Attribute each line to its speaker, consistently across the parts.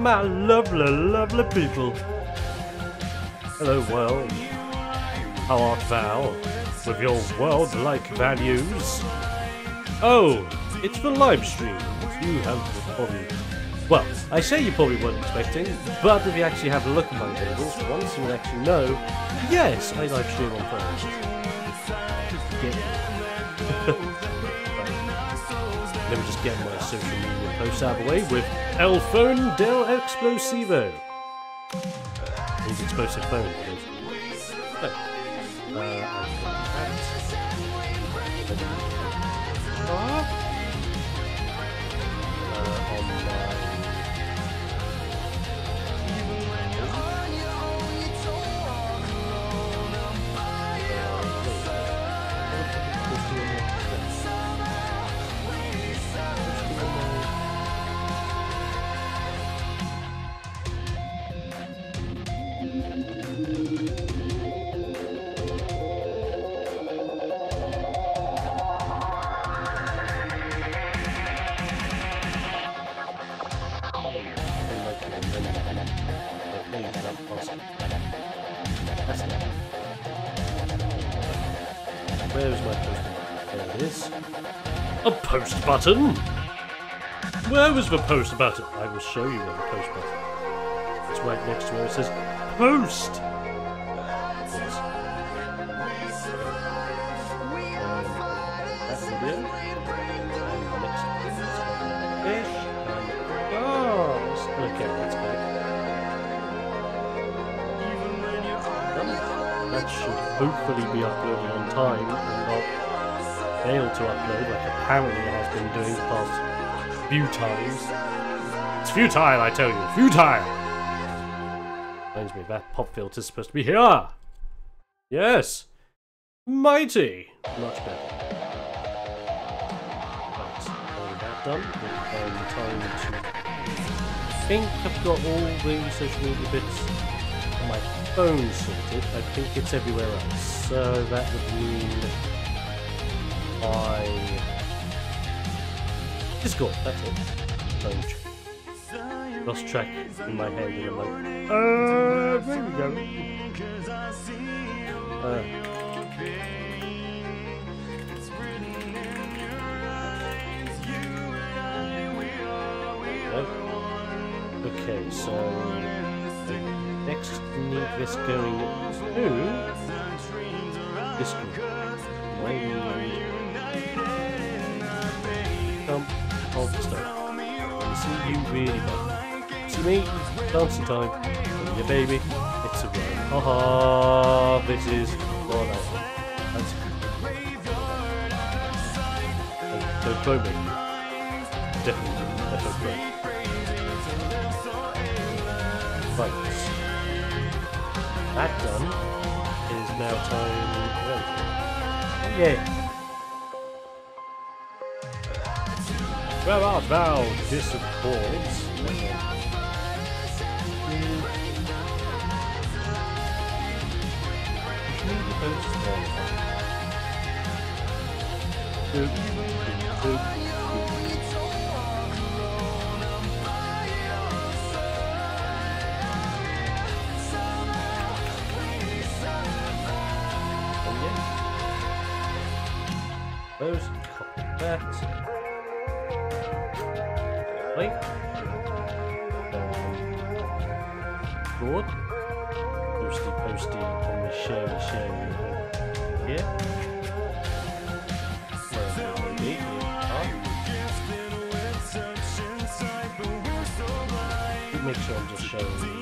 Speaker 1: my lovely, lovely people. Hello, world. How art thou, with your world-like values? Oh, it's the live stream. You have probably... Well, I say you probably weren't expecting, but if you actually have a look at my tables for once, you would actually know, yes, I live stream on Fridays. Let me just get my social media posts out of the way with El Phone del Explosivo. Means explosive phone. No. Where's my post button? There it is. A post button? Where was the post button? I will show you where the post button is. It's right next to where it says post. Yes. That video. And next fish. And bars. Okay, that's good. That should hopefully be uploaded on time and not fail to upload like apparently it has been doing the past few times. It's futile, I tell you, futile! Reminds me that pop filter's supposed to be here! Yes! Mighty! Much better. Right, all that done. And time to... I think I've got all the social media bits on my phone sorted. I think it's everywhere else. So that would mean Discord, that's it. Lost track in my head and I'm like, there we go. Okay, so next need this going to Discord. Of stuff. You see you really bad. See me? Dancing time. Your baby. It's a run. Haha, this is what I am. That's don't quote me. Definitely don't quote. Right. That done. It is now time. Yeah. Where art thou, disappoints? Those copy that. Right. Board. Posty on the share. Here. Make sure I'm just showing.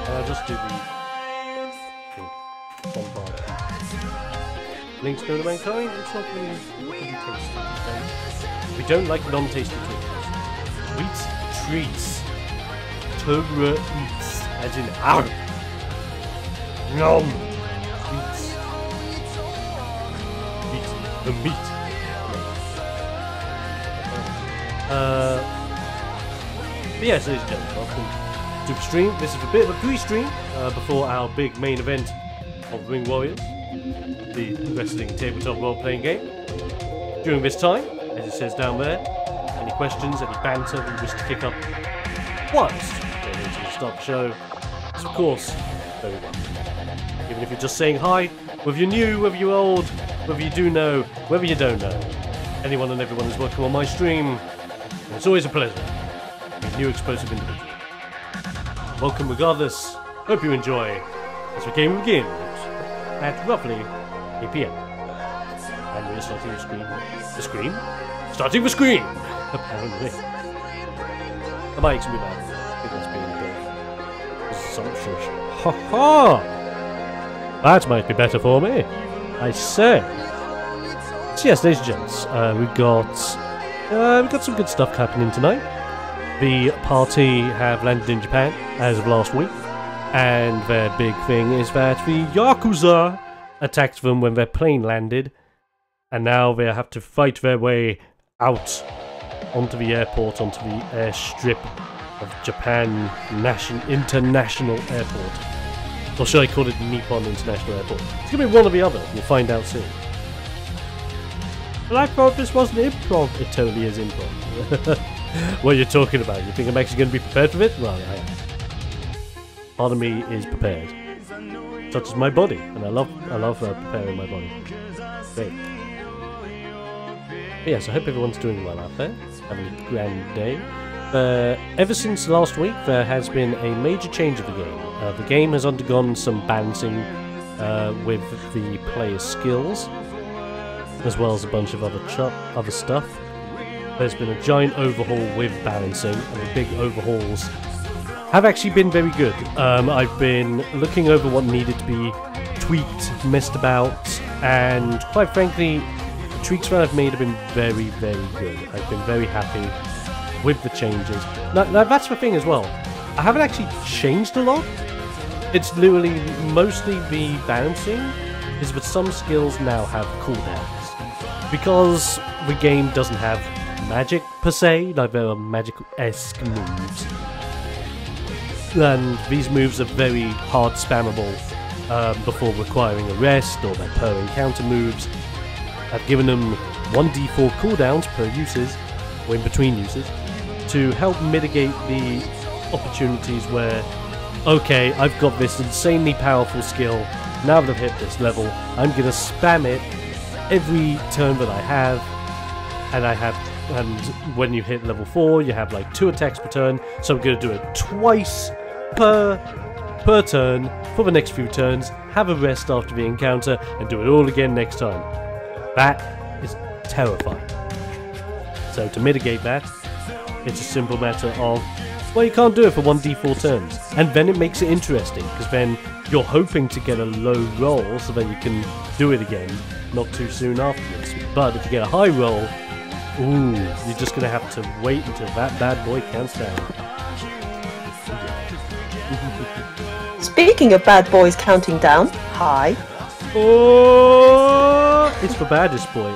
Speaker 1: I'll just do the bombard. Links go to mankind, it's not really tasty. Okay? We don't like non-tasty treats. Wheat treats. Tobra eats. As in out. Nom. Eats. Eat the meat. But yes, ladies and gentlemen, welcome to the stream. This is a bit of a pre-stream before our big main event of Ring Warriors, the wrestling tabletop role-playing game. During this time, as it says down there, any questions, any banter you wish to kick up whilst going into the start of the show, is of course very welcome. Even if you're just saying hi, whether you're new, whether you're old, whether you do know, whether you don't know, anyone and everyone is welcome on my stream, and it's always a pleasure to meet new explosive individuals. Welcome regardless, hope you enjoy as the game begins at roughly 8 PM. And we're starting the scream? Starting the scream! Apparently. The mic's gonna be bad. I think that's being a bit assumptuous. Ha ha! That might be better for me, I say. So yes, ladies and gents, we've got some good stuff happening tonight. The party have landed in Japan as of last week, and their big thing is that the Yakuza attacked them when their plane landed, and now they have to fight their way out onto the airport, onto the airstrip of Japan International Airport. Or should I call it Nippon International Airport? It's going to be one or the other, we'll find out soon. But I thought this wasn't improv. It totally is improv. What are you talking about? You think I'm actually going to be prepared for it? Well, I am. Part of me is prepared. Such as my body. And I love preparing my body. Great. But yes, I hope everyone's doing well out there. Having a grand day. Ever since last week, there has been a major change of the game. The game has undergone some balancing with the player's skills, as well as a bunch of other stuff. There's been a giant overhaul with balancing, and the big overhauls have actually been very good. I've been looking over what needed to be tweaked, messed about, and quite frankly, the tweaks that I've made have been very, very good. I've been very happy with the changes. Now that's the thing as well. I haven't actually changed a lot. It's literally mostly the balancing is that some skills now have cooldowns. Because the game doesn't have magic per se, like there are magic-esque moves. And these moves are very hard spammable before requiring a rest, or they're per encounter moves. I've given them 1d4 cooldowns per uses, or in between uses, to help mitigate the opportunities where, okay, I've got this insanely powerful skill, now that I've hit this level, I'm gonna spam it every turn that I have, and when you hit level 4, you have like 2 attacks per turn, so I'm gonna do it twice per turn for the next few turns, have a rest after the encounter, and do it all again next time. That is terrifying. So to mitigate that, it's a simple matter of, well, you can't do it for 1d4 turns. And then it makes it interesting, because then you're hoping to get a low roll so that you can do it again, not too soon afterwards. But if you get a high roll, ooh, you're just going to have to wait until that bad boy counts down.
Speaker 2: Speaking of bad boys counting down, hi.
Speaker 1: Oh, it's the baddest boy.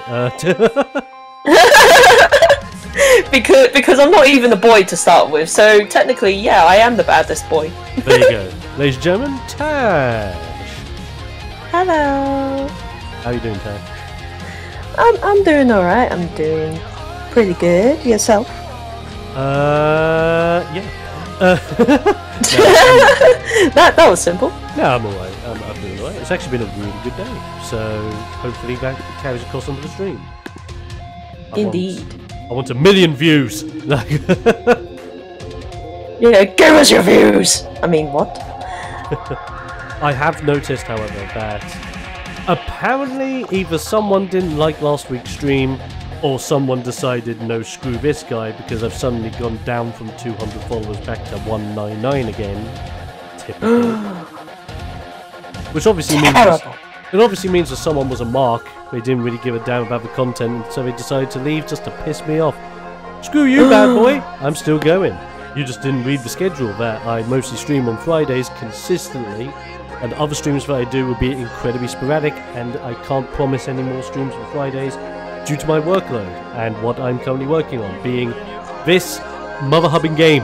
Speaker 2: Because I'm not even a boy to start with, so technically, yeah, I am the baddest boy.
Speaker 1: There you go. Ladies and gentlemen, Tash.
Speaker 2: Hello.
Speaker 1: How are you doing, Tash?
Speaker 2: I'm doing alright, I'm doing pretty good. Yourself?
Speaker 1: Yeah.
Speaker 2: That was simple.
Speaker 1: No, I'm alright. I'm doing alright. It's actually been a really good day, so hopefully that carries across onto the stream.
Speaker 2: Indeed.
Speaker 1: I want 1 million views!
Speaker 2: Yeah, give us your views! I mean, what?
Speaker 1: I have noticed, however, that apparently either someone didn't like last week's stream, or someone decided, no, screw this guy, because I've suddenly gone down from 200 followers back to 199 again. Typical. Which obviously means that someone was a mark. They didn't really give a damn about the content, so they decided to leave just to piss me off. Screw you, bad boy! I'm still going. You just didn't read the schedule that I mostly stream on Fridays consistently, and other streams that I do will be incredibly sporadic, and I can't promise any more streams on Fridays due to my workload and what I'm currently working on, being this mother-hubbing game.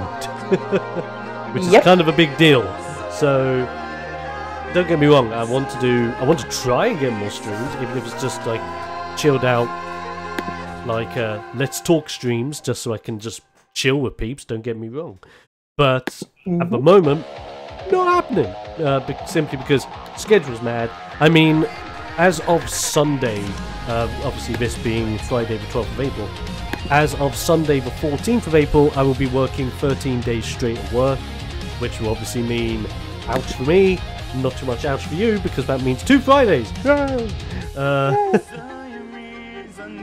Speaker 1: which is kind of a big deal. So don't get me wrong, I want to try and get more streams, even if it's just like chilled out, like let's talk streams, just so I can just chill with peeps. Don't get me wrong, but at the moment, not happening. Simply because schedule's mad. I mean, as of Sunday, obviously this being Friday the 12th of April, as of Sunday the 14th of April, I will be working 13 days straight at work, which will obviously mean ouch for me. Not too much ouch for you, because that means 2 Fridays.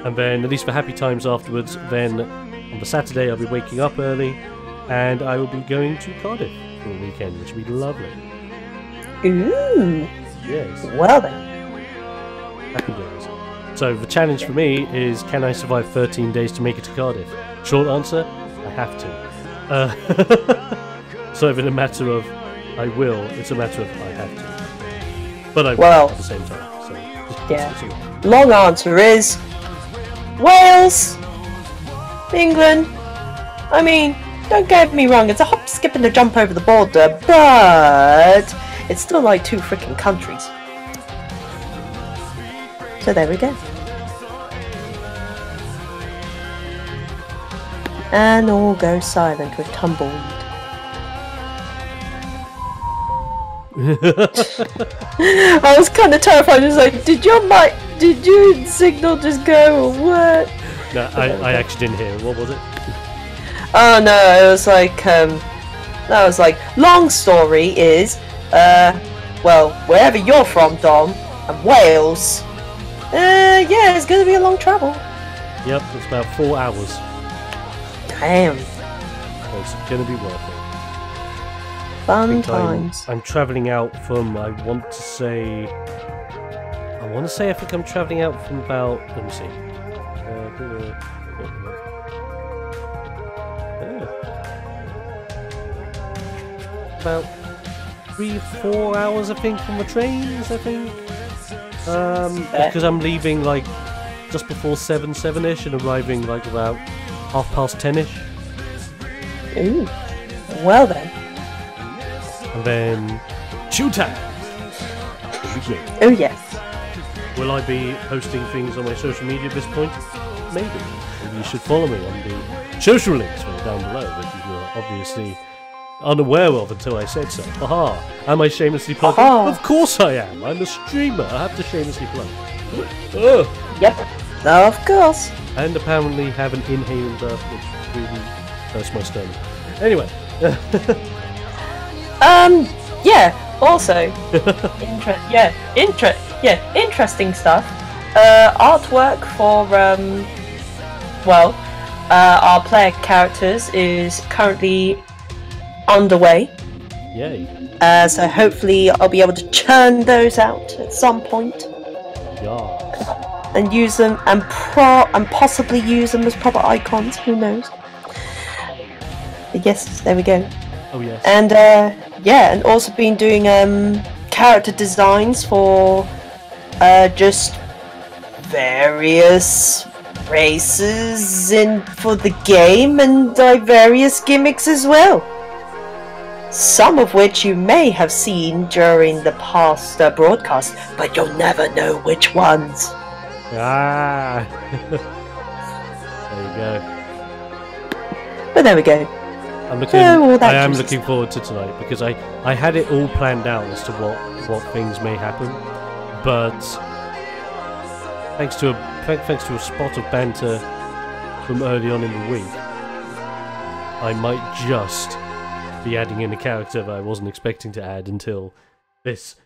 Speaker 1: And then, at least for happy times afterwards, then on the Saturday I'll be waking up early, and I will be going to Cardiff for a weekend, which will be lovely.
Speaker 2: Ooh.
Speaker 1: Yes.
Speaker 2: Well then.
Speaker 1: Happy days. So the challenge for me is, can I survive 13 days to make it to Cardiff? Short answer, I have to. So in a matter of I will, it's a matter of I have to. But I will at the same time. So
Speaker 2: yeah. Long answer is Wales, England. I mean, don't get me wrong, it's a hop, skip and a jump over the border, but it's still like 2 freaking countries. So there we go. And all go silent with tumbleweed. I was kind of terrified. I was like, did your signal just go or what?
Speaker 1: No, I actually didn't hear it. What was it?
Speaker 2: Oh no, it was like, that was like, long story is, well, wherever you're from, Dom, and Wales, yeah, it's gonna be a long travel.
Speaker 1: Yep, it's about 4 hours.
Speaker 2: Damn.
Speaker 1: So it's gonna be worth it.
Speaker 2: Fun times.
Speaker 1: I'm travelling out from, I want to say I think I'm travelling out from about, let me see. About 3-4 hours, I think, from the trains, I think. Because I'm leaving like just before 7-ish and arriving like about 10:30-ish.
Speaker 2: Ooh. Well then.
Speaker 1: And then showtime!
Speaker 2: Oh yes.
Speaker 1: Will I be posting things on my social media at this point? Maybe. Maybe you should follow me on the social links down below that you were obviously unaware of until I said so. Haha. Am I shamelessly plugging? Of course I am. I'm a streamer. I have to shamelessly plug.
Speaker 2: Yep. Of course.
Speaker 1: And apparently have an inhaling burp which really hurts my stomach. Anyway.
Speaker 2: Yeah, also, interesting stuff. Artwork for, our player characters is currently underway.
Speaker 1: Yay.
Speaker 2: So hopefully I'll be able to churn those out at some point.
Speaker 1: Yeah.
Speaker 2: And use them, and possibly use them as proper icons, who knows. But yes, there we go.
Speaker 1: Oh yes.
Speaker 2: And and also been doing character designs for just various races for the game, and various gimmicks as well. Some of which you may have seen during the past broadcast, but you'll never know which ones.
Speaker 1: Ah. There you go.
Speaker 2: But there we go.
Speaker 1: I am looking forward to tonight, because I had it all planned out as to what things may happen, but thanks to a spot of banter from early on in the week, I might just be adding in a character that I wasn't expecting to add until this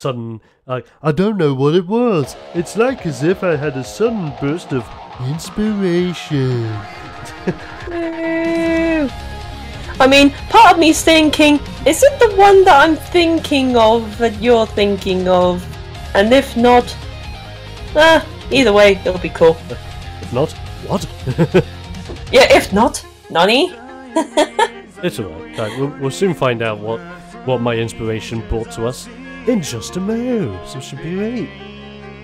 Speaker 1: sudden, I don't know what it was. It's like as if I had a sudden burst of inspiration.
Speaker 2: I mean, part of me's thinking, is it the one that I'm thinking of that you're thinking of? And if not, either way, it'll be cool.
Speaker 1: If not, what?
Speaker 2: Yeah, if not, nani?
Speaker 1: It's alright. We'll soon find out what my inspiration brought to us in just a moment, so it should be great.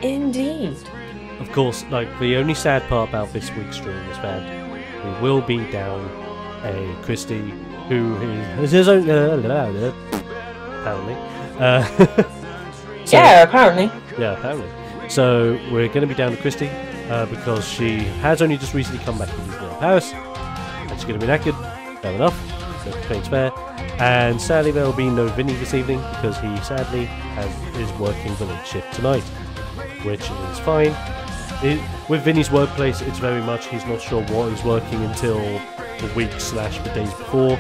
Speaker 2: Indeed.
Speaker 1: Of course, the only sad part about this week's stream is that we will be down a Christy who has his own apparently. So,
Speaker 2: yeah, apparently.
Speaker 1: Yeah, apparently. So we're going to be down to Christy because she has only just recently come back from Paris, and she's going to be knackered. Fair enough. No complaints fair. And sadly, there will be no Vinny this evening because he sadly is working the late shift tonight, which is fine. With Vinny's workplace, it's very much he's not sure what he's working until the week/the days before.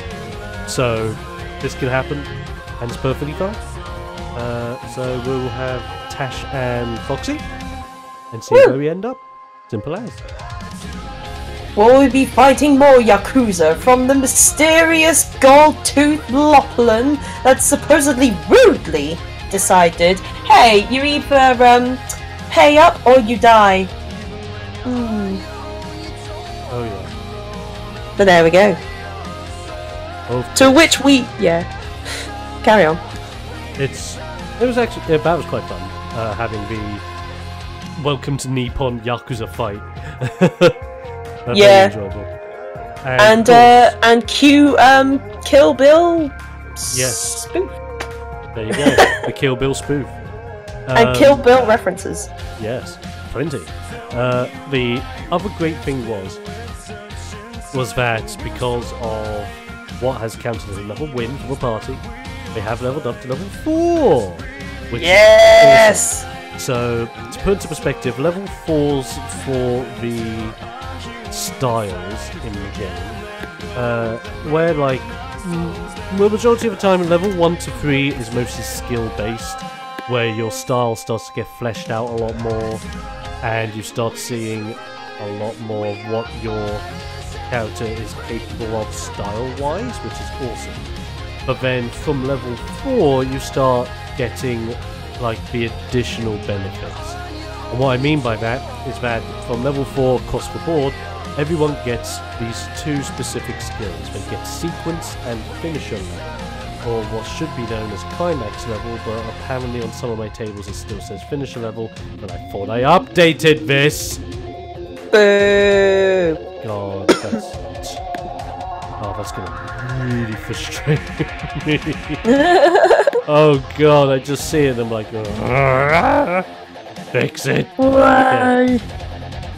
Speaker 1: So this can happen, and it's perfectly fine. So we'll have Tash and Foxy and see where we end up. Simple as.
Speaker 2: Will we be fighting more Yakuza from the mysterious gold-toothed Lopalin that supposedly rudely decided, hey, you either pay up or you die?
Speaker 1: Oh yeah.
Speaker 2: But there we go. To which we... yeah. Carry on.
Speaker 1: It was actually... that was quite fun, having the Welcome to Nippon Yakuza fight.
Speaker 2: Yeah.
Speaker 1: Very enjoyable.
Speaker 2: And cue Kill Bill spoof.
Speaker 1: There you go. The Kill Bill spoof.
Speaker 2: And Kill Bill references.
Speaker 1: Yes, plenty. The other great thing was that because of what has counted as another win for the party, they have leveled up to level 4. Which is awesome. So, to put into perspective, level 4s for the styles in the game, where like the majority of the time level 1 to 3 is mostly skill based, where your style starts to get fleshed out a lot more and you start seeing a lot more of what your character is capable of style wise, which is awesome. But then from level 4 you start getting like the additional benefits, and what I mean by that is that from level 4 across the board everyone gets these 2 specific skills. They get sequence and finisher level, or what should be known as climax level, but apparently on some of my tables it still says finisher level, but I thought I updated this!
Speaker 2: Boo!
Speaker 1: God, that's gonna really frustrate me. Oh god, I just see it and I'm like, fix it!
Speaker 2: Why?
Speaker 1: Okay.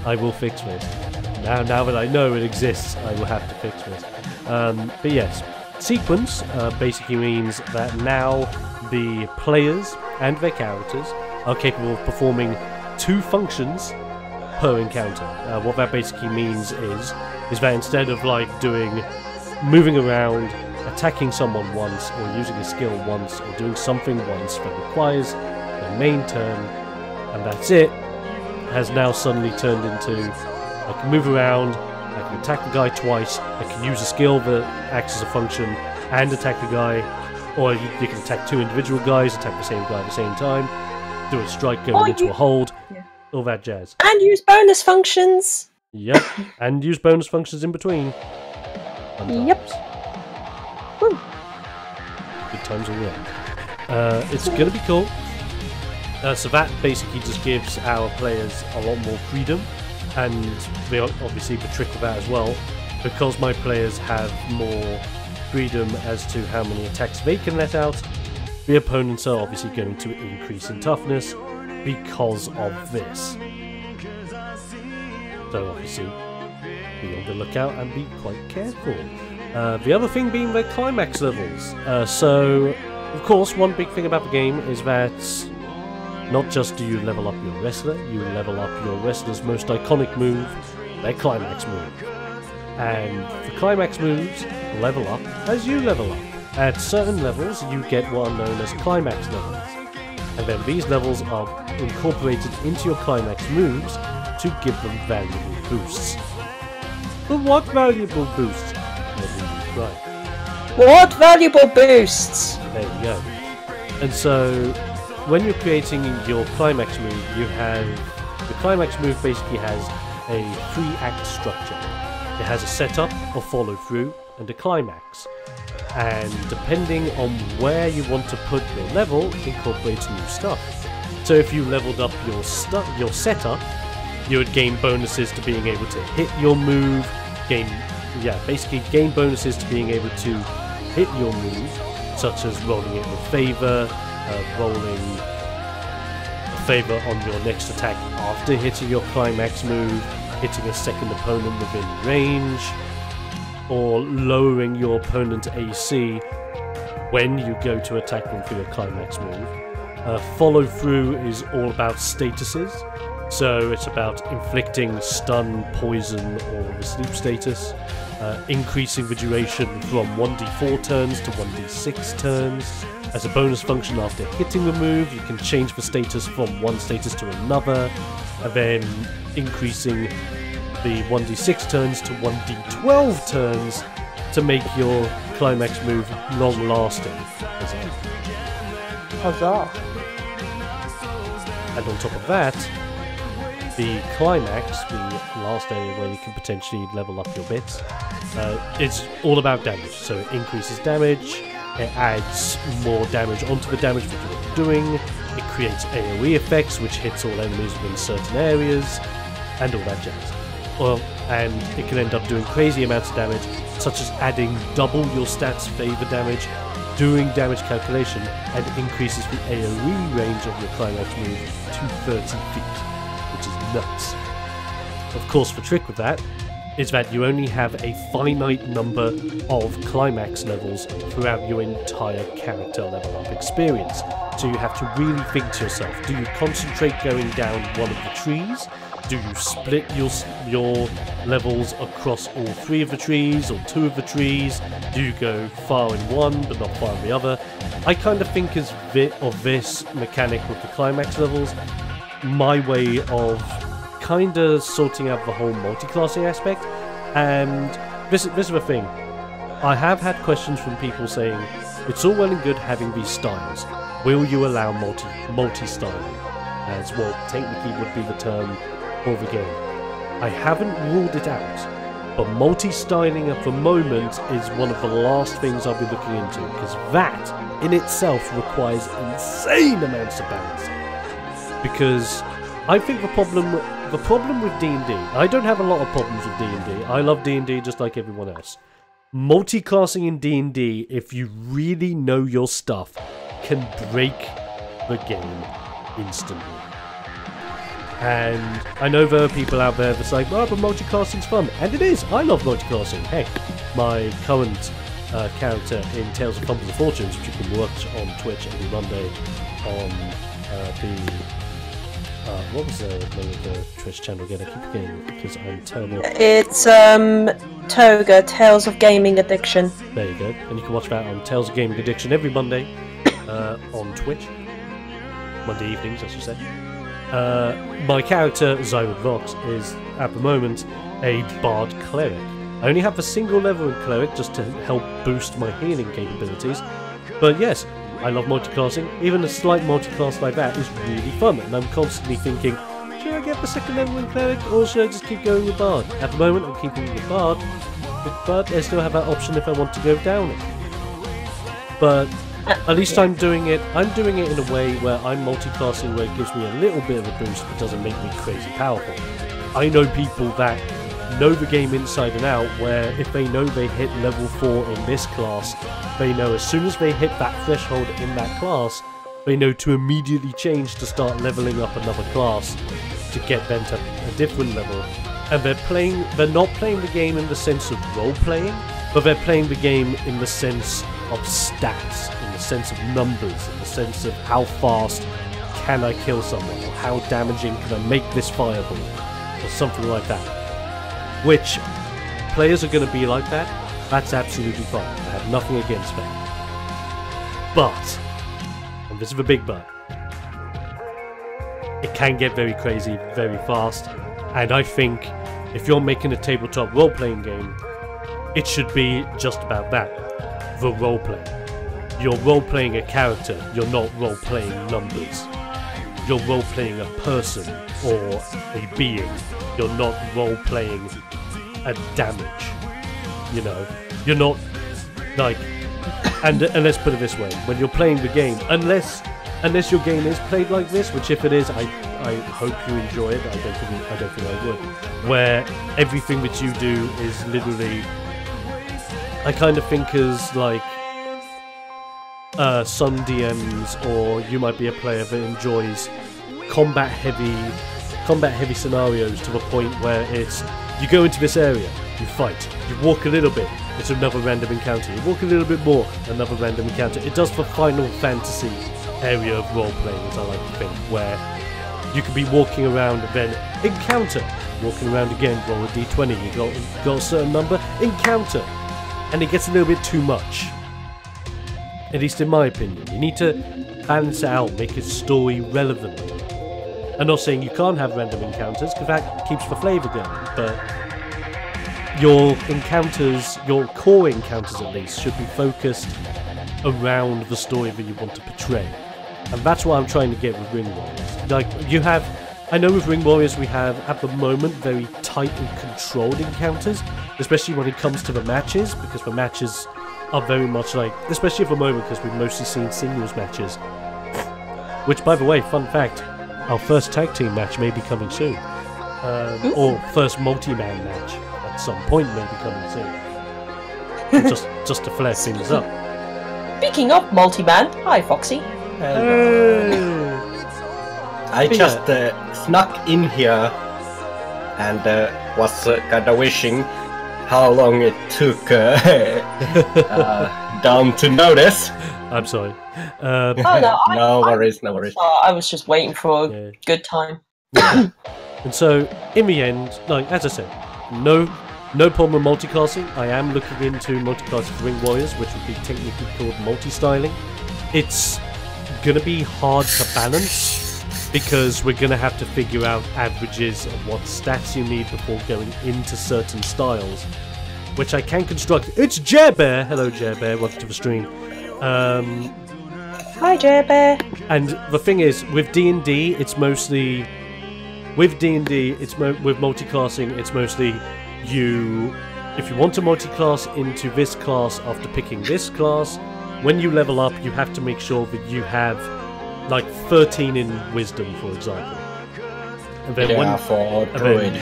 Speaker 1: I will fix this. Now that I know it exists, I will have to fix this. But yes, sequence basically means that now the players and their characters are capable of performing 2 functions per encounter. What that basically means is that instead of like moving around, attacking someone once, or using a skill once, or doing something once that requires the main turn, and that's it, has now suddenly turned into I can move around, I can attack the guy twice, I can use a skill that acts as a function and attack the guy, or you can attack 2 individual guys, attack the same guy at the same time, do a strike going into a hold, all that jazz.
Speaker 2: And use bonus functions!
Speaker 1: Yep, and use bonus functions in between.
Speaker 2: Yep. Woo.
Speaker 1: Good times all around. It's going to be cool. So that basically just gives our players a lot more freedom. And they obviously the trick of that as well, because my players have more freedom as to how many attacks they can let out, the opponents are obviously going to increase in toughness because of this. So obviously, be on the lookout and be quite careful. The other thing being the climax levels. So, of course, one big thing about the game is that not just do you level up your wrestler, you level up your wrestler's most iconic move, their climax move. And the climax moves level up as you level up. At certain levels, you get what are known as climax levels. And then these levels are incorporated into your climax moves to give them valuable boosts. But what valuable boosts? Right.
Speaker 2: What valuable boosts?
Speaker 1: There you go. And so, when you're creating your climax move, you have... The climax move basically has a 3-act structure. It has a setup, a follow-through, and a climax. And depending on where you want to put your level, incorporates new stuff. So if you leveled up your setup, you would gain bonuses to being able to hit your move, gain yeah, basically gain bonuses to being able to hit your move, such as rolling it with favor, rolling a favor on your next attack after hitting your climax move, hitting a second opponent within range, or lowering your opponent's AC when you go to attack them for your climax move. Follow through is all about statuses, so it's about inflicting stun, poison, or the sleep status, increasing the duration from 1d4 turns to 1d6 turns. As a bonus function after hitting the move, you can change the status from one status to another, and then increasing the 1d6 turns to 1d12 turns to make your climax move long-lasting.
Speaker 2: Huzzah.
Speaker 1: And on top of that, the climax, the last area where you can potentially level up your bits, it's all about damage. So it increases damage, it adds more damage onto the damage that you're doing, it creates AoE effects which hits all enemies within certain areas, and all that jazz. Well, and it can end up doing crazy amounts of damage, such as adding double your stats favor damage, doing damage calculation, and increases the AoE range of your climax move to 30 feet, which is nuts. Of course, the trick with that is that you only have a finite number of climax levels throughout your entire character level up experience. So you have to really think to yourself, do you concentrate going down one of the trees? Do you split your levels across all 3 of the trees or 2 of the trees? Do you go far in one but not far in the other? I kind of think of this mechanic with the climax levels my way of kind of sorting out the whole multi-classing aspect. And this is the thing. I have had questions from people saying, it's all well and good having these styles. Will you allow multi-styling? As well, technically would be the term for the game. I haven't ruled it out, but multi-styling at the moment is one of the last things I'll be looking into, because that in itself requires insane amounts of balancing. Because I think the problem with D&D, I don't have a lot of problems with D&D. I love D&D just like everyone else. Multi-classing in D&D, if you really know your stuff, can break the game instantly. And I know there are people out there that's like, well, but multi-classing's fun. And it is. I love multi-classing. Heck, my current character in Tales of Fumble the Fortunes, which you can watch on Twitch every Monday on what was the name of the Twitch channel again? I keep forgetting because I'm terrible.
Speaker 2: It's Toga, Tales of Gaming Addiction.
Speaker 1: There you go. And you can watch that on Tales of Gaming Addiction every Monday on Twitch. Monday evenings, I should say. My character, Zyrod Vox, is at the moment a Bard Cleric. I only have a single level in Cleric just to help boost my healing capabilities. But yes, I love multi-classing. Even a slight multi-class like that is really fun, and I'm constantly thinking, should I get the second level in Cleric, or should I just keep going with Bard? At the moment, I'm keeping with Bard, but I still have that option if I want to go down it. But at least I'm doing it in a way where I'm multi-classing where it gives me a little bit of a boost but doesn't make me crazy powerful. I know people that know the game inside and out where if they know they hit level 4 in this class, they know as soon as they hit that threshold in that class, they know to immediately change to start leveling up another class to get them to a different level. And they're not playing the game in the sense of role-playing, but they're playing the game in the sense of stats, in the sense of numbers, in the sense of how fast can I kill someone, or how damaging can I make this fireball, or something like that. Which, players are going to be like that, that's absolutely fine, I have nothing against that. But, and this is a big but, it can get very crazy very fast, and I think if you're making a tabletop role-playing game, it should be just about that. The role-playing. You're role-playing a character, you're not role-playing numbers. You're role-playing a person or a being. You're not role-playing a damage. You know? You're not, like... And let's put it this way, when you're playing the game, unless your game is played like this, which if it is, I hope you enjoy it, I don't think I would, where everything that you do is literally I kind of think as like some DMs, or you might be a player that enjoys combat heavy scenarios to the point where it's you go into this area, you fight, you walk a little bit, it's another random encounter, you walk a little bit more, another random encounter. It does the Final Fantasy area of role playing, as I like to think, where you could be walking around and then encounter, walking around again, roll a d20, you got a certain number, encounter, and it gets a little bit too much. At least in my opinion. You need to balance it out, make its story relevant. I'm not saying you can't have random encounters, because that keeps the flavour going, but your encounters, your core encounters at least, should be focused around the story that you want to portray. And that's what I'm trying to get with Ring Warriors. Like, you have... I know with Ring Warriors we have, at the moment, very tight and controlled encounters, especially when it comes to the matches, because the matches are very much like... Especially at the moment, because we've mostly seen singles matches. Which, by the way, fun fact, our first tag team match may be coming soon. Or first multi-man match at some point may be coming soon. just to flare things up.
Speaker 2: Speaking of multi-man, hi Foxy.
Speaker 3: Hello. I just snuck in here and was kind of wishing how long it took Dom to notice.
Speaker 1: I'm sorry.
Speaker 3: No worries.
Speaker 2: I was just waiting for a good time.
Speaker 1: Yeah. And so, in the end, like as I said, no problem with multiclassing. I am looking into multiclassing for Ring Warriors, which would be technically called multi-styling. It's gonna be hard to balance because we're gonna have to figure out averages of what stats you need before going into certain styles, which I can construct. It's Jerbear! Hello Jerbear, welcome to the stream.
Speaker 2: Hi Jerbear!
Speaker 1: And the thing is, with D&D, it's mostly... With D&D, with multiclassing, it's mostly you... If you want to multiclass into this class after picking this class, when you level up, you have to make sure that you have, like, 13 in Wisdom, for example. And then
Speaker 3: for Druid.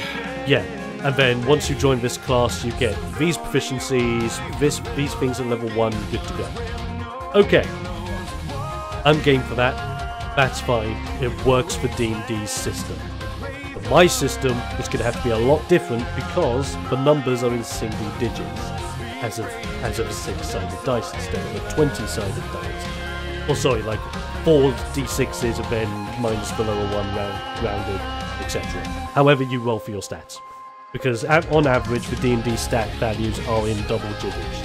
Speaker 1: And then once you join this class, you get these proficiencies, these things at level 1, good to go. Okay. I'm game for that. That's fine. It works for D&D's system. But my system is going to have to be a lot different because the numbers are in single digits as of a 6-sided dice instead of a 20-sided dice. Or sorry, like 4 d6s and then minus the lower one rounded, etc. However you roll for your stats. Because on average, the D&D stat values are in double digits.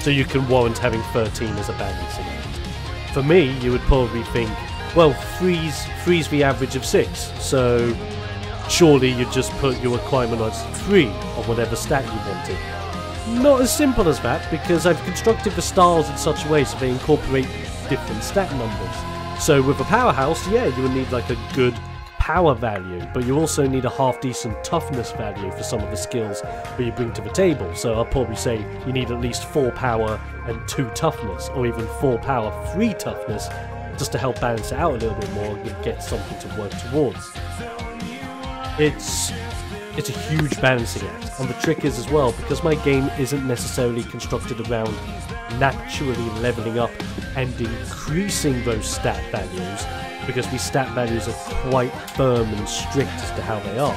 Speaker 1: So you can warrant having 13 as a balancing act. For me, you would probably think, well, freeze the average of 6. So surely you'd just put your requirement as 3 of whatever stat you wanted. Not as simple as that, because I've constructed the styles in such a way so they incorporate different stat numbers. So with a powerhouse, yeah, you would need like a good power value, but you also need a half-decent toughness value for some of the skills that you bring to the table. So I'll probably say you need at least 4 power and 2 toughness, or even 4 power, 3 toughness, just to help balance it out a little bit more and get something to work towards. It's a huge balancing act, and the trick is as well, because my game isn't necessarily constructed around naturally leveling up and increasing those stat values, because these stat values are quite firm and strict as to how they are.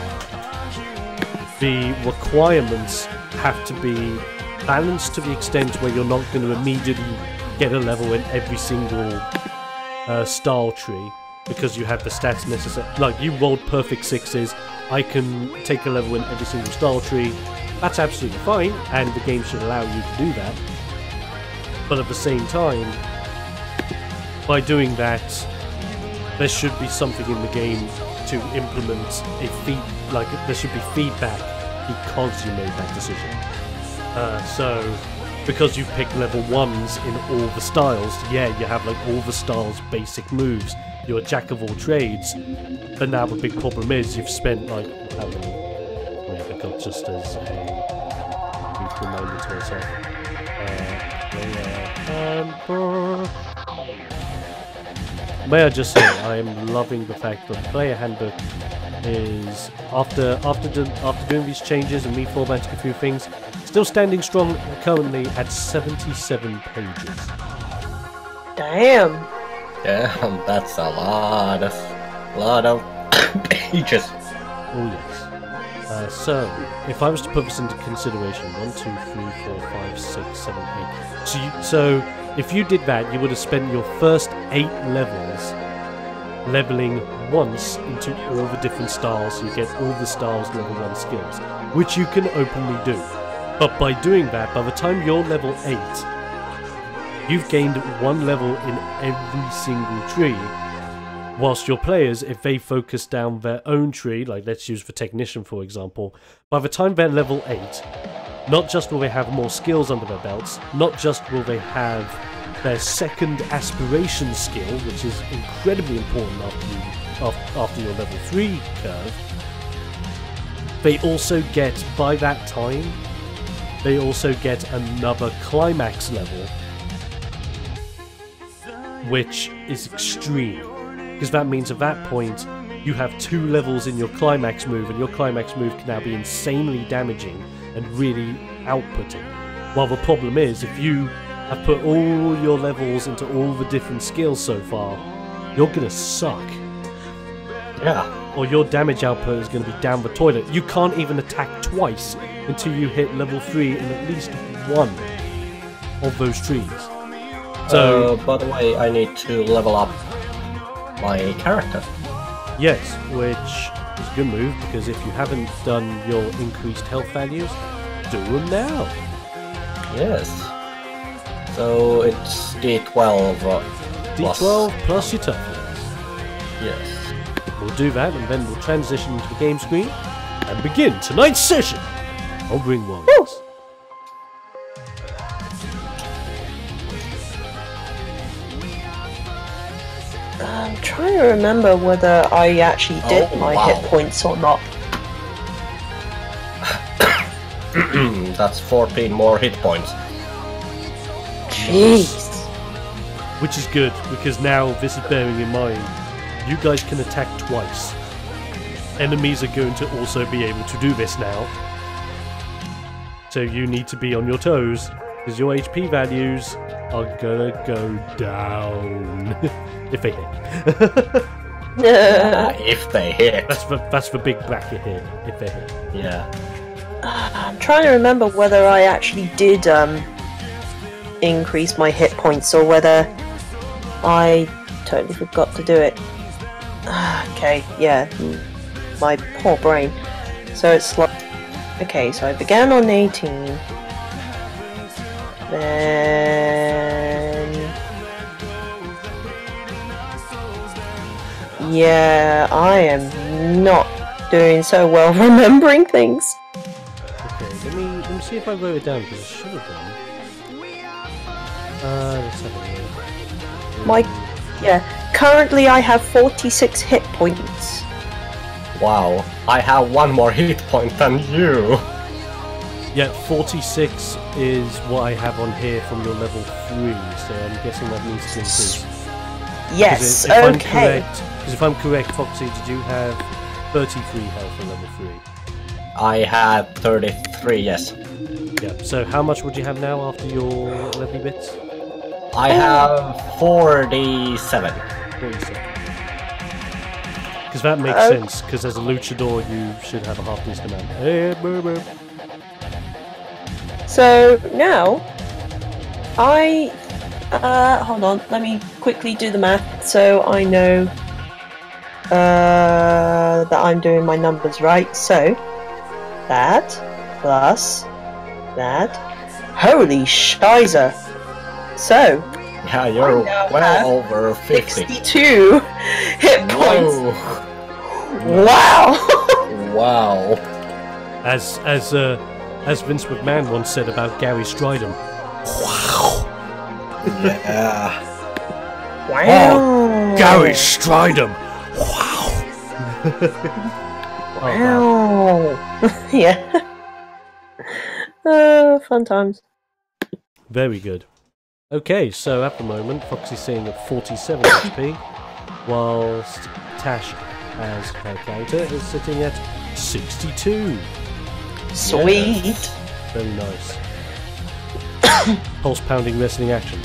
Speaker 1: The requirements have to be balanced to the extent where you're not going to immediately get a level in every single style tree, because you have the stats necessary. Like, you rolled perfect 6s, I can take a level in every single style tree. That's absolutely fine, and the game should allow you to do that. But at the same time, by doing that, there should be something in the game to implement there should be feedback because you made that decision. So, because you've picked level 1s in all the styles, yeah, you have like all the styles' basic moves, you're a jack of all trades, but now the big problem is you've spent like, how many? Wait, I got just as a brief reminder to myself. May I just say, I am loving the fact that the player handbook is after doing these changes and reformatting a few things, still standing strong currently at 77 pages.
Speaker 2: Damn.
Speaker 3: Damn, that's a lot of pages.
Speaker 1: Oh yes. So, if I was to put this into consideration, 1, 2, 3, 4, 5, 6, 7, 8. So if you did that, you would have spent your first 8 levels leveling once into all the different styles, so you get all the styles level 1 skills, which you can openly do. But by doing that, by the time you're level 8, you've gained 1 level in every single tree, whilst your players, if they focus down their own tree, like let's use the Technician for example, by the time they're level 8, not just will they have more skills under their belts, not just will they have their second aspiration skill, which is incredibly important after your level 3 curve, they also get, by that time, they also get another climax level, which is extreme. Because that means at that point, you have 2 levels in your climax move, and your climax move can now be insanely damaging and really outputting. While the problem is, if you have put all your levels into all the different skills so far, you're gonna suck.
Speaker 3: Yeah.
Speaker 1: Or your damage output is gonna be down the toilet. You can't even attack twice until you hit level 3 in at least 1 of those trees. So,
Speaker 3: by the way, I need to level up my character.
Speaker 1: Yes, which is a good move, because if you haven't done your increased health values, do them now.
Speaker 3: Yes. So it's D12
Speaker 1: D12 plus your toughness.
Speaker 3: Yes.
Speaker 1: We'll do that, and then we'll transition into the game screen and begin tonight's session of Ring Warriors.
Speaker 2: I'm trying to remember whether I actually did my hit points or not.
Speaker 3: That's 14 more hit points.
Speaker 2: Jeez.
Speaker 1: Which is good, because now this is bearing in mind, you guys can attack twice. Enemies are going to also be able to do this now. So you need to be on your toes, because your HP values are gonna go down. If they hit.
Speaker 3: If they hit.
Speaker 1: That's the big bracket hit, if they hit.
Speaker 3: Yeah.
Speaker 2: I'm trying to remember whether I actually did increase my hit points or whether I totally forgot to do it. Okay, yeah, my poor brain. So it's like, okay, so I began on 18, then yeah, I am not doing so well remembering things.
Speaker 1: Okay, let me see if I wrote it down, because I should have done. Let's have a look.
Speaker 2: Currently I have 46 hit points.
Speaker 3: Wow, I have 1 more hit point than you.
Speaker 1: Yeah, 46 is what I have on here from your level 3, so I'm guessing that needs to increase.
Speaker 2: Yes,
Speaker 1: okay. Because if I'm correct, Foxy, did you have 33 health on level 3?
Speaker 3: I had 33, yes.
Speaker 1: Yeah, so how much would you have now after your level bits?
Speaker 3: I have 47.
Speaker 1: 47. Because that makes sense, because as a luchador you should have a half decent amount. Hey, burr.
Speaker 2: So now, hold on, let me quickly do the math so I know that I'm doing my numbers right. So, that plus that. Holy shizer! So,
Speaker 3: yeah, you're well over 50.
Speaker 2: 62 hit points.
Speaker 3: Whoa.
Speaker 2: Wow!
Speaker 3: Wow.
Speaker 1: As Vince McMahon once said about Gary Stridham. Wow.
Speaker 3: Yeah.
Speaker 2: Wow.
Speaker 1: Oh, Gary Stridham. Wow.
Speaker 2: Wow. Yeah. Fun times.
Speaker 1: Very good. Okay, so at the moment, Foxy's sitting at 47 HP, whilst Tash as her character is sitting at 62.
Speaker 2: Sweet.
Speaker 1: Yes. Very nice. Pulse pounding wrestling action.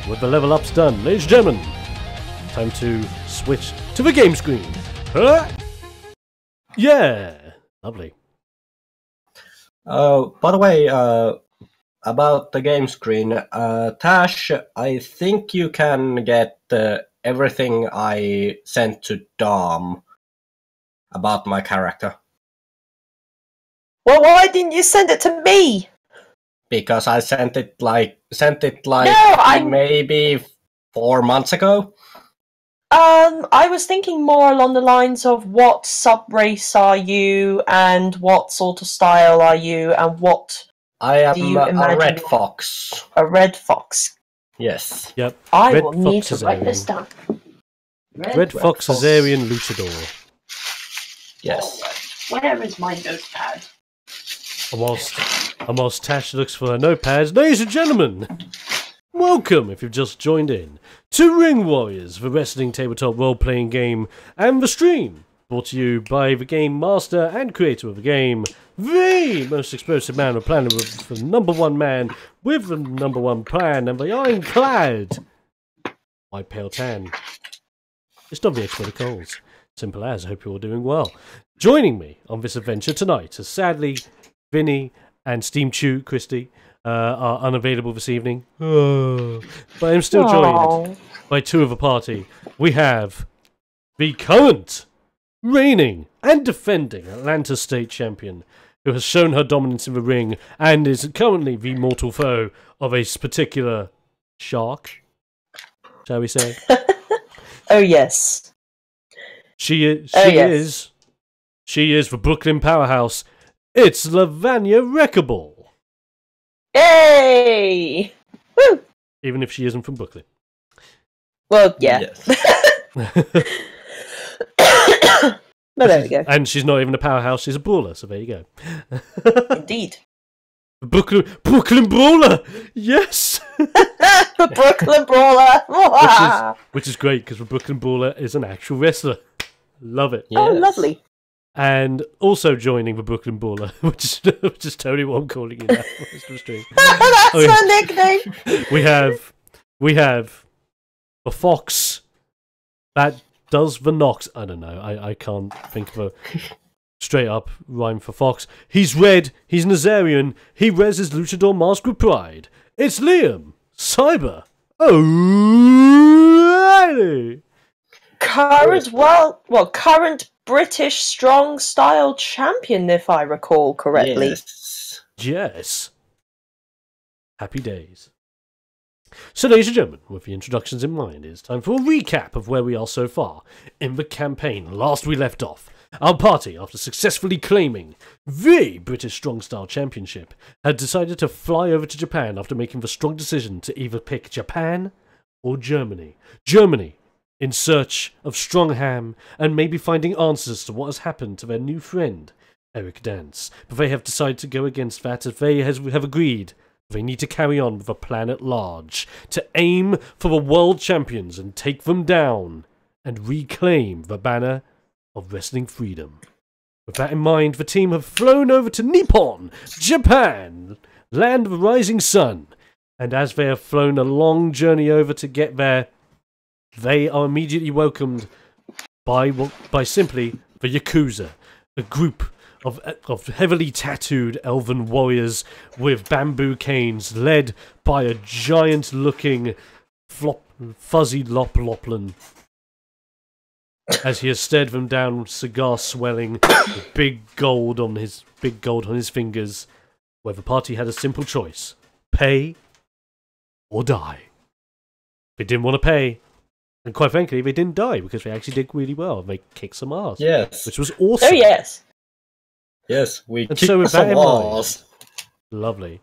Speaker 1: With the level ups done, ladies and gentlemen, time to switch to the game screen. Huh? Yeah, lovely.
Speaker 3: By the way, about the game screen, Tash, I think you can get everything I sent to Dom about my character.
Speaker 2: Well, why didn't you send it to me?
Speaker 3: Because I sent it like
Speaker 2: No,
Speaker 3: maybe 4 months ago.
Speaker 2: I was thinking more along the lines of what sub-race are you, and what sort of style are you, and what
Speaker 3: I am
Speaker 2: do you
Speaker 3: a
Speaker 2: imagine
Speaker 3: red fox.
Speaker 2: a red fox.
Speaker 3: Yes.
Speaker 1: Yep.
Speaker 2: I
Speaker 1: Red
Speaker 2: will need
Speaker 1: fox
Speaker 2: to
Speaker 1: is
Speaker 2: write
Speaker 1: Aryan.
Speaker 2: this down.
Speaker 1: Red Fox
Speaker 3: Fox.
Speaker 1: Azarian Luchador.
Speaker 3: Yes.
Speaker 2: Where is my notepad?
Speaker 1: And whilst Tash looks for her notepads, ladies and gentlemen, welcome if you've just joined in to Ring Warriors, the wrestling tabletop role-playing game and the stream, brought to you by the game master and creator of the game, the most explosive man on the planet, with the #1 man with the #1 plan and the ironclad white pale tan. It's not the expert of Coles. Simple as. I hope you're all doing well. Joining me on this adventure tonight is sadly Vinny and Steam Chew Christy are unavailable this evening. But I'm still joined by two of the party. We have the current reigning and defending Atlanta State Champion, who has shown her dominance in the ring and is currently the mortal foe of a particular shark, shall we say?
Speaker 2: Oh yes.
Speaker 1: She is the Brooklyn powerhouse. It's Lavanya Wreckable.
Speaker 2: Yay! Woo!
Speaker 1: Even if she isn't from Brooklyn.
Speaker 2: Well, yeah.
Speaker 3: Yes.
Speaker 2: But there we go.
Speaker 1: And she's not even a powerhouse, she's a brawler, so there you go.
Speaker 2: Indeed.
Speaker 1: Brooklyn Brawler! Yes!
Speaker 2: The Brooklyn Brawler!
Speaker 1: which is great, because the Brooklyn Brawler is an actual wrestler. Love it.
Speaker 3: Yes.
Speaker 2: Oh, lovely.
Speaker 1: And also joining the Brooklyn Brawler, which is totally what I'm calling you now.
Speaker 2: That's my nickname!
Speaker 1: We have the Fox that does the knocks. I don't know. I can't think of a straight up rhyme for Fox. He's red. He's Nazarian. He wears his luchador mask with pride. It's Liam Cyber O'Reilly.
Speaker 2: Current British strong style champion, if I recall correctly.
Speaker 1: Yes. Happy days. So, ladies and gentlemen, with the introductions in mind, it's time for a recap of where we are so far in the campaign. Last we left off, our party, after successfully claiming the British Strong Style Championship, had decided to fly over to Japan after making the strong decision to either pick Japan or Germany. Germany, in search of strong ham and maybe finding answers to what has happened to their new friend, Eric Dance. But they have decided to go against that, as they have agreed they need to carry on with a plan at large to aim for the world champions and take them down and reclaim the banner of wrestling freedom. With that in mind, the team have flown over to Nippon, Japan, land of the rising sun, and as they have flown a long journey over to get there, they are immediately welcomed by simply the Yakuza, a group of heavily tattooed elven warriors with bamboo canes, led by a giant-looking fuzzy Loplin, as he has stared them down, cigar swelling, with big gold on his fingers, where the party had a simple choice: pay or die. They didn't want to pay. And quite frankly, they didn't die because they actually did really well. They kicked some ass.
Speaker 3: Yes.
Speaker 1: Which was awesome.
Speaker 2: Oh, yes.
Speaker 3: Yes, we
Speaker 1: And
Speaker 3: kicked
Speaker 1: so with that
Speaker 3: some
Speaker 1: in mind,
Speaker 3: ass.
Speaker 1: lovely.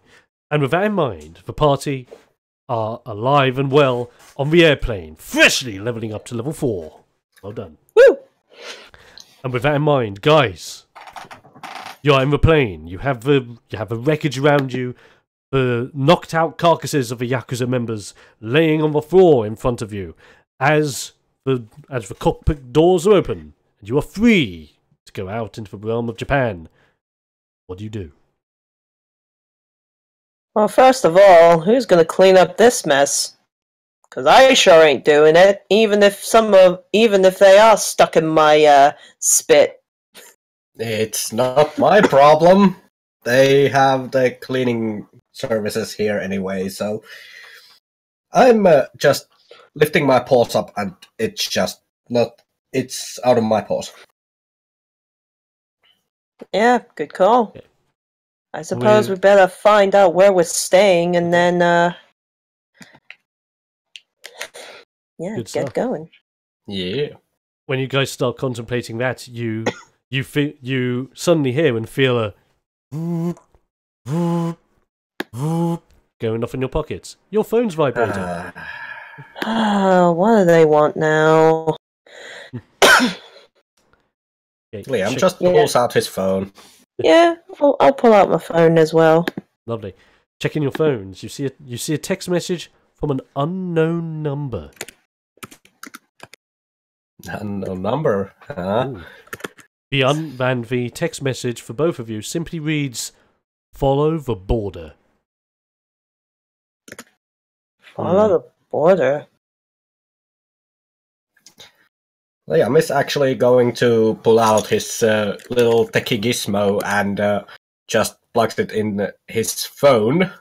Speaker 1: And with that in mind, the party are alive and well on the airplane, freshly leveling up to level 4. Well done.
Speaker 2: Woo!
Speaker 1: And with that in mind, guys, you're in the plane. You have the wreckage around you, the knocked out carcasses of the Yakuza members laying on the floor in front of you. As the cockpit doors are open and you are free to go out into the realm of Japan. What do you do?
Speaker 2: Well, first of all, who's gonna clean up this mess? Because I sure ain't doing it, even if they are stuck in my spit.
Speaker 3: It's not my problem. They have the cleaning services here anyway, so I'm just lifting my paws up, and it's just not. It's out of my paws.
Speaker 2: Yeah, good call.
Speaker 1: Okay.
Speaker 2: I suppose we better find out where we're staying and then,
Speaker 1: Good
Speaker 2: get
Speaker 1: stuff.
Speaker 2: going.
Speaker 3: Yeah.
Speaker 1: When you guys start contemplating that, you suddenly hear and feel a going off in your pockets. Your phone's vibrating.
Speaker 2: What do they want now?
Speaker 1: Okay,
Speaker 3: Liam just pulls out his phone.
Speaker 2: Yeah, I'll pull out my phone as well.
Speaker 1: Lovely. Checking your phones. You see a text message from an unknown number.
Speaker 3: Unknown number, huh?
Speaker 1: The text message for both of you simply reads, "Follow the border."
Speaker 2: Follow the border.
Speaker 3: Liam is actually going to pull out his little techie gizmo and just plugs it in his phone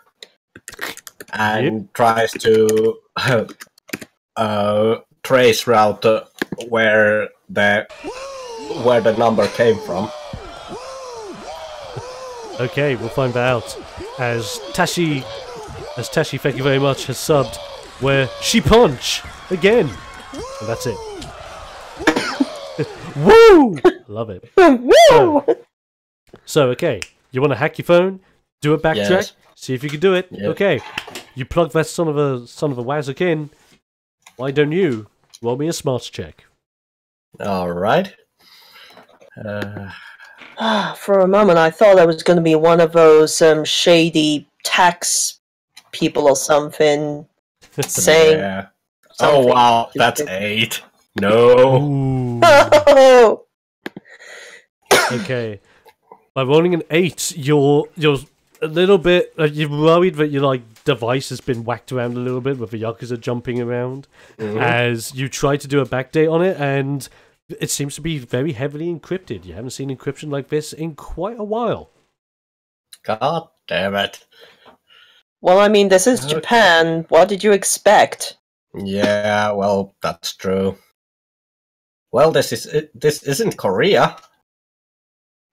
Speaker 3: and tries to trace route where the number came from.
Speaker 1: Okay, we'll find that out. As Tashi, thank you very much, has subbed where she punch again. And that's it. Woo! Love it.
Speaker 2: Woo!
Speaker 1: So, okay, you want to hack your phone, do a backtrack,
Speaker 3: Yes.
Speaker 1: see if you can do it.
Speaker 3: Yep.
Speaker 1: Okay, you plug that son of a wazzock in. Why don't you roll me a smarts check?
Speaker 3: All right.
Speaker 2: For a moment, I thought I was going to be one of those shady tax people or something saying.
Speaker 3: Yeah.
Speaker 2: something
Speaker 3: Oh wow,
Speaker 2: stupid.
Speaker 3: that's 8. No.
Speaker 1: Ooh.
Speaker 2: Oh!
Speaker 1: Okay. By rolling an 8, you're a little bit. You're worried that your device has been whacked around a little bit with the Yakuza jumping around as you try to do a backdate on it, and it seems to be very heavily encrypted. You haven't seen encryption like this in quite a while.
Speaker 3: God damn it.
Speaker 2: Well, I mean, this is
Speaker 3: Okay.
Speaker 2: Japan. What did you expect?
Speaker 3: Yeah, well, that's true. Well, this isn't Korea.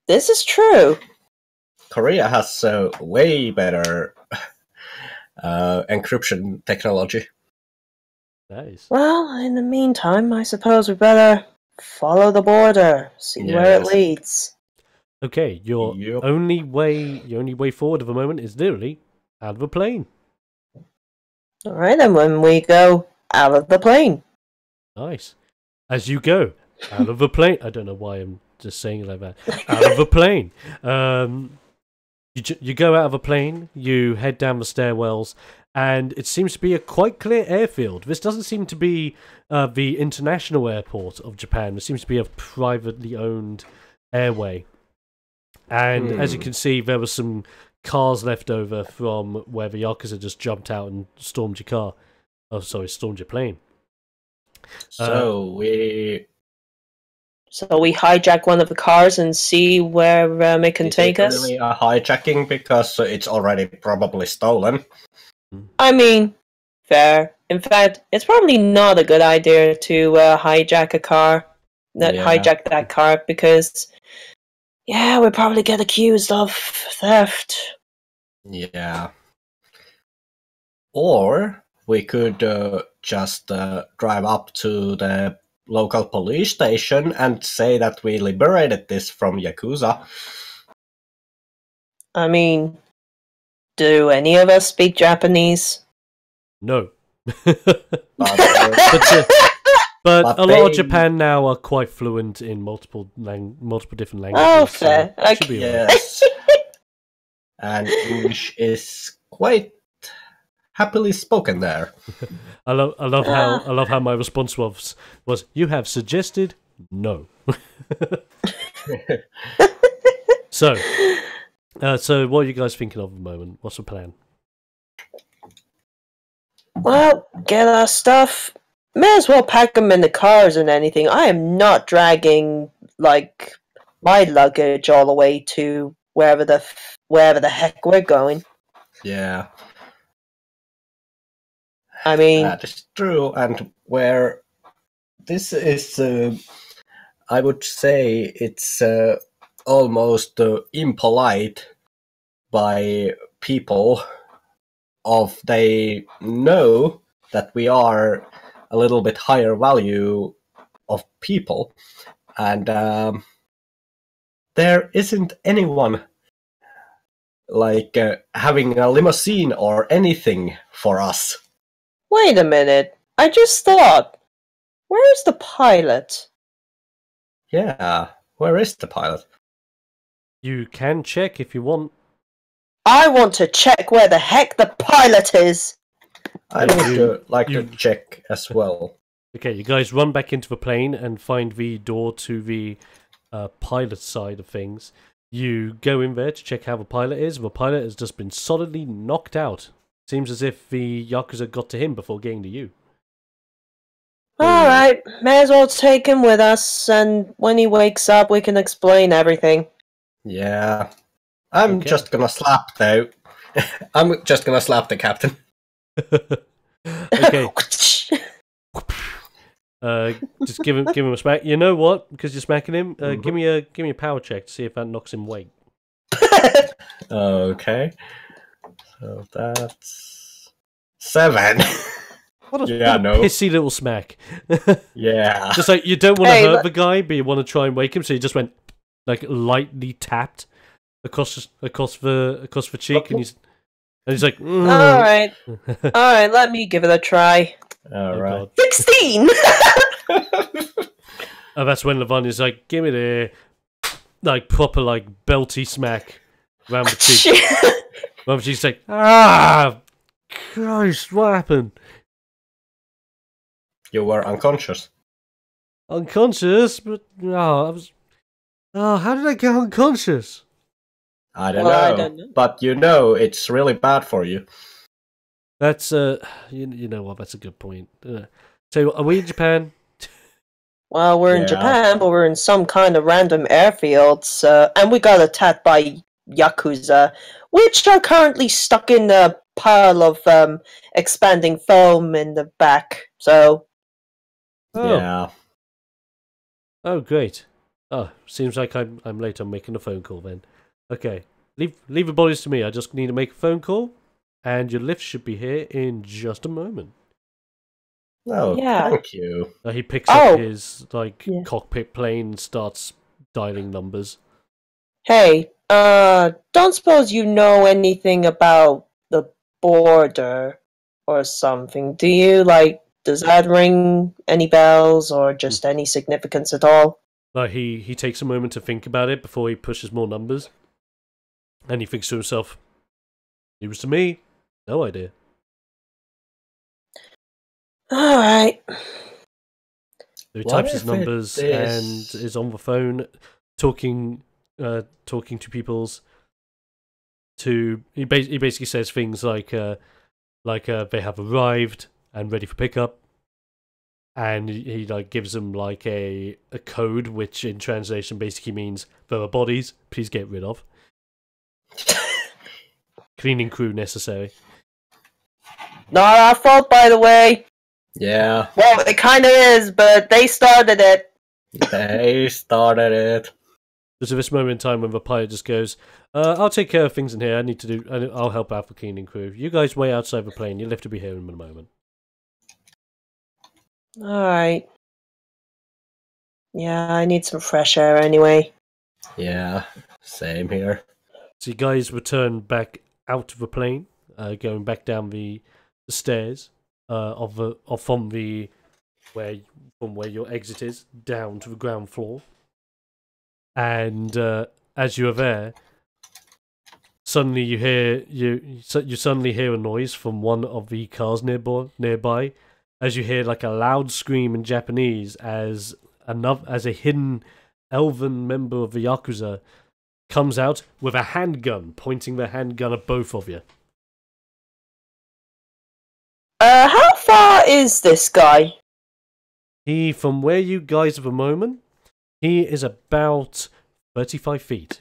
Speaker 2: This is true.
Speaker 3: Korea has way better encryption technology.
Speaker 1: Nice.
Speaker 2: Well, in the meantime, I suppose we better follow the border, see where it
Speaker 3: Yes.
Speaker 2: leads.
Speaker 1: Okay, your
Speaker 3: Yep.
Speaker 1: only way forward at the moment is literally out of a plane.
Speaker 2: Alright, then when we go out of the plane.
Speaker 1: Nice. As you go out of the plane, I don't know why I'm just saying it like that. Out of the plane. You go out of a plane, you head down the stairwells, and it seems to be a quite clear airfield. This doesn't seem to be the international airport of Japan. It seems to be a privately owned airway. And as you can see, there were some cars left over from where the Yakuza just jumped out and stormed your car. Oh, sorry, stormed your plane.
Speaker 3: So we
Speaker 2: hijack one of the cars and see where it can
Speaker 3: is
Speaker 2: take
Speaker 3: it
Speaker 2: us.
Speaker 3: really a hijacking because it's already probably stolen.
Speaker 2: I mean, fair. In fact, it's probably not a good idea to hijack a car. Hijack that car because, yeah, we'd probably get accused of theft.
Speaker 3: Yeah. Or we could just drive up to the local police station and say that we liberated this from Yakuza.
Speaker 2: I mean, do any of us speak Japanese?
Speaker 1: No.
Speaker 3: But,
Speaker 1: But
Speaker 3: But
Speaker 1: a lot of
Speaker 3: they-
Speaker 1: Japan now are quite fluent in multiple different languages.
Speaker 2: Oh,
Speaker 1: so
Speaker 2: fair.
Speaker 1: it should be alright.
Speaker 3: yes. And English is quite happily spoken there.
Speaker 1: I love how my response was you have suggested no. So what are you guys thinking of at the moment? What's the plan?
Speaker 2: Well, get our stuff. May as well pack them in the cars and anything. I am not dragging like my luggage all the way to wherever the heck we're going.
Speaker 3: Yeah,
Speaker 2: I mean,
Speaker 3: that is true. And where this is, I would say it's almost impolite by people of they know that we are a little bit higher value of people, and there isn't anyone like having a limousine or anything for us.
Speaker 2: wait a minute. I just thought, where's the pilot?
Speaker 3: Yeah, where is the pilot?
Speaker 1: You can check if you want.
Speaker 2: I want to check where the heck the pilot is.
Speaker 3: I would like to check as well.
Speaker 1: Okay, you guys run back into the plane and find the door to the pilot side of things. You go in there to check how the pilot is. The pilot has just been solidly knocked out. Seems as if the Yakuza got to him before getting to you.
Speaker 2: Alright, may as well take him with us, and when he wakes up, we can explain everything.
Speaker 3: Yeah. I'm
Speaker 1: Okay.
Speaker 3: just gonna slap though. I'm just gonna slap the captain.
Speaker 1: Okay. Just give him a smack. You know what? Because you're smacking him, give me a power check to see if that knocks him awake.
Speaker 3: Okay. So that's 7.
Speaker 1: What a
Speaker 3: no.
Speaker 1: pissy little smack.
Speaker 3: Yeah.
Speaker 1: Just like you don't want to
Speaker 2: Hey,
Speaker 1: hurt
Speaker 2: look-
Speaker 1: the guy, but you want to try and wake him, so you just went like lightly tapped across the cheek, and he's like,
Speaker 2: Alright, let me give it a try.
Speaker 3: All right.
Speaker 2: 16!
Speaker 1: And that's when Lavania's like, give me the like proper like belty smack round the cheek.
Speaker 2: Shit.
Speaker 1: Round the cheek's like, ah, Christ, what happened?
Speaker 3: You were unconscious.
Speaker 1: Unconscious, but I was. Oh, how did I get unconscious?
Speaker 3: I don't
Speaker 2: Well, I
Speaker 3: know.
Speaker 2: don't know.
Speaker 3: But you know it's really bad for you.
Speaker 1: That's you know what? That's a good point. So, are we in Japan?
Speaker 2: Well, we're
Speaker 3: Yeah.
Speaker 2: in Japan, but we're in some kind of random airfields, and we got attacked by Yakuza, which are currently stuck in a pile of expanding foam in the back. So,
Speaker 1: Oh,
Speaker 3: Yeah.
Speaker 1: oh, great. Oh, seems like I'm late on making a phone call then. Okay, leave the bodies to me. I just need to make a phone call, and your lift should be here in just a moment.
Speaker 3: Oh,
Speaker 2: Yeah.
Speaker 3: thank you.
Speaker 1: He picks
Speaker 2: Oh.
Speaker 1: up his
Speaker 2: Yeah.
Speaker 1: cockpit plane and starts dialing numbers.
Speaker 2: hey, don't suppose you know anything about the border or something, do you? Like, does that ring any bells or just any significance at all?
Speaker 1: Like he takes a moment to think about it before he pushes more numbers, and he thinks to himself, "News to me, no idea."
Speaker 2: Alright.
Speaker 1: So he
Speaker 3: What
Speaker 1: types his
Speaker 3: if it
Speaker 1: numbers
Speaker 3: is-
Speaker 1: and is on the phone, talking to people's. He basically says things like they have arrived and ready for pickup, and he like gives them like a code which in translation basically means there are bodies, please get rid of. Cleaning crew necessary.
Speaker 2: Not our fault, by the way.
Speaker 3: Yeah,
Speaker 2: Well, it kind of is, but they started it.
Speaker 3: they started it.
Speaker 1: There's this moment in time when the pilot just goes, I'll take care of things in here. I'll help out the cleaning crew. You guys wait outside the plane. You'll have to be here in a moment.
Speaker 2: Alright. Yeah, I need some fresh air anyway.
Speaker 3: Yeah, same here.
Speaker 1: So you guys return back out of the plane, going back down the stairs from where your exit is down to the ground floor. And as you are there, suddenly you suddenly hear a noise from one of the cars nearby. As you hear like a loud scream in Japanese as as a hidden elven member of the Yakuza, comes out with a handgun, pointing the handgun at both of you.
Speaker 2: How far is this guy?
Speaker 1: He, from where you guys are at the moment, he is about 35 feet.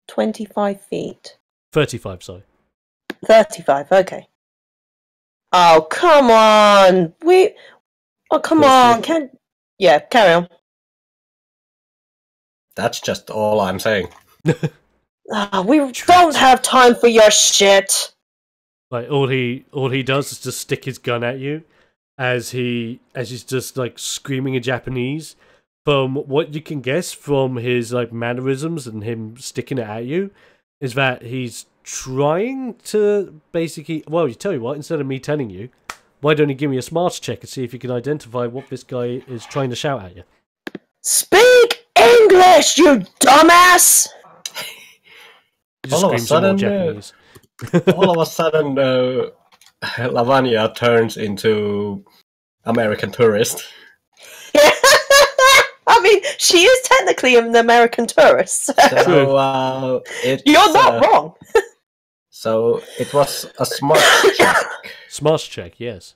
Speaker 2: 25 feet.
Speaker 1: 35, sorry.
Speaker 2: 35, okay. Oh, come on! Oh, come on! Yeah, carry on.
Speaker 3: That's just all I'm saying.
Speaker 2: We don't have time for your shit!
Speaker 1: Like, all he does is just stick his gun at you as he's just, like, screaming in Japanese. From what you can guess from his, like, mannerisms and him sticking it at you, is that he's trying to basically... Well, you tell you what, instead of me telling you, why don't you give me a smarts check and see if you can identify what this guy is trying to shout at you?
Speaker 2: Speak English, you dumbass!
Speaker 1: He just screams in more Japanese.
Speaker 3: All of a sudden, Lavanya turns into American tourist.
Speaker 2: I mean, she is technically an American tourist.
Speaker 3: So,
Speaker 2: You're not wrong.
Speaker 3: So it was a smart check.
Speaker 1: Smarts check, yes.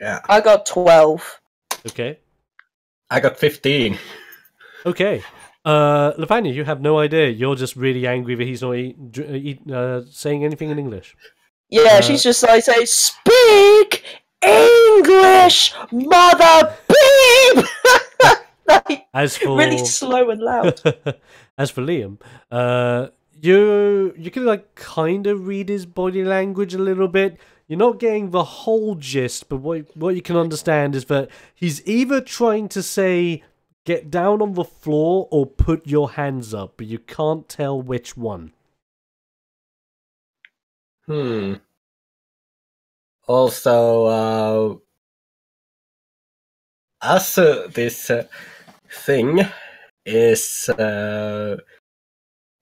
Speaker 3: Yeah.
Speaker 2: I got 12.
Speaker 1: Okay.
Speaker 3: I got 15.
Speaker 1: Okay. Lavanya, you have no idea. You're just really angry that he's not saying anything in English.
Speaker 2: Yeah, she's just like saying, "Speak English, mother beep!" Like,
Speaker 1: as for
Speaker 2: really slow and loud.
Speaker 1: As for Liam, you can like kind of read his body language a little bit. You're not getting the whole gist, but what you can understand is that he's either trying to say "get down on the floor" or "put your hands up," but you can't tell which one.
Speaker 3: Also, as this thing is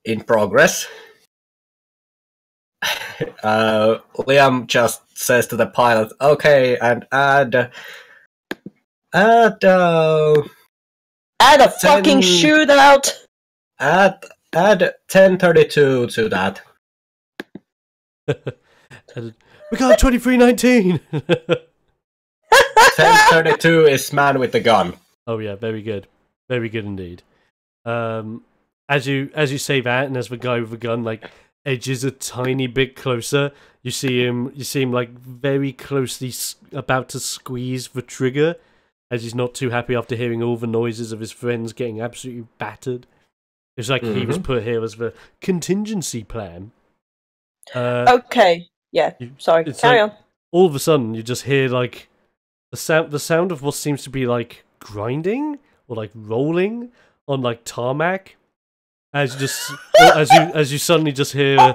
Speaker 3: in progress, Liam just says to the pilot, "Okay, and add
Speaker 2: Add a fucking shootout.
Speaker 3: Add 1032 to that."
Speaker 1: We got 2319.
Speaker 3: 1032 is man with the gun.
Speaker 1: Oh yeah, very good indeed. As you say that, and as the guy with the gun like edges a tiny bit closer, you see him like very closely about to squeeze the trigger, as he's not too happy after hearing all the noises of his friends getting absolutely battered. It's like he was put here as the contingency plan.
Speaker 2: Okay, yeah. Sorry, carry on.
Speaker 1: All of a sudden, you just hear like the sound of what seems to be like grinding or like rolling on like tarmac, as you suddenly just hear,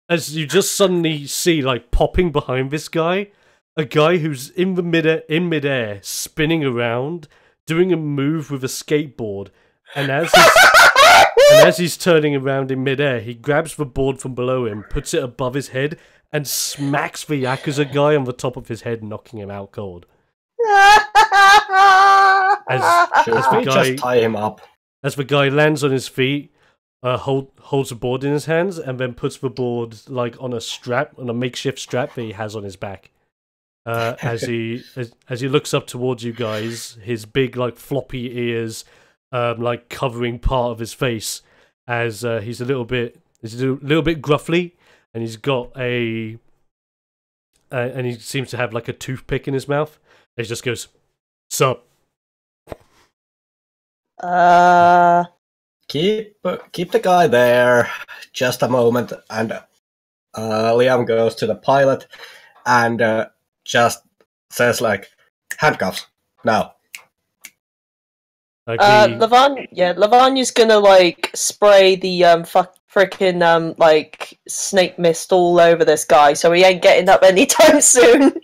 Speaker 1: as you just suddenly see like popping behind this guy, a guy who's in midair, spinning around, doing a move with a skateboard, and as he's turning around in midair, he grabs the board from below him, puts it above his head, and smacks the Yakuza guy on the top of his head, knocking him out cold.
Speaker 3: Just tie him up.
Speaker 1: As the guy lands on his feet, holds the board in his hands, and then puts the board like on a makeshift strap that he has on his back. As he looks up towards you guys, his big like floppy ears like covering part of his face, as he's a little bit gruffly, and he's got and he seems to have like a toothpick in his mouth. And he just goes, "Sup?"
Speaker 3: Keep the guy there. Just a moment, and Liam goes to the pilot and just says like, "Handcuffs now."
Speaker 2: Lavanya's gonna like spray the frickin' like snake mist all over this guy, so he ain't getting up anytime soon.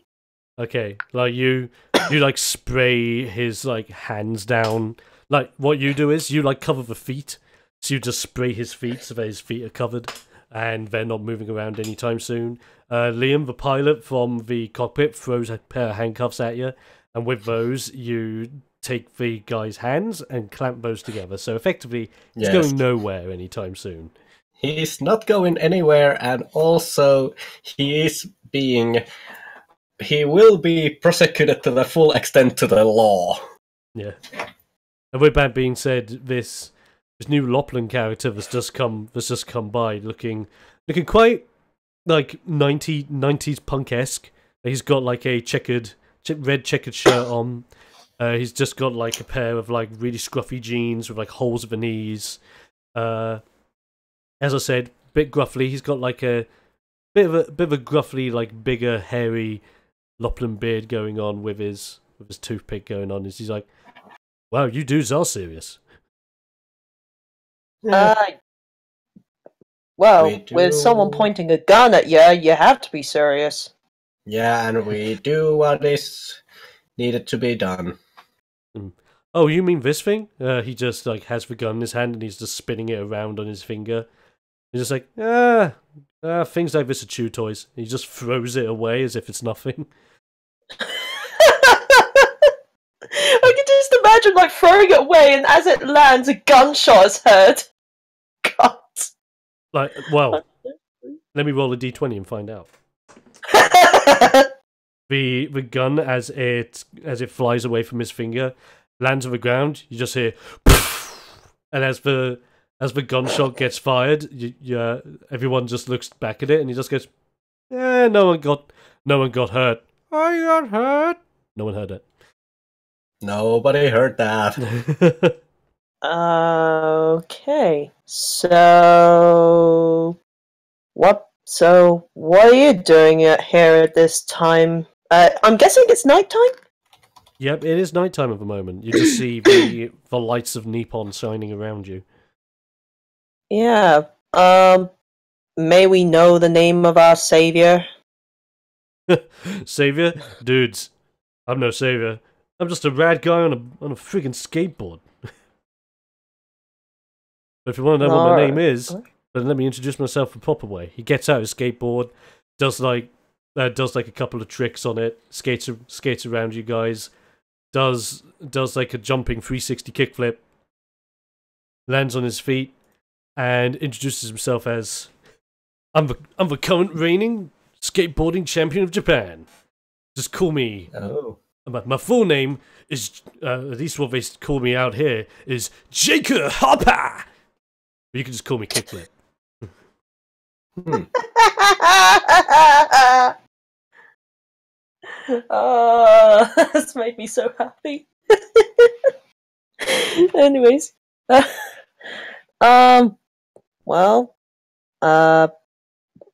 Speaker 1: Okay, like you like spray his like hands down. Like what you do is you like cover the feet, so you just spray his feet so that his feet are covered and they're not moving around anytime soon. Liam, the pilot from the cockpit, throws a pair of handcuffs at you, and with those you take the guy's hands and clamp those together. So effectively, he's
Speaker 3: Yes.
Speaker 1: going nowhere anytime soon.
Speaker 3: He's not going anywhere, and also he will be prosecuted to the full extent to the law.
Speaker 1: Yeah. And with that being said, this new Loplan character that's just come by, looking quite like 90s punk-esque. He's got like a red checkered shirt on. He's just got like a pair of like really scruffy jeans with like holes at the knees. As I said, bit gruffly. He's got like a bit of a gruffly, like bigger, hairy Loplan beard going on with his toothpick going on. He's like, wow, you dudes are serious.
Speaker 2: Well, with someone pointing a gun at you, you have to be serious.
Speaker 3: Yeah, and we do what is needed to be done.
Speaker 1: Oh, you mean this thing? He just like has the gun in his hand and he's just spinning it around on his finger. He's just like, things like this are chew toys. He just throws it away as if it's nothing.
Speaker 2: I can just imagine like throwing it away, and as it lands, a gunshot is heard. God.
Speaker 1: Like, well, let me roll a d20 and find out. The gun as it flies away from his finger lands on the ground. You just hear, and as the gunshot gets fired, everyone just looks back at it and he just goes, no one got hurt. I got hurt. No one heard it.
Speaker 3: Nobody heard that.
Speaker 2: Okay, so what are you doing here at this time? I'm guessing it's nighttime?
Speaker 1: Yep, it is nighttime at the moment. You just see the lights of Nippon shining around you.
Speaker 2: Yeah. May we know the name of our savior?
Speaker 1: Savior? Dudes, I'm no savior. I'm just a rad guy on a friggin' skateboard. But if you want to know what my name is, then let me introduce myself the proper way. He gets out his skateboard, does like a couple of tricks on it, skates around you guys, does like a jumping 360 kickflip, lands on his feet, and introduces himself as, I'm the current reigning skateboarding champion of Japan. Just call me.
Speaker 3: Oh.
Speaker 1: My full name is, at least what they call me out here, is Jacob Hopper. But you can just call me Kickflip.
Speaker 2: Oh, that's made me so happy. Anyways, well,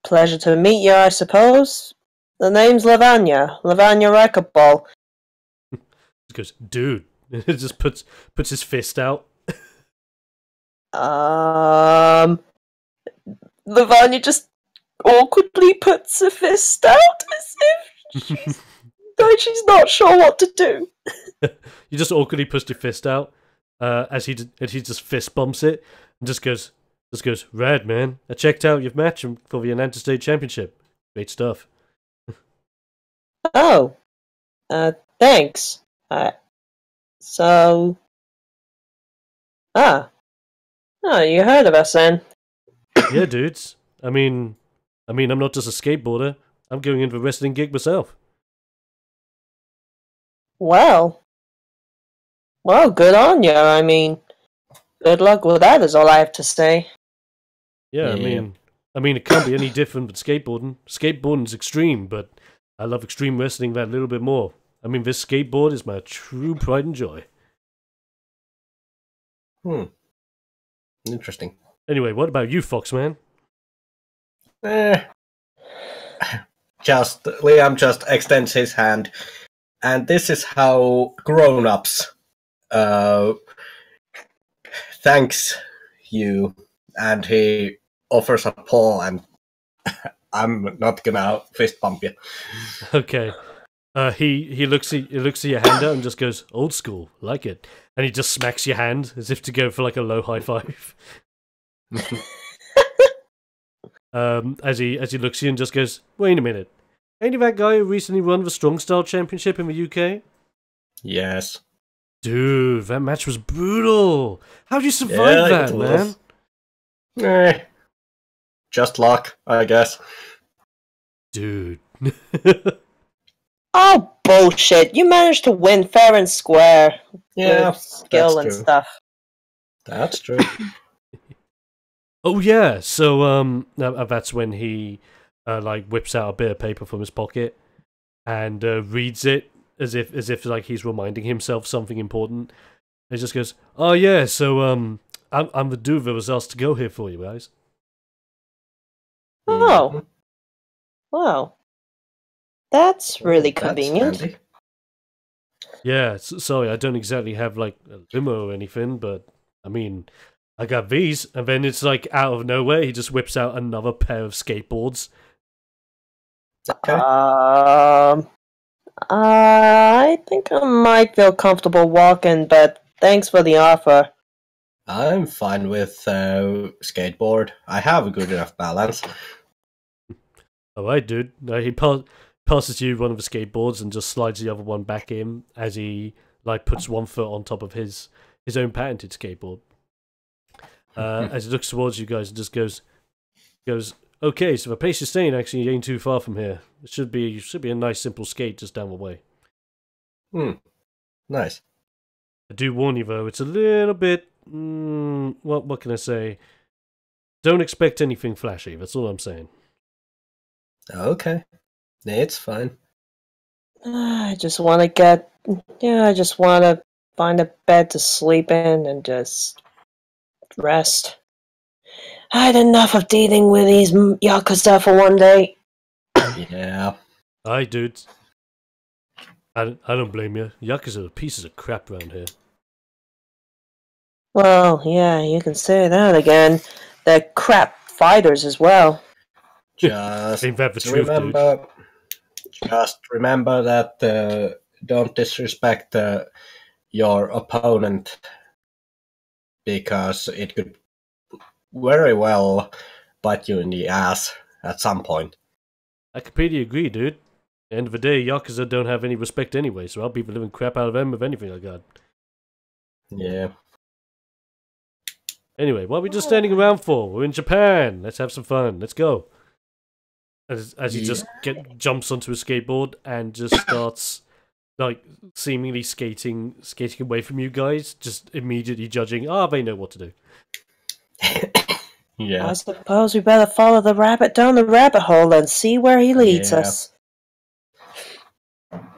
Speaker 2: pleasure to meet you, I suppose. The name's Lavanya Racquetball.
Speaker 1: He goes, dude. It just puts his fist out.
Speaker 2: Lavanya just awkwardly puts a fist out as if she's not sure what to do.
Speaker 1: You just awkwardly push your fist out as he just fist bumps it and just goes, rad, man. I checked out your match for the United States Championship. Great stuff.
Speaker 2: Oh, thanks. You heard of us then?
Speaker 1: Yeah, dudes. I mean, I'm not just a skateboarder. I'm going in for a wrestling gig myself.
Speaker 2: Well, good on you. I mean, good luck with that is all I have to say.
Speaker 1: Yeah, I mean, it can't be any different with skateboarding. Skateboarding's extreme, but I love extreme wrestling that little bit more. I mean, this skateboard is my true pride and joy.
Speaker 3: Interesting.
Speaker 1: Anyway, what about you, Foxman?
Speaker 3: Liam just extends his hand, and this is how grown-ups thanks you, and he offers a paw, and I'm not gonna fist bump you.
Speaker 1: Okay. He looks at your hand out and just goes, old school, like it. And he just smacks your hand as if to go for like a low high five. As he looks at you and just goes, wait a minute. Ain't you that guy who recently won the Strong Style Championship in the UK?
Speaker 3: Yes.
Speaker 1: Dude, that match was brutal. How'd you survive that, man?
Speaker 3: Just luck, I guess.
Speaker 1: Dude.
Speaker 2: Oh, bullshit. You managed to win fair and square.
Speaker 3: Yeah,
Speaker 2: with skill and
Speaker 3: true.
Speaker 2: stuff.
Speaker 3: That's true.
Speaker 1: Oh yeah, so that's when he like whips out a bit of paper from his pocket and reads it as if like he's reminding himself something important. And he just goes, "Oh yeah, so I'm the dude that was asked to go here for you guys."
Speaker 2: Oh.
Speaker 3: Mhm.
Speaker 2: Wow. That's really
Speaker 3: That's
Speaker 2: convenient.
Speaker 3: handy.
Speaker 1: Yeah, sorry, I don't exactly have like a limo or anything, but I mean, I got these, and then it's like out of nowhere, he just whips out another pair of skateboards.
Speaker 3: Okay.
Speaker 2: I think I might feel comfortable walking, but thanks for the offer.
Speaker 3: I'm fine with skateboard. I have a good enough balance.
Speaker 1: Alright, dude. He passes you one of the skateboards and just slides the other one back in as he like puts one foot on top of his own patented skateboard. As he looks towards you guys and just goes, okay, so the place you're staying actually ain't too far from here. It should be a nice simple skate just down the way.
Speaker 3: Nice.
Speaker 1: I do warn you though, it's a little bit. What can I say? Don't expect anything flashy. That's all I'm saying.
Speaker 3: Okay. It's fine.
Speaker 2: I just want to get. Yeah, I just want to find a bed to sleep in and just rest. I had enough of dealing with these Yakuza for one day.
Speaker 3: Yeah.
Speaker 1: Aye, dude. I don't blame you. Yakuza are pieces of crap around here.
Speaker 2: Well, yeah, you can say that again. They're crap fighters as well.
Speaker 3: Just
Speaker 1: Ain't that the truth,
Speaker 3: remember. Just remember that don't disrespect your opponent because it could very well bite you in the ass at some point.
Speaker 1: I completely agree, dude. At the end of the day, Yakuza don't have any respect anyway, so I'll be the living crap out of them with anything I got.
Speaker 3: Yeah.
Speaker 1: Anyway, what are we just standing around for? We're in Japan. Let's have some fun. Let's go. As he just jumps onto a skateboard and just starts like seemingly skating away from you guys, just immediately judging, they know what to do.
Speaker 3: Yeah.
Speaker 2: I suppose we better follow the rabbit down the rabbit hole and see where he leads us.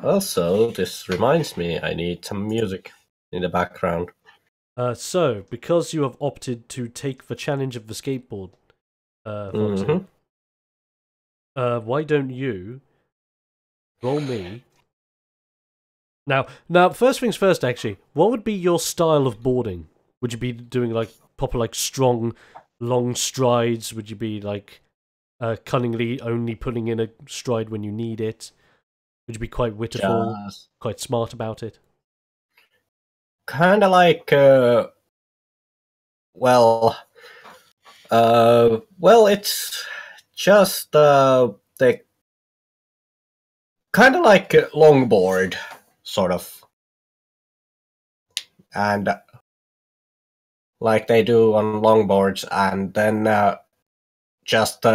Speaker 3: Also, this reminds me, I need some music in the background.
Speaker 1: So, because you have opted to take the challenge of the skateboard, Foxy, why don't you roll me? Now, first things first, actually, what would be your style of boarding? Would you be doing like proper, like strong, long strides? Would you be like cunningly only putting in a stride when you need it? Would you be quite wittiful, quite smart about it?
Speaker 3: Kind of like, it's just the kind of like a longboard, sort of, and like they do on longboards, and then just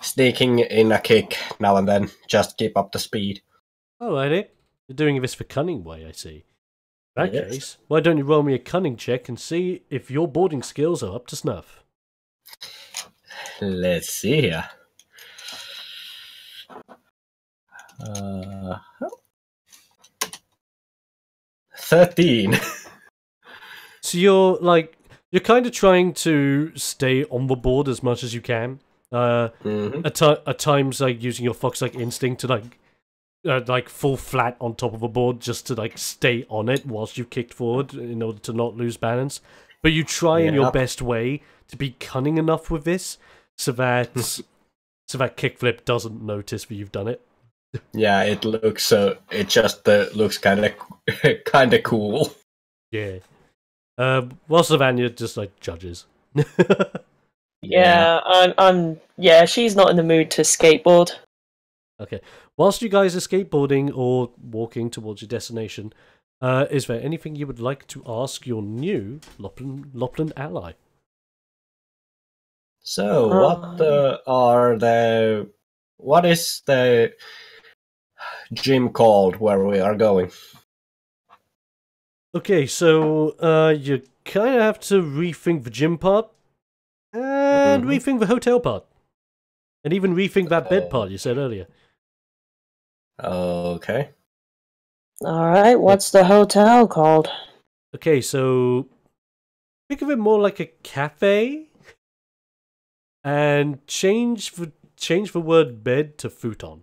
Speaker 3: sneaking in a kick now and then, just keep up the speed.
Speaker 1: Alrighty, you're doing this for cunning way, I see. In that
Speaker 3: Yes.
Speaker 1: case, why don't you roll me a cunning check and see if your boarding skills are up to snuff?
Speaker 3: Let's see here. 13.
Speaker 1: So you're kind of trying to stay on the board as much as you can. At times, like using your fox-like instinct to like fall flat on top of a board just to like stay on it whilst you kicked forward in order to not lose balance. But you try in your best way to be cunning enough with this so that kickflip doesn't notice that you've done it.
Speaker 3: Yeah, it looks it just looks kind of cool.
Speaker 1: Yeah. While Savannah just like judges.
Speaker 2: Yeah, I'm. Yeah, she's not in the mood to skateboard.
Speaker 1: Okay. Whilst you guys are skateboarding or walking towards your destination, is there anything you would like to ask your new Lopland ally?
Speaker 3: So, what is the gym called where we are going?
Speaker 1: Okay, so you kind of have to rethink the gym part, and rethink the hotel part, and even rethink that bed part you said earlier.
Speaker 3: Okay.
Speaker 2: Alright, what's the hotel called?
Speaker 1: Okay, so think of it more like a cafe, and change the word bed to futon.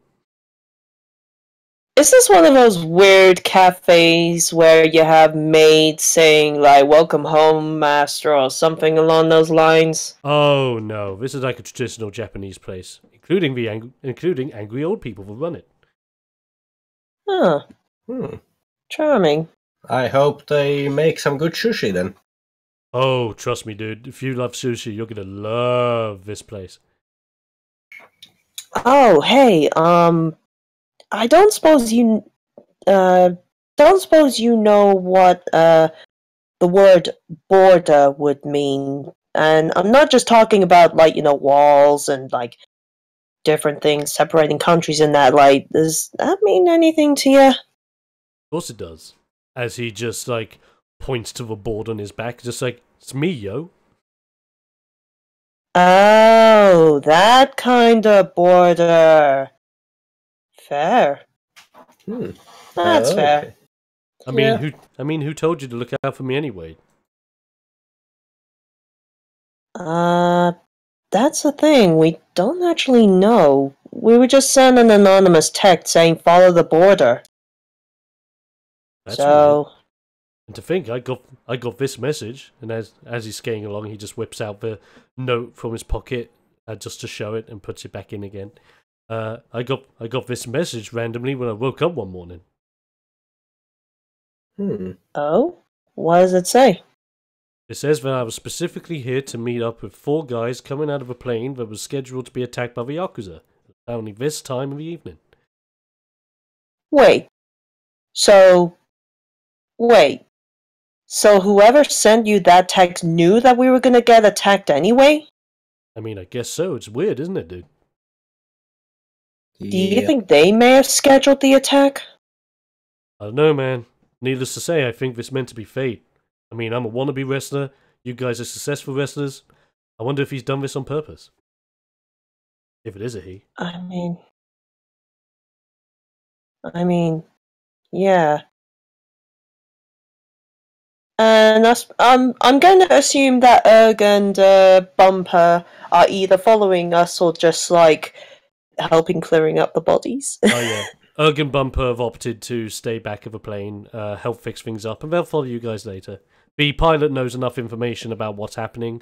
Speaker 2: Is this one of those weird cafes where you have maids saying, like, welcome home, master, or something along those lines?
Speaker 1: Oh no, this is like a traditional Japanese place, including angry old people who run it.
Speaker 2: Huh. Charming.
Speaker 3: I hope they make some good sushi then.
Speaker 1: Oh, trust me, dude. If you love sushi, you're gonna love this place.
Speaker 2: Oh, hey, I don't suppose you know what the word border would mean. And I'm not just talking about, like, walls and, like, different things separating countries and that. Like, does that mean anything to you?
Speaker 1: Of course it does. As he just, like, points to the board on his back, just like, it's me, yo.
Speaker 2: Oh, that kind of border. Fair. That's fair.
Speaker 3: Okay.
Speaker 1: I mean, who told you to look out for me anyway?
Speaker 2: That's the thing. We don't actually know. We were just sent an anonymous text saying follow the border.
Speaker 1: That's
Speaker 2: so
Speaker 1: weird. And to think, I got this message, and as he's skating along, he just whips out the note from his pocket just to show it and puts it back in again. I got this message randomly when I woke up one morning.
Speaker 2: Oh? What does it say?
Speaker 1: It says that I was specifically here to meet up with 4 guys coming out of a plane that was scheduled to be attacked by the Yakuza, only this time of the evening.
Speaker 2: Wait. So whoever sent you that text knew that we were gonna get attacked anyway?
Speaker 1: I mean, I guess so. It's weird, isn't it, dude?
Speaker 2: Do you think they may have scheduled the attack?
Speaker 1: I don't know, man. Needless to say, I think this meant to be fate. I mean, I'm a wannabe wrestler. You guys are successful wrestlers. I wonder if he's done this on purpose. If it is a he.
Speaker 2: I mean, yeah. And I'm going to assume that Erg and Bumper are either following us or just, like, helping clearing up the bodies.
Speaker 1: Oh, yeah. Erg and Bumper have opted to stay back of the plane, help fix things up, and they'll follow you guys later. The pilot knows enough information about what's happening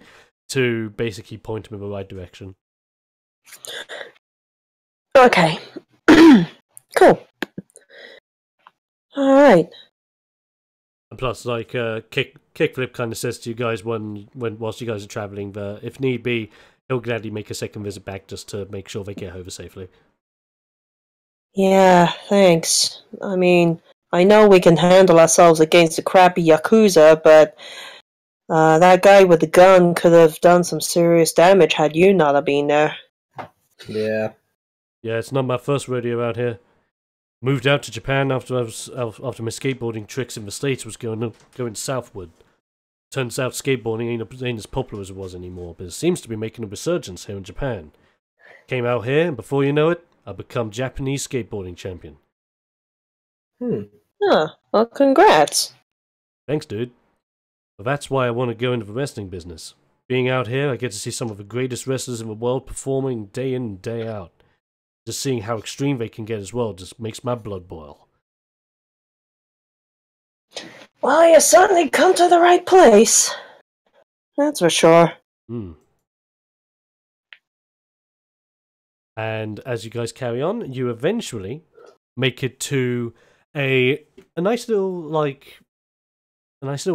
Speaker 1: to basically point him in the right direction.
Speaker 2: Okay. Cool. Alright.
Speaker 1: And plus, like, Kickflip kind of says to you guys whilst you guys are traveling that if need be, he'll gladly make a second visit back just to make sure they get over safely.
Speaker 2: Yeah, thanks. I mean, I know we can handle ourselves against the crappy Yakuza, but that guy with the gun could have done some serious damage had you not have been there.
Speaker 3: Yeah.
Speaker 1: Yeah, it's not my first rodeo out here. Moved out to Japan after my skateboarding tricks in the States was going southward. Turns out skateboarding ain't as popular as it was anymore, but it seems to be making a resurgence here in Japan. Came out here, and before you know it, I've become Japanese skateboarding champion.
Speaker 2: Well, congrats.
Speaker 1: Thanks, dude. Well, that's why I want to go into the wrestling business. Being out here, I get to see some of the greatest wrestlers in the world performing day in and day out. Just seeing how extreme they can get as well just makes my blood boil.
Speaker 2: Well, you certainly come to the right place. That's for sure.
Speaker 1: And as you guys carry on, you eventually make it to a nice little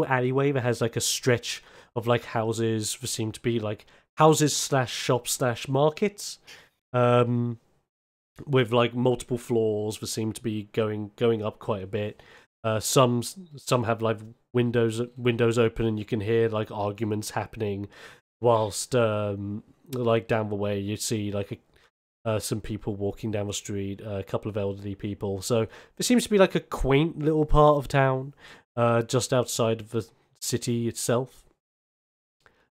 Speaker 1: alleyway that has like a stretch of like houses that seem to be like houses / shops / markets. with like multiple floors that seem to be going up quite a bit. Some have like windows open, and you can hear like arguments happening, whilst like down the way you see like some people walking down the street, a couple of elderly people. So there seems to be like a quaint little part of town, just outside of the city itself.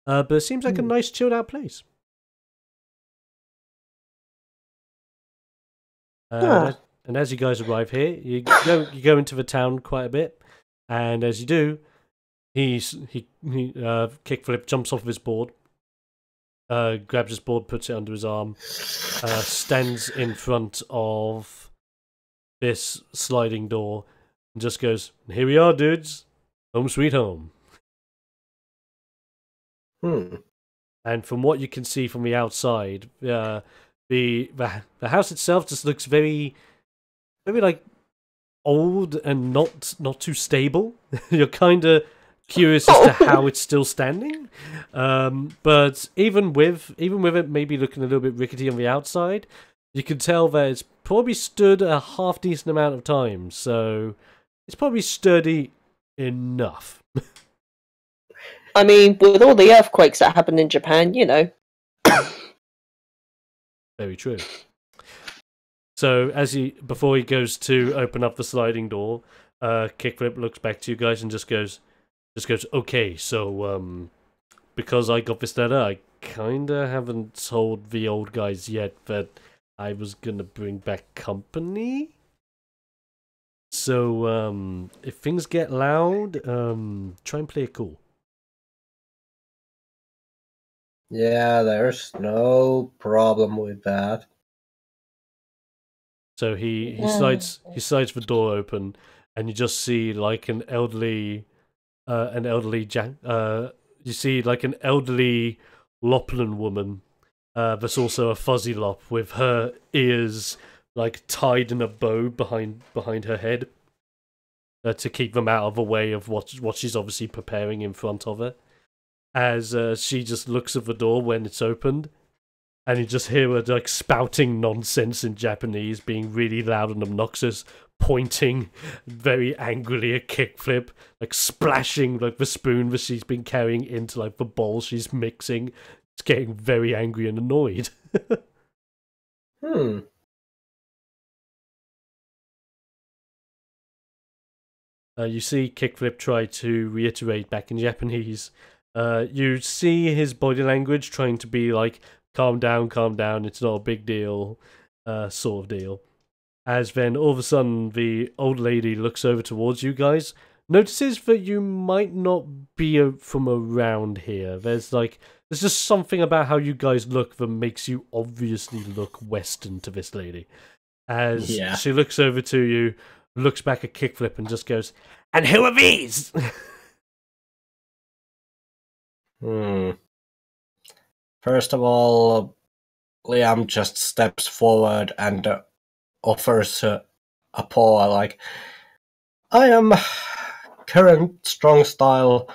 Speaker 1: But it seems like a nice chilled out place. And as you guys arrive here, you go into the town quite a bit, and as you do, he kickflip jumps off of his board, grabs his board, puts it under his arm, stands in front of this sliding door, and just goes, "Here we are, dudes, home sweet home." And from what you can see from the outside, the house itself just looks very like old and not too stable. You're kind of curious as to how it's still standing. But even with it maybe looking a little bit rickety on the outside, you can tell that it's probably stood a half decent amount of time. So it's probably sturdy enough.
Speaker 2: I mean, with all the earthquakes that happened in Japan, you know.
Speaker 1: Very true. So before he goes to open up the sliding door, Kickflip looks back to you guys and just goes, "Okay, so because I got this letter, I kinda haven't told the old guys yet that I was gonna bring back company. So if things get loud, try and play it cool."
Speaker 3: Yeah, there's no problem with that.
Speaker 1: So he slides the door open, and you just see like an elderly you see like an elderly Loplan woman, that's also a fuzzy lop, with her ears like tied in a bow behind her head, to keep them out of the way of what she's obviously preparing in front of her. As she just looks at the door when it's opened, and you just hear her like spouting nonsense in Japanese, being really loud and obnoxious, pointing very angrily at Kickflip, like splashing like the spoon that she's been carrying into like the bowl she's mixing. It's getting very angry and annoyed. You see Kickflip try to reiterate back in Japanese. You see his body language trying to be like, calm down, it's not a big deal, sort of deal. As then all of a sudden the old lady looks over towards you guys, notices that you might not be from around here. There's just something about how you guys look that makes you obviously look Western to this lady. As she looks over to you, looks back at Kickflip and just goes, "And who are these?"
Speaker 3: First of all, Liam just steps forward and offers a paw, like, "I am current strong style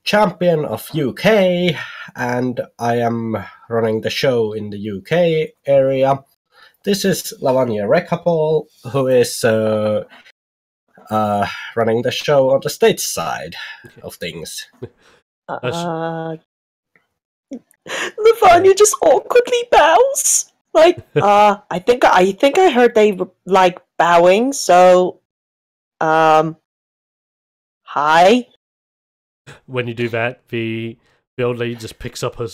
Speaker 3: champion of UK, and I am running the show in the UK area. This is Lavanya Rekapol, who is running the show on the States side of things."
Speaker 2: Lavanya just awkwardly bows. Like, I think I heard they like bowing, so hi.
Speaker 1: When you do that, the old lady just picks up a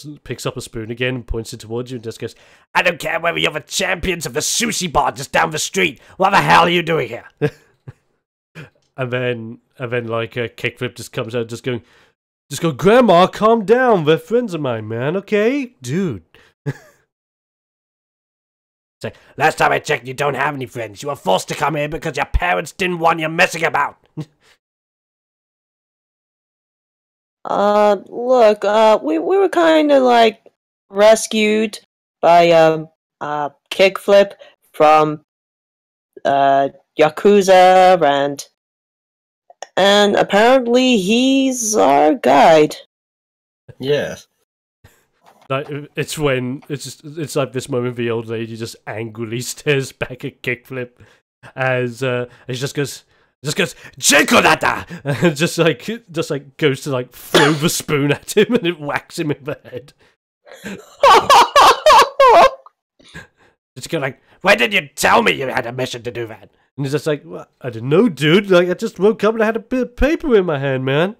Speaker 1: spoon again and points it towards you and just goes, "I don't care whether you're the champions of the sushi bar just down the street. What the hell are you doing here?" and then like a Kickflip just comes out, just go, "Grandma, calm down. They're friends of mine, man. Okay, dude." It's like, "Last time I checked, you don't have any friends. You were forced to come here because your parents didn't want you messing about."
Speaker 2: Look, we were kind of like rescued by Kickflip from Yakuza, and apparently he's our guide.
Speaker 3: Yes.
Speaker 1: Like, it's like this moment the old lady just angrily stares back at Kickflip as she just goes Chikorata! And just like goes to like throw the spoon at him and it whacks him in the head. Just go like, why didn't you tell me you had a mission to do that? And he's just like, well, I didn't know, dude. Like, I just woke up and I had a bit of paper in my hand, man.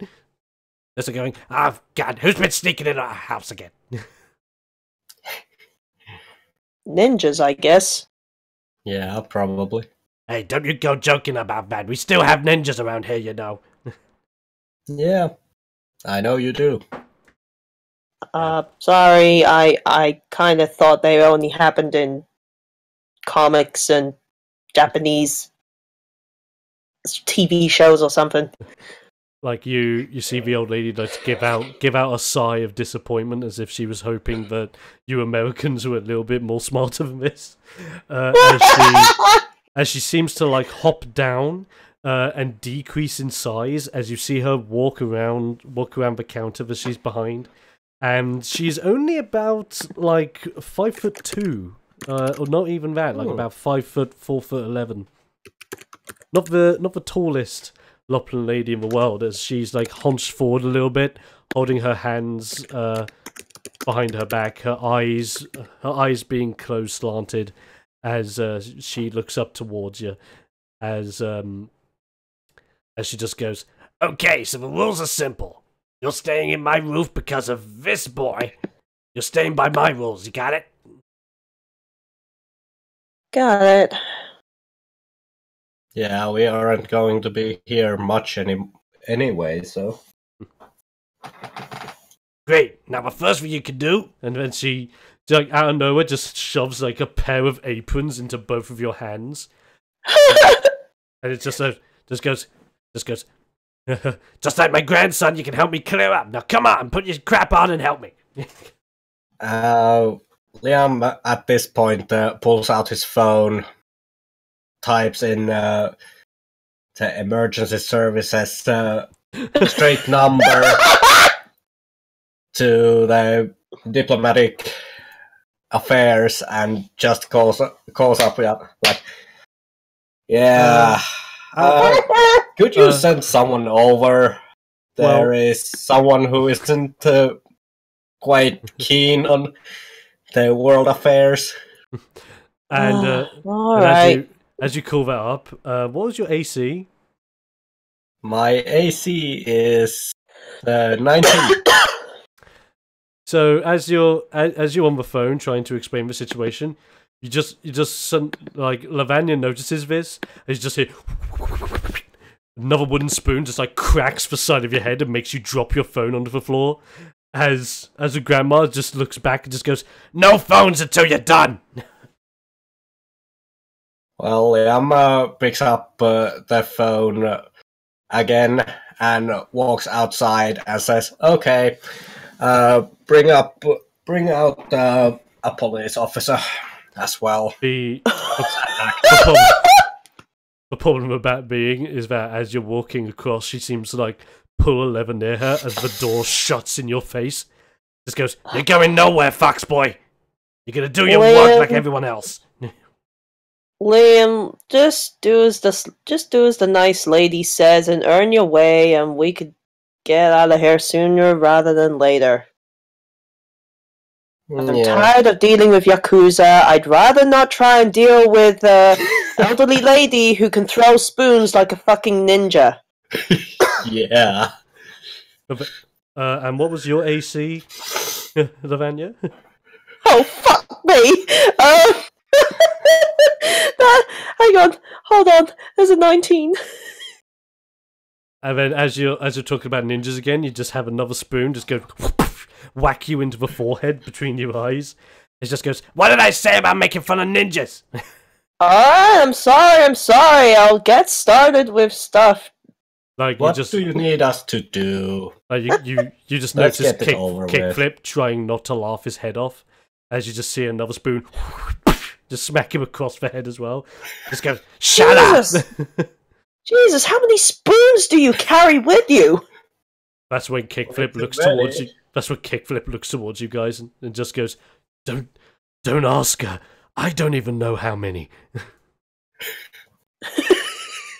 Speaker 1: Just like going, oh God, who's been sneaking in our house again?
Speaker 2: Ninjas, I guess.
Speaker 3: Yeah, probably.
Speaker 1: Hey, don't you go joking about that. We still have ninjas around here, you know.
Speaker 3: Yeah, I know you do.
Speaker 2: Sorry, I kind of thought they only happened in comics and Japanese TV shows or something.
Speaker 1: Like you see the old lady like give out a sigh of disappointment as if she was hoping that you Americans were a little bit more smarter than this. As she seems to like hop down and decrease in size as you see her walk around the counter that she's behind, and she's only about like 5'2", or not even that, like about 5 foot, 4'11". Not the tallest Loplan lady in the world, as she's like hunched forward a little bit, holding her hands behind her back, her eyes being closed slanted as she looks up towards you, as she just goes, okay, so the rules are simple. You're staying in my roof because of this boy. You're staying by my rules, you got it?
Speaker 2: Got it.
Speaker 3: Yeah, we aren't going to be here much anyway, so...
Speaker 1: Great, now the first thing you can do, and then she, like, out of nowhere, just shoves, like, a pair of aprons into both of your hands. And it just goes, just like my grandson, you can help me clear up. Now come on, put your crap on and help me.
Speaker 3: Liam, at this point, pulls out his phone, types in the emergency services straight number to the diplomatic affairs, and just calls up like, yeah, could you send someone over? There is someone who isn't quite keen on the world affairs.
Speaker 2: All right.
Speaker 1: As you call that up, what was your AC?
Speaker 3: My AC is 19.
Speaker 1: So as you're on the phone trying to explain the situation, you just like Lavanya notices this. And you just hear another wooden spoon just like cracks the side of your head and makes you drop your phone onto the floor. As the grandma just looks back and just goes, "No phones until you're done."
Speaker 3: Well, Liam picks up the phone again and walks outside and says, "Okay, bring out a police officer as well."
Speaker 1: The problem with that being is that as you're walking across, she seems to like pull a lever near her as the door shuts in your face. Just goes, "You're going nowhere, fox boy. You're gonna do your work like everyone else."
Speaker 2: Liam, just do as the nice lady says and earn your way, and we could get out of here sooner rather than later. I'm tired of dealing with Yakuza. I'd rather not try and deal with an elderly lady who can throw spoons like a fucking ninja.
Speaker 3: Yeah.
Speaker 1: And what was your AC, Lavanya?
Speaker 2: Oh, fuck me! Hang on, hold on. There's a 19.
Speaker 1: And then as you're talking about ninjas again, you just have another spoon just go whack you into the forehead between your eyes. It just goes, "What did I say about making fun of ninjas?"
Speaker 2: Alright, I'm sorry. I'll get started with stuff.
Speaker 1: Like,
Speaker 3: what do you need us to do?
Speaker 1: Like you just notice Kickflip trying not to laugh his head off as you just see another spoon just smack him across the head as well. Just go, "Shut up!"
Speaker 2: Jesus, how many spoons do you carry with you?
Speaker 1: That's when Kickflip looks towards you. That's when Kickflip looks towards you guys and just goes, Don't ask her. I don't even know how many.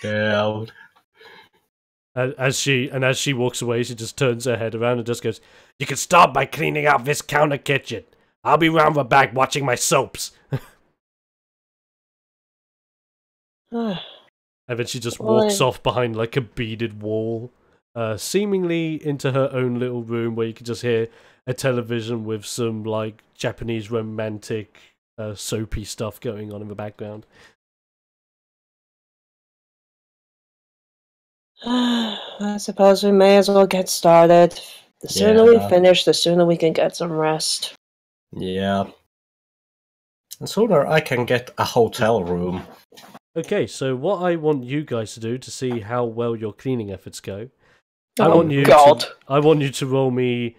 Speaker 3: God.
Speaker 1: As she walks away, she just turns her head around and just goes, You can start by cleaning out this counter kitchen. I'll be round the back watching my soaps. And then she just walks off behind like a beaded wall, seemingly into her own little room where you can just hear a television with some like Japanese romantic soapy stuff going on in the background.
Speaker 2: I suppose we may as well get started. The sooner we finish, the sooner we can get some rest.
Speaker 3: Yeah. The sooner I can get a hotel room.
Speaker 1: Okay, so what I want you guys to do to see how well your cleaning efforts go,
Speaker 2: I want you
Speaker 1: to roll me.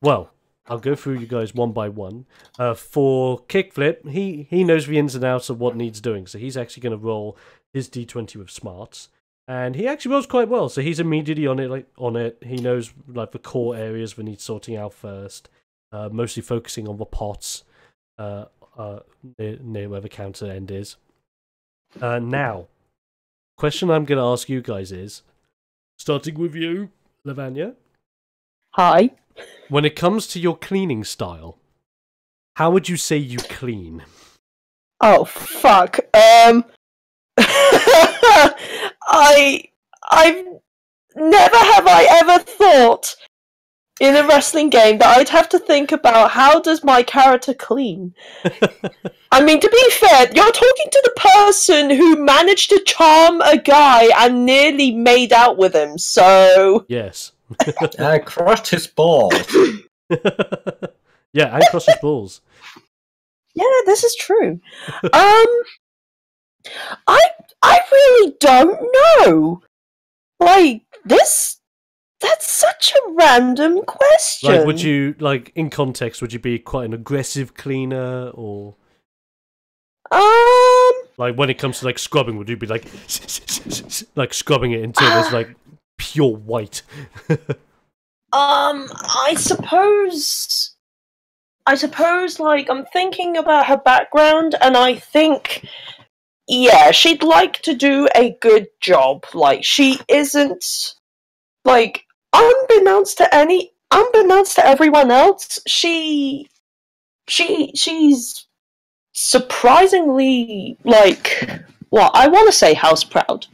Speaker 1: Well, I'll go through you guys one by one. For Kickflip, he knows the ins and outs of what needs doing, so he's actually going to roll his d20 with smarts, and he actually rolls quite well. So he's immediately on it. He knows like the core areas that need sorting out first, mostly focusing on the pots near where the counter end is. Now, question I'm going to ask you guys is, starting with you, Lavanya.
Speaker 2: Hi.
Speaker 1: When it comes to your cleaning style, how would you say you clean?
Speaker 2: Oh, fuck. I've never have I ever thought in a wrestling game that I'd have to think about how does my character clean. I mean, to be fair, you're talking to the person who managed to charm a guy and nearly made out with him, so...
Speaker 1: Yes.
Speaker 3: And crushed his balls.
Speaker 1: Yeah, and crushed his balls.
Speaker 2: Yeah, this is true. I really don't know. Like, that's such a random question.
Speaker 1: Like, would you, like, in context, would you be quite an aggressive cleaner, or... Like, when it comes to, like, scrubbing, would you be, like, like, scrubbing it until it's, like, pure white?
Speaker 2: I suppose, like, I'm thinking about her background, and I think, yeah, she'd like to do a good job. Like, she isn't, like, unbeknownst to everyone else, she's surprisingly, like, well, I want to say house proud.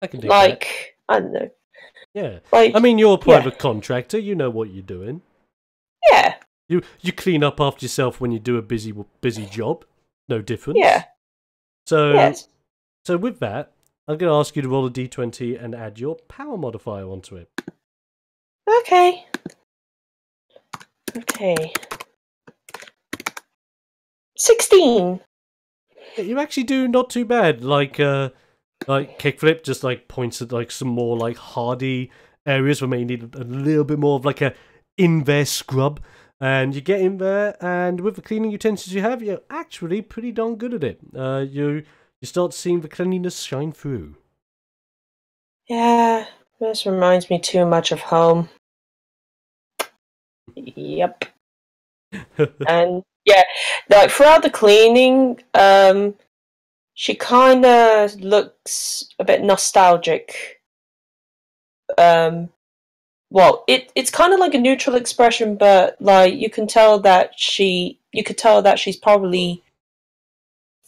Speaker 1: I can do that.
Speaker 2: I don't know.
Speaker 1: Yeah.
Speaker 2: Like,
Speaker 1: I mean, you're a private contractor, you know what you're doing.
Speaker 2: Yeah.
Speaker 1: You clean up after yourself when you do a busy job. No difference.
Speaker 2: Yeah.
Speaker 1: So with that, I'm going to ask you to roll a d20 and add your power modifier onto it.
Speaker 2: Okay. 16.
Speaker 1: You actually do not too bad. Like Kickflip just like points at like some more like hardy areas where maybe need a little bit more of like a in there scrub, and you get in there, and with the cleaning utensils you have, you're actually pretty darn good at it. You start seeing the cleanliness shine through.
Speaker 2: Yeah, this reminds me too much of home. Yep. And yeah, like throughout the cleaning, she kind of looks a bit nostalgic. Well, it's kind of like a neutral expression, but like you could tell that she's probably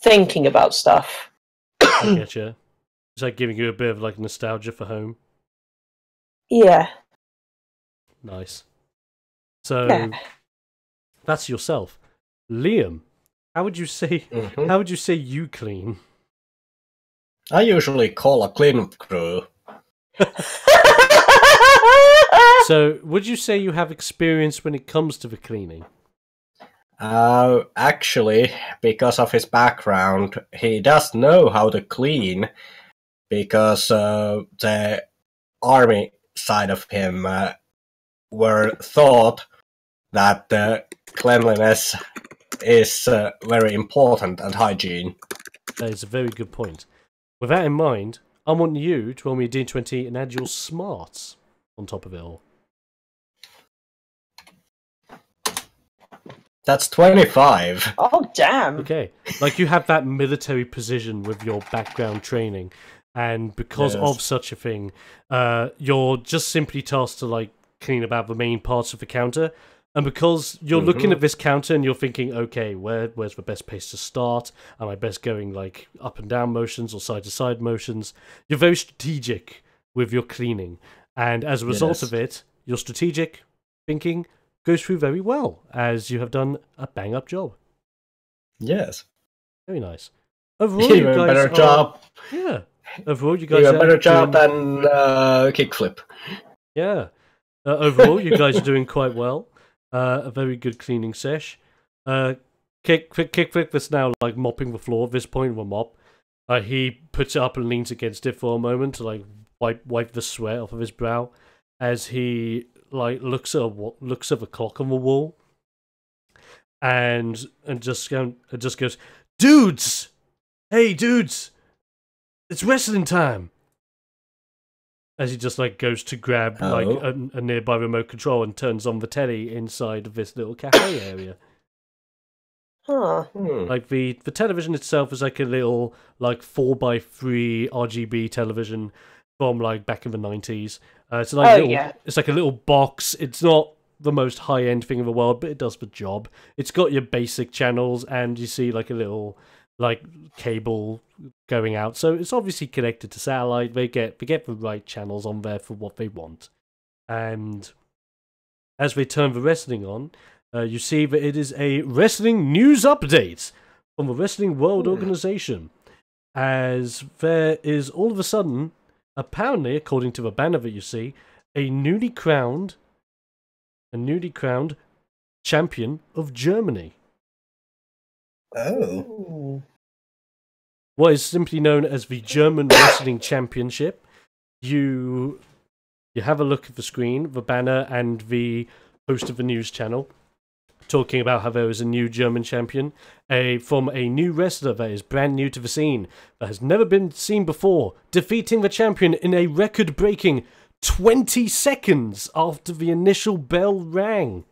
Speaker 2: thinking about stuff.
Speaker 1: I get you. It's like giving you a bit of like nostalgia for home.
Speaker 2: Yeah.
Speaker 1: Nice. So that's yourself, Liam. How would you say?
Speaker 3: Mm-hmm.
Speaker 1: How would you say you clean?
Speaker 3: I usually call a clean crew.
Speaker 1: So, would you say you have experience when it comes to the cleaning?
Speaker 3: Actually, because of his background, he does know how to clean, because the army side of him were thought that cleanliness is very important, and hygiene.
Speaker 1: That is a very good point. With that in mind, I want you to roll me a d20 and add your smarts. on top of it all.
Speaker 3: That's 25.
Speaker 2: Oh, damn.
Speaker 1: Okay, like you have that military precision with your background training, and because
Speaker 3: Yes.
Speaker 1: of such a thing, you're just simply tasked to like clean about the main parts of the counter. And because you're looking at this counter and you're thinking, okay, where's the best place to start? Am I best going like up and down motions or side to side motions? You're very strategic with your cleaning, and as a result of it, your strategic thinking goes through very well, as you have done a bang-up job.
Speaker 3: Yes.
Speaker 1: Very nice. Overall, you
Speaker 3: Even
Speaker 1: guys
Speaker 3: better
Speaker 1: are,
Speaker 3: job.
Speaker 1: Yeah. Overall, you guys
Speaker 3: Even
Speaker 1: are
Speaker 3: better job
Speaker 1: doing,
Speaker 3: than kickflip.
Speaker 1: Yeah. Overall, you guys are doing quite well. A very good cleaning sesh. Kickflip that's now like mopping the floor at this point with a mop. He puts it up and leans against it for a moment to like wipe the sweat off of his brow, as he like looks at the clock on the wall, and just goes, dudes, hey dudes, it's wrestling time. As he just like goes to grab like a nearby remote control and turns on the telly inside of this little cafe area.
Speaker 2: Huh.
Speaker 1: Like the television itself is like a little like 4x3 RGB television from like back in the 90s. It's like it's like a little box. It's not the most high end thing in the world, but it does the job. It's got your basic channels, and you see like a little like cable going out. So it's obviously connected to satellite. They get the right channels on there for what they want. And as they turn the wrestling on, you see that it is a wrestling news update from the Wrestling World Organization. As there is all of a sudden, apparently, according to the banner that you see, a newly crowned champion of Germany.
Speaker 3: Oh.
Speaker 1: What is simply known as the German Wrestling Championship. You have a look at the screen, the banner, and the host of the news channel talking about how there is a new German champion, from a new wrestler that is brand new to the scene, that has never been seen before, defeating the champion in a record-breaking 20 seconds after the initial bell rang.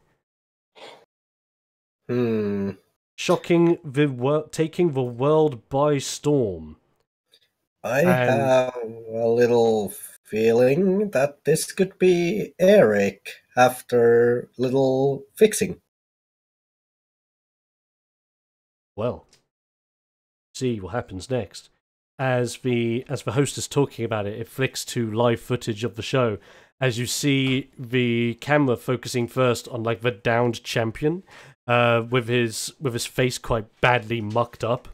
Speaker 1: Shocking taking the world by storm.
Speaker 3: I have a little feeling that this could be Eric after little fixing.
Speaker 1: Well, see what happens next. As the host is talking about it, it flicks to live footage of the show, as you see the camera focusing first on like the downed champion, with his face quite badly mucked up,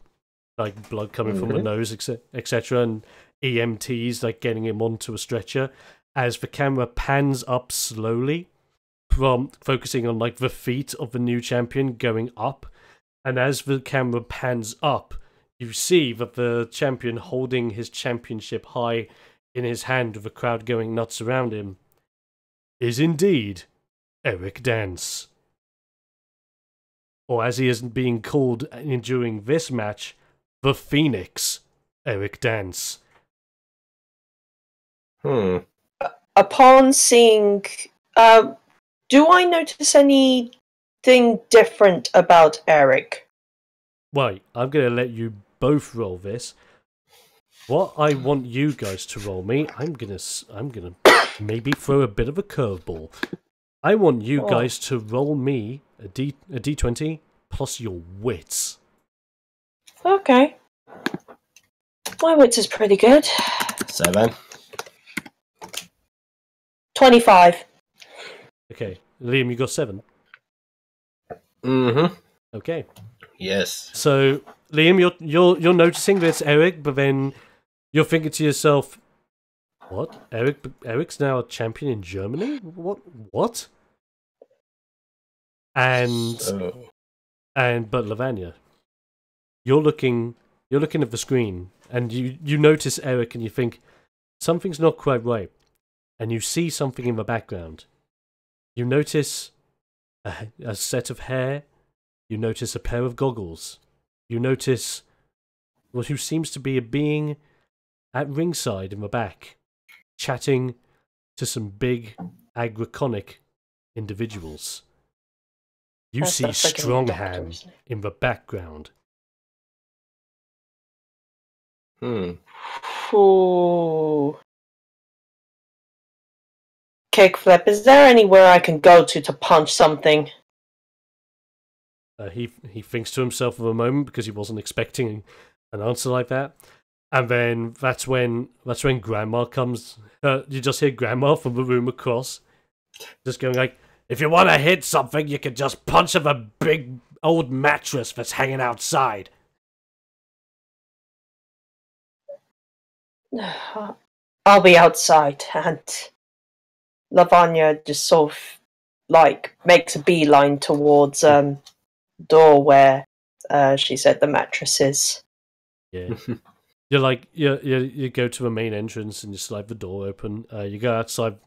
Speaker 1: like blood coming from the nose, etc., and EMTs like getting him onto a stretcher. As the camera pans up slowly, from focusing on like the feet of the new champion going up. And as the camera pans up, you see that the champion holding his championship high in his hand with the crowd going nuts around him is indeed Eric Dance. Or as he is being called during this match, the Phoenix Eric Dance.
Speaker 2: Upon seeing... do I notice anything different about Eric?
Speaker 1: Right, I'm going to let you both roll this. What I want you guys to roll me, I'm gonna maybe throw a bit of a curveball. I want you guys to roll me a d20 plus your wits.
Speaker 2: Okay. My wits is pretty good.
Speaker 3: 7.
Speaker 2: 25.
Speaker 1: Okay, Liam, you got 7. Okay.
Speaker 3: Yes.
Speaker 1: So, Liam, you're noticing that it's Eric, but then you're thinking to yourself, "What? Eric's now a champion in Germany? What?" And but Lavanya, you're looking at the screen, and you notice Eric, and you think something's not quite right, and you see something in the background. You notice a set of hair. You notice a pair of goggles. You notice what who seems to be a being at ringside in the back, chatting to some big agriconic individuals. You
Speaker 2: That's
Speaker 1: see
Speaker 2: the freaking
Speaker 1: Strongham
Speaker 2: doctor, isn't it?
Speaker 1: in the background.
Speaker 3: Hmm.
Speaker 2: Ooh. Kickflip, is there anywhere I can go to punch something?
Speaker 1: He thinks to himself for a moment because he wasn't expecting an answer like that, and then that's when Grandma comes. You just hear Grandma from the room across, just going like, "If you want to hit something, you can just punch at the big old mattress that's hanging outside."
Speaker 2: I'll be outside, and Lavanya just sort of like makes a beeline towards door where she said the mattress is.
Speaker 1: Yeah. You go to the main entrance and you slide the door open. You go outside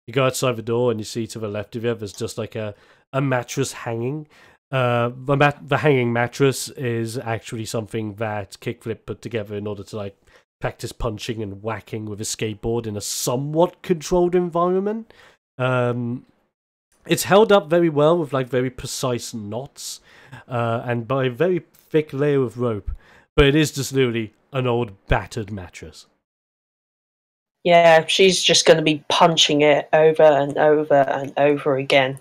Speaker 1: the door and you see to the left of you there's just like a mattress hanging. The hanging mattress is actually something that Kickflip put together in order to like practice punching and whacking with a skateboard in a somewhat controlled environment. It's held up very well with like very precise knots, and by a very thick layer of rope. But it is just literally an old battered mattress.
Speaker 2: Yeah, she's just going to be punching it over and over and over again.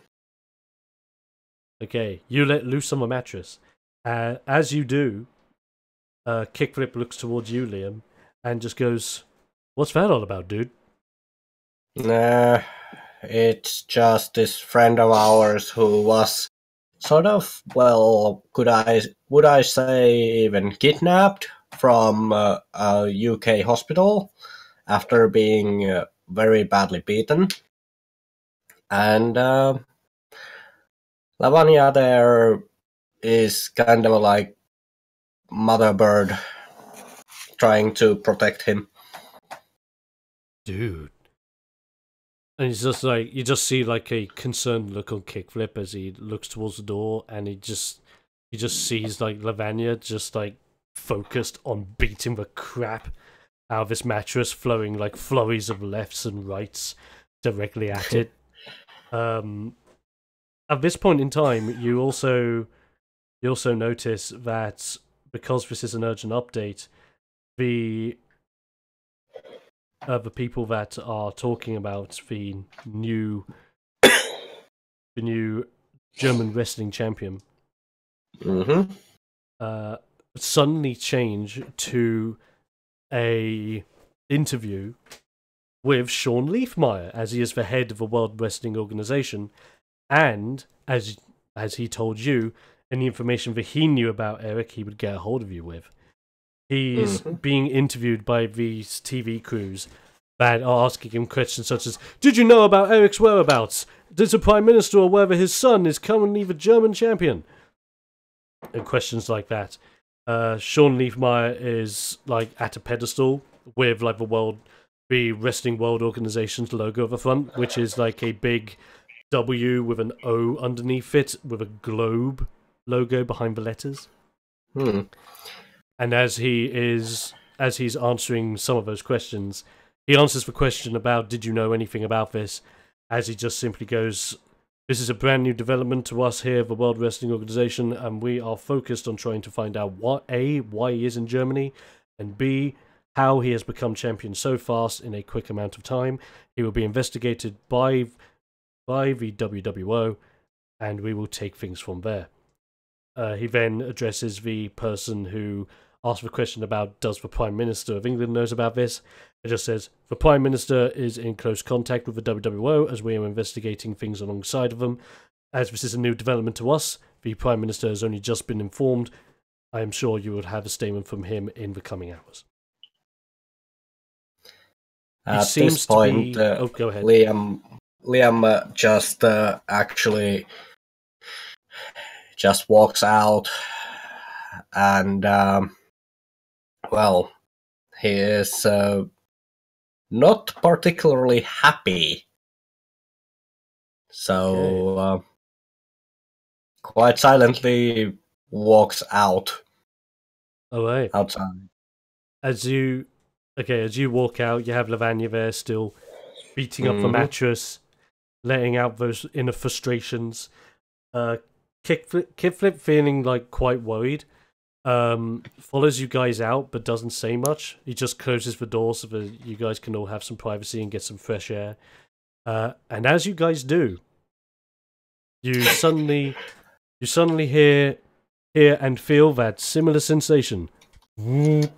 Speaker 1: Okay, you let loose on the mattress. As you do, Kickflip looks towards you, Liam, and just goes, "What's that all about, dude?"
Speaker 3: Nah, it's just this friend of ours who was sort of, well, would I say even kidnapped from a UK hospital after being very badly beaten. And Lavanya there is kind of like mother bird trying to protect him.
Speaker 1: Dude. And he's just like, you just see like a concerned look on Kickflip as he looks towards the door, and he just sees like Lavanya just like focused on beating the crap out of this mattress, flowing like flurries of lefts and rights directly at it. At this point in time, you also notice that because this is an urgent update, the people that are talking about the new German wrestling champion suddenly change to a interview with Sean Leafmeyer, as he is the head of the World Wrestling Organization, and as he told you, any information that he knew about Eric, he would get a hold of you with. He's being interviewed by these TV crews that are asking him questions such as, "Did you know about Eric's whereabouts? Does the Prime Minister or whether his son is currently the German champion?" And questions like that. Sean Leafmeyer is like at a pedestal with like the Wrestling World Organization's logo at the front, which is like a big W with an O underneath it with a globe logo behind the letters. And as he's answering some of those questions, he answers the question about, "Did you know anything about this?" As he just simply goes, "This is a brand new development to us here at the World Wrestling Organization, and we are focused on trying to find out why he is in Germany, and B, how he has become champion so fast in a quick amount of time. He will be investigated by the WWO, and we will take things from there." He then addresses the person who asked the question about, "Does the Prime Minister of England knows about this?" It just says, "The Prime Minister is in close contact with the WWO as we are investigating things alongside of them. As this is a new development to us, the Prime Minister has only just been informed. I am sure you will have a statement from him in the coming hours."
Speaker 3: At this point,
Speaker 1: go ahead.
Speaker 3: Liam just actually just walks out, and well, he is not particularly happy. So quite silently walks out.
Speaker 1: Alright.
Speaker 3: Outside.
Speaker 1: As you walk out, you have Lavanya there still beating up the mattress, letting out those inner frustrations. Kickflip feeling like quite worried. Follows you guys out but doesn't say much. He just closes the door so that you guys can all have some privacy and get some fresh air. And as you guys do, you suddenly hear and feel that similar sensation. Your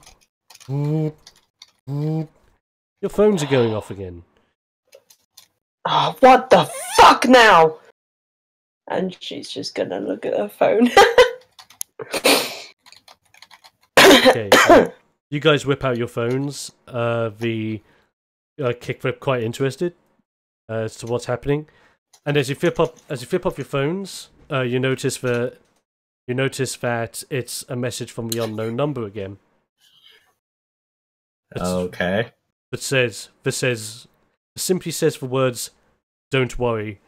Speaker 1: phones are going off again.
Speaker 2: Oh, what the fuck now? And she's just gonna look at her phone.
Speaker 1: Okay, you guys whip out your phones. The Kickflip quite interested as to what's happening, and as you flip up your phones, you notice that it's a message from the unknown number again.
Speaker 3: Okay.
Speaker 1: That simply says the words, "Don't worry,"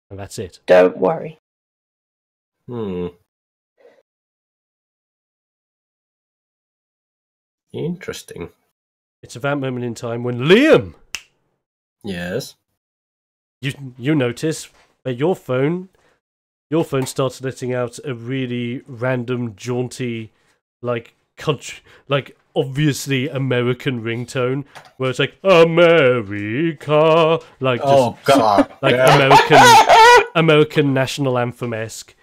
Speaker 1: and that's it.
Speaker 2: Don't worry.
Speaker 3: Interesting.
Speaker 1: It's at that moment in time when Liam,
Speaker 3: Yes.
Speaker 1: you notice that your phone starts letting out a really random, jaunty, like country, like obviously American ringtone, where it's like America, like just,
Speaker 3: God,
Speaker 1: like American national anthem-esque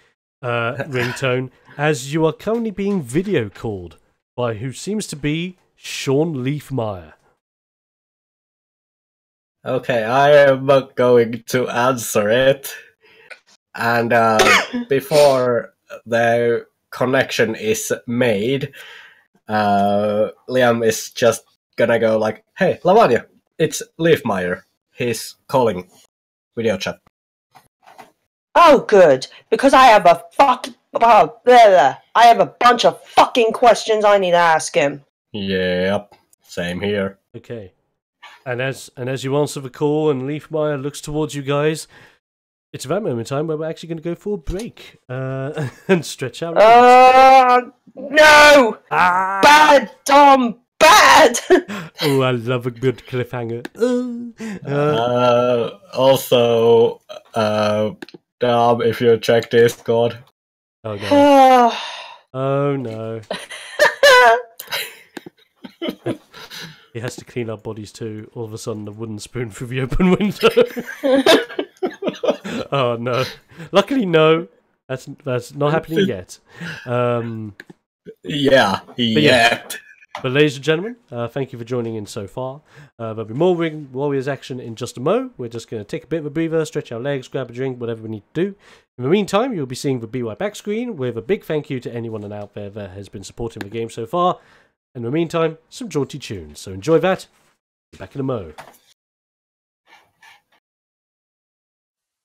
Speaker 1: ringtone, as you are currently being video called by who seems to be Sean Leafmeyer.
Speaker 3: Okay, I am going to answer it. And before the connection is made, Liam is just gonna go like, "Hey, Lavanya, it's Leafmeyer. He's calling video chat."
Speaker 2: Oh, good, because I have a I have a bunch of fucking questions I need to ask him.
Speaker 3: Yep, same here.
Speaker 1: Okay. And as you answer the call and Leafmeyer looks towards you guys, it's that moment in time where we're actually going to go for a break and stretch out.
Speaker 2: No! Bad, Dom! Bad!
Speaker 1: Oh, I love a good cliffhanger.
Speaker 3: Also, Dom, if you check Discord.
Speaker 1: Oh no. Oh no. He has to clean up bodies too. All of a sudden, a wooden spoon through the open window. Oh no! Luckily, no. That's not happening yet.
Speaker 3: Yeah, yet.
Speaker 1: But ladies and gentlemen, thank you for joining in so far. There'll be more Ring Warriors action in just a mo. We're just going to take a bit of a breather, stretch our legs, grab a drink, whatever we need to do. In the meantime, you'll be seeing the BY back screen with a big thank you to anyone out there that has been supporting the game so far. In the meantime, some jaunty tunes. So enjoy that. Be back in a mo.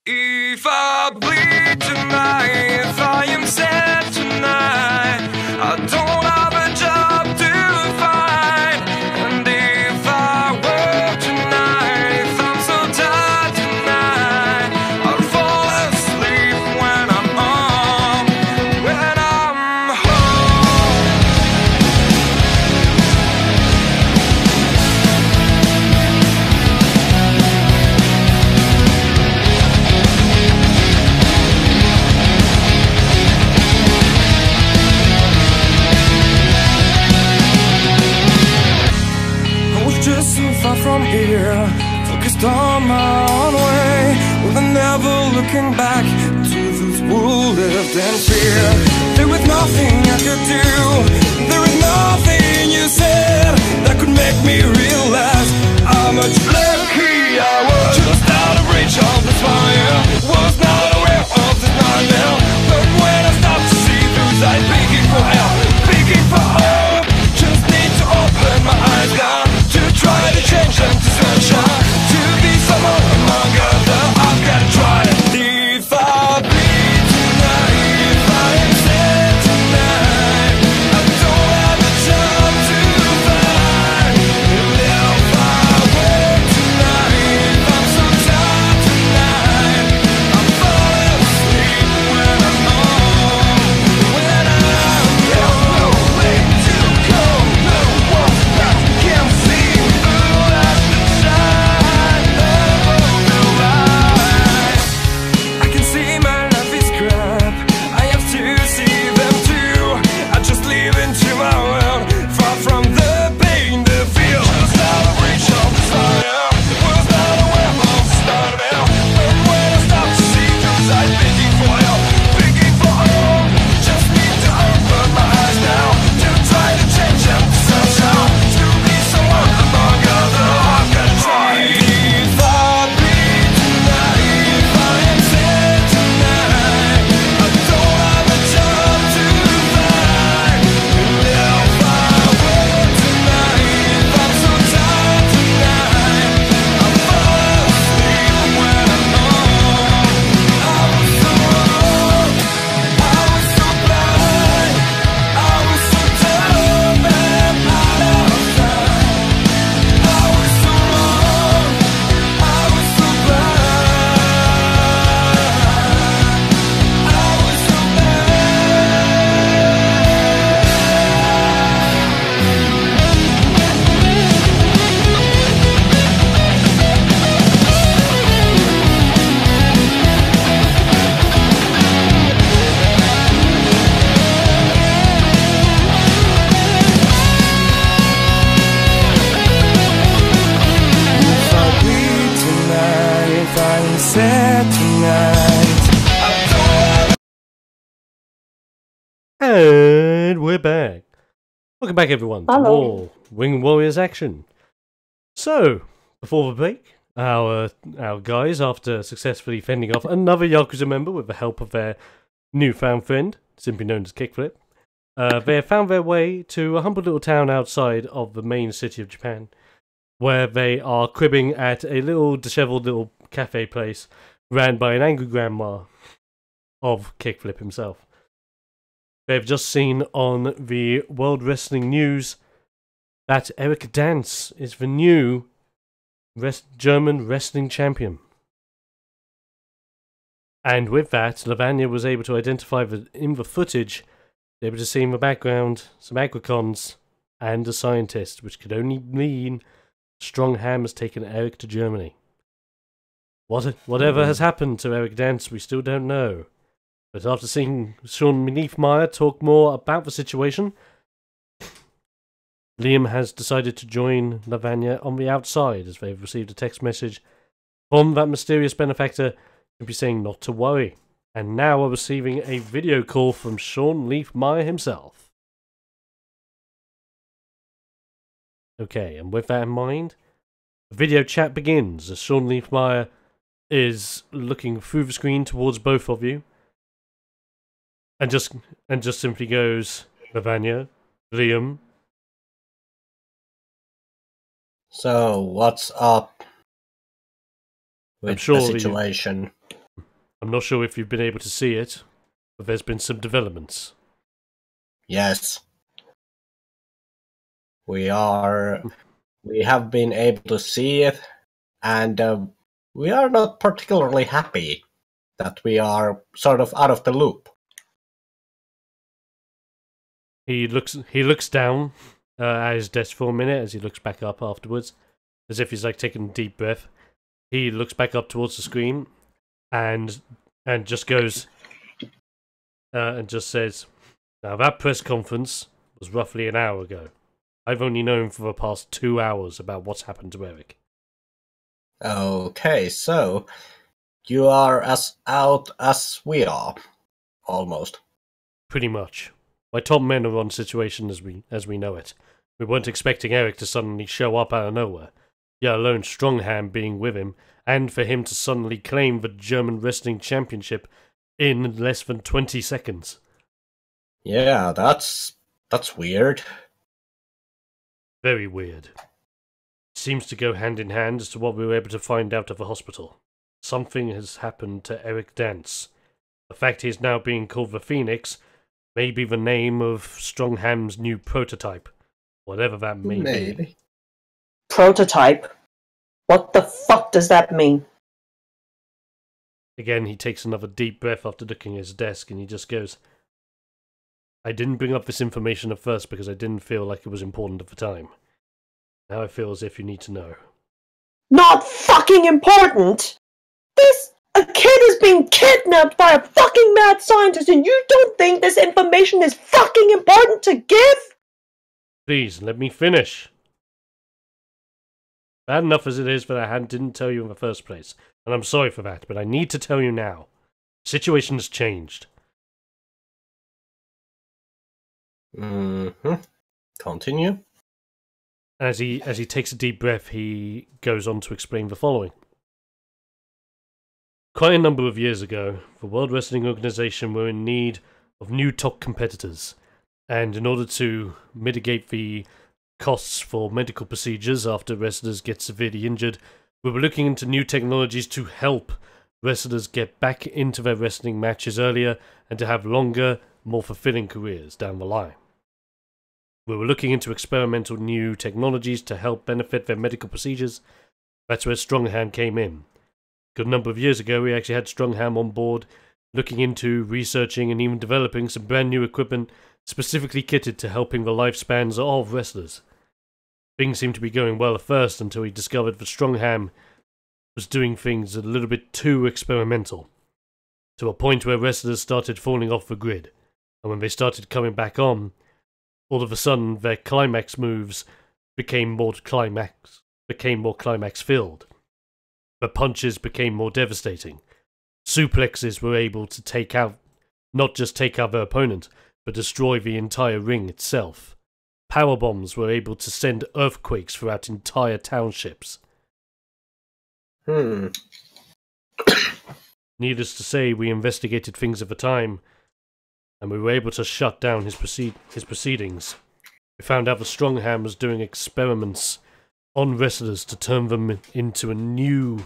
Speaker 4: If I bleed tonight, if I am sad tonight, I don't have a job to find. And if I work tonight, if I'm so tired tonight, I'll fall asleep when I'm home, when I'm home. Just so far from here, focused on my own way, with never looking back to those who lived in fear. There was nothing I could do, there was nothing you said that could make me realize how much lucky I was. Just out of reach of the fire, was not aware of this nightmare. But when I stopped to see those eyes begging for help, begging for hope, just need to open my eyes down, to try to change them to sunshine, to be someone among others. I've got to try it. If I bleed tonight, if I am sad tonight, I don't have a job to find. If I work tonight, if sunset tonight.
Speaker 1: And we're back. Welcome back, everyone, to
Speaker 2: Hello.
Speaker 1: more Wing Warriors action. So, before the break, our guys, after successfully fending off another Yakuza member with the help of their newfound friend, simply known as Kickflip, they found their way to a humble little town outside of the main city of Japan, where they are cribbing at a little dishevelled little cafe place ran by an angry grandma of Kickflip himself. They've just seen on the World Wrestling News that Eric Dance is the new German wrestling champion. And with that, Lavanya was able to identify in the footage, able to see in the background some agricons and a scientist, which could only mean Strongham has taken Eric to Germany. Whatever has happened to Eric Dance, we still don't know. But after seeing Sean Meneefmeyer talk more about the situation, Liam has decided to join Lavanya on the outside, as they've received a text message from that mysterious benefactor simply saying not to worry, and now are receiving a video call from Sean Leafmeyer himself. Okay, and with that in mind, the video chat begins as Sean Leafmeyer is looking through the screen towards both of you, and just simply goes, Lavanya, Liam.
Speaker 3: So, what's up with
Speaker 1: sure
Speaker 3: the situation?
Speaker 1: I'm not sure if you've been able to see it, but there's been some developments.
Speaker 3: Yes. We have been able to see it, and we are not particularly happy that we are sort of out of the loop.
Speaker 1: He looks down at his desk for a minute as he looks back up afterwards, as if he's like taking a deep breath. He looks back up towards the screen and just goes and just says, "Now that press conference was roughly an hour ago. I've only known for the past 2 hours about what's happened to Eric."
Speaker 3: Okay, so you are as out as we are, almost.
Speaker 1: Pretty much. My top men are on situation as we know it. We weren't expecting Eric to suddenly show up out of nowhere, yet alone Strongham being with him, and for him to suddenly claim the German Wrestling Championship in less than 20 seconds.
Speaker 3: Yeah, that's weird.
Speaker 1: Very weird. Seems to go hand in hand as to what we were able to find out of the hospital. Something has happened to Eric Dance. The fact he is now being called the Phoenix may be the name of Strongham's new prototype, whatever that may be.
Speaker 2: Prototype? What the fuck does that mean?
Speaker 1: Again, he takes another deep breath after looking at his desk, and he just goes, I didn't bring up this information at first because I didn't feel like it was important at the time. Now I feel as if you need to know.
Speaker 2: Not fucking important! A kid is being kidnapped by a fucking mad scientist and you don't think this information is fucking important to give?
Speaker 1: Please, let me finish. Bad enough as it is that I didn't tell you in the first place, and I'm sorry for that, but I need to tell you now. The situation has changed.
Speaker 3: Continue.
Speaker 1: As he takes a deep breath, he goes on to explain the following. Quite a number of years ago, the World Wrestling Organization were in need of new top competitors, and in order to mitigate the costs for medical procedures after wrestlers get severely injured, we were looking into new technologies to help wrestlers get back into their wrestling matches earlier and to have longer, more fulfilling careers down the line. We were looking into experimental new technologies to help benefit their medical procedures. That's where Strongham came in. A good number of years ago, we actually had Strongham on board, looking into researching and even developing some brand new equipment specifically kitted to helping the lifespans of wrestlers. Things seemed to be going well at first until he discovered that Strongham was doing things a little bit too experimental, to a point where wrestlers started falling off the grid, and when they started coming back on, all of a sudden their climax moves became more climax filled. but punches became more devastating. Suplexes were able to not just take out their opponent, but destroy the entire ring itself. Power bombs were able to send earthquakes throughout entire townships. Needless to say, we investigated things at the time, and we were able to shut down his proceedings. We found out the Strongham was doing experiments on wrestlers to turn them into a new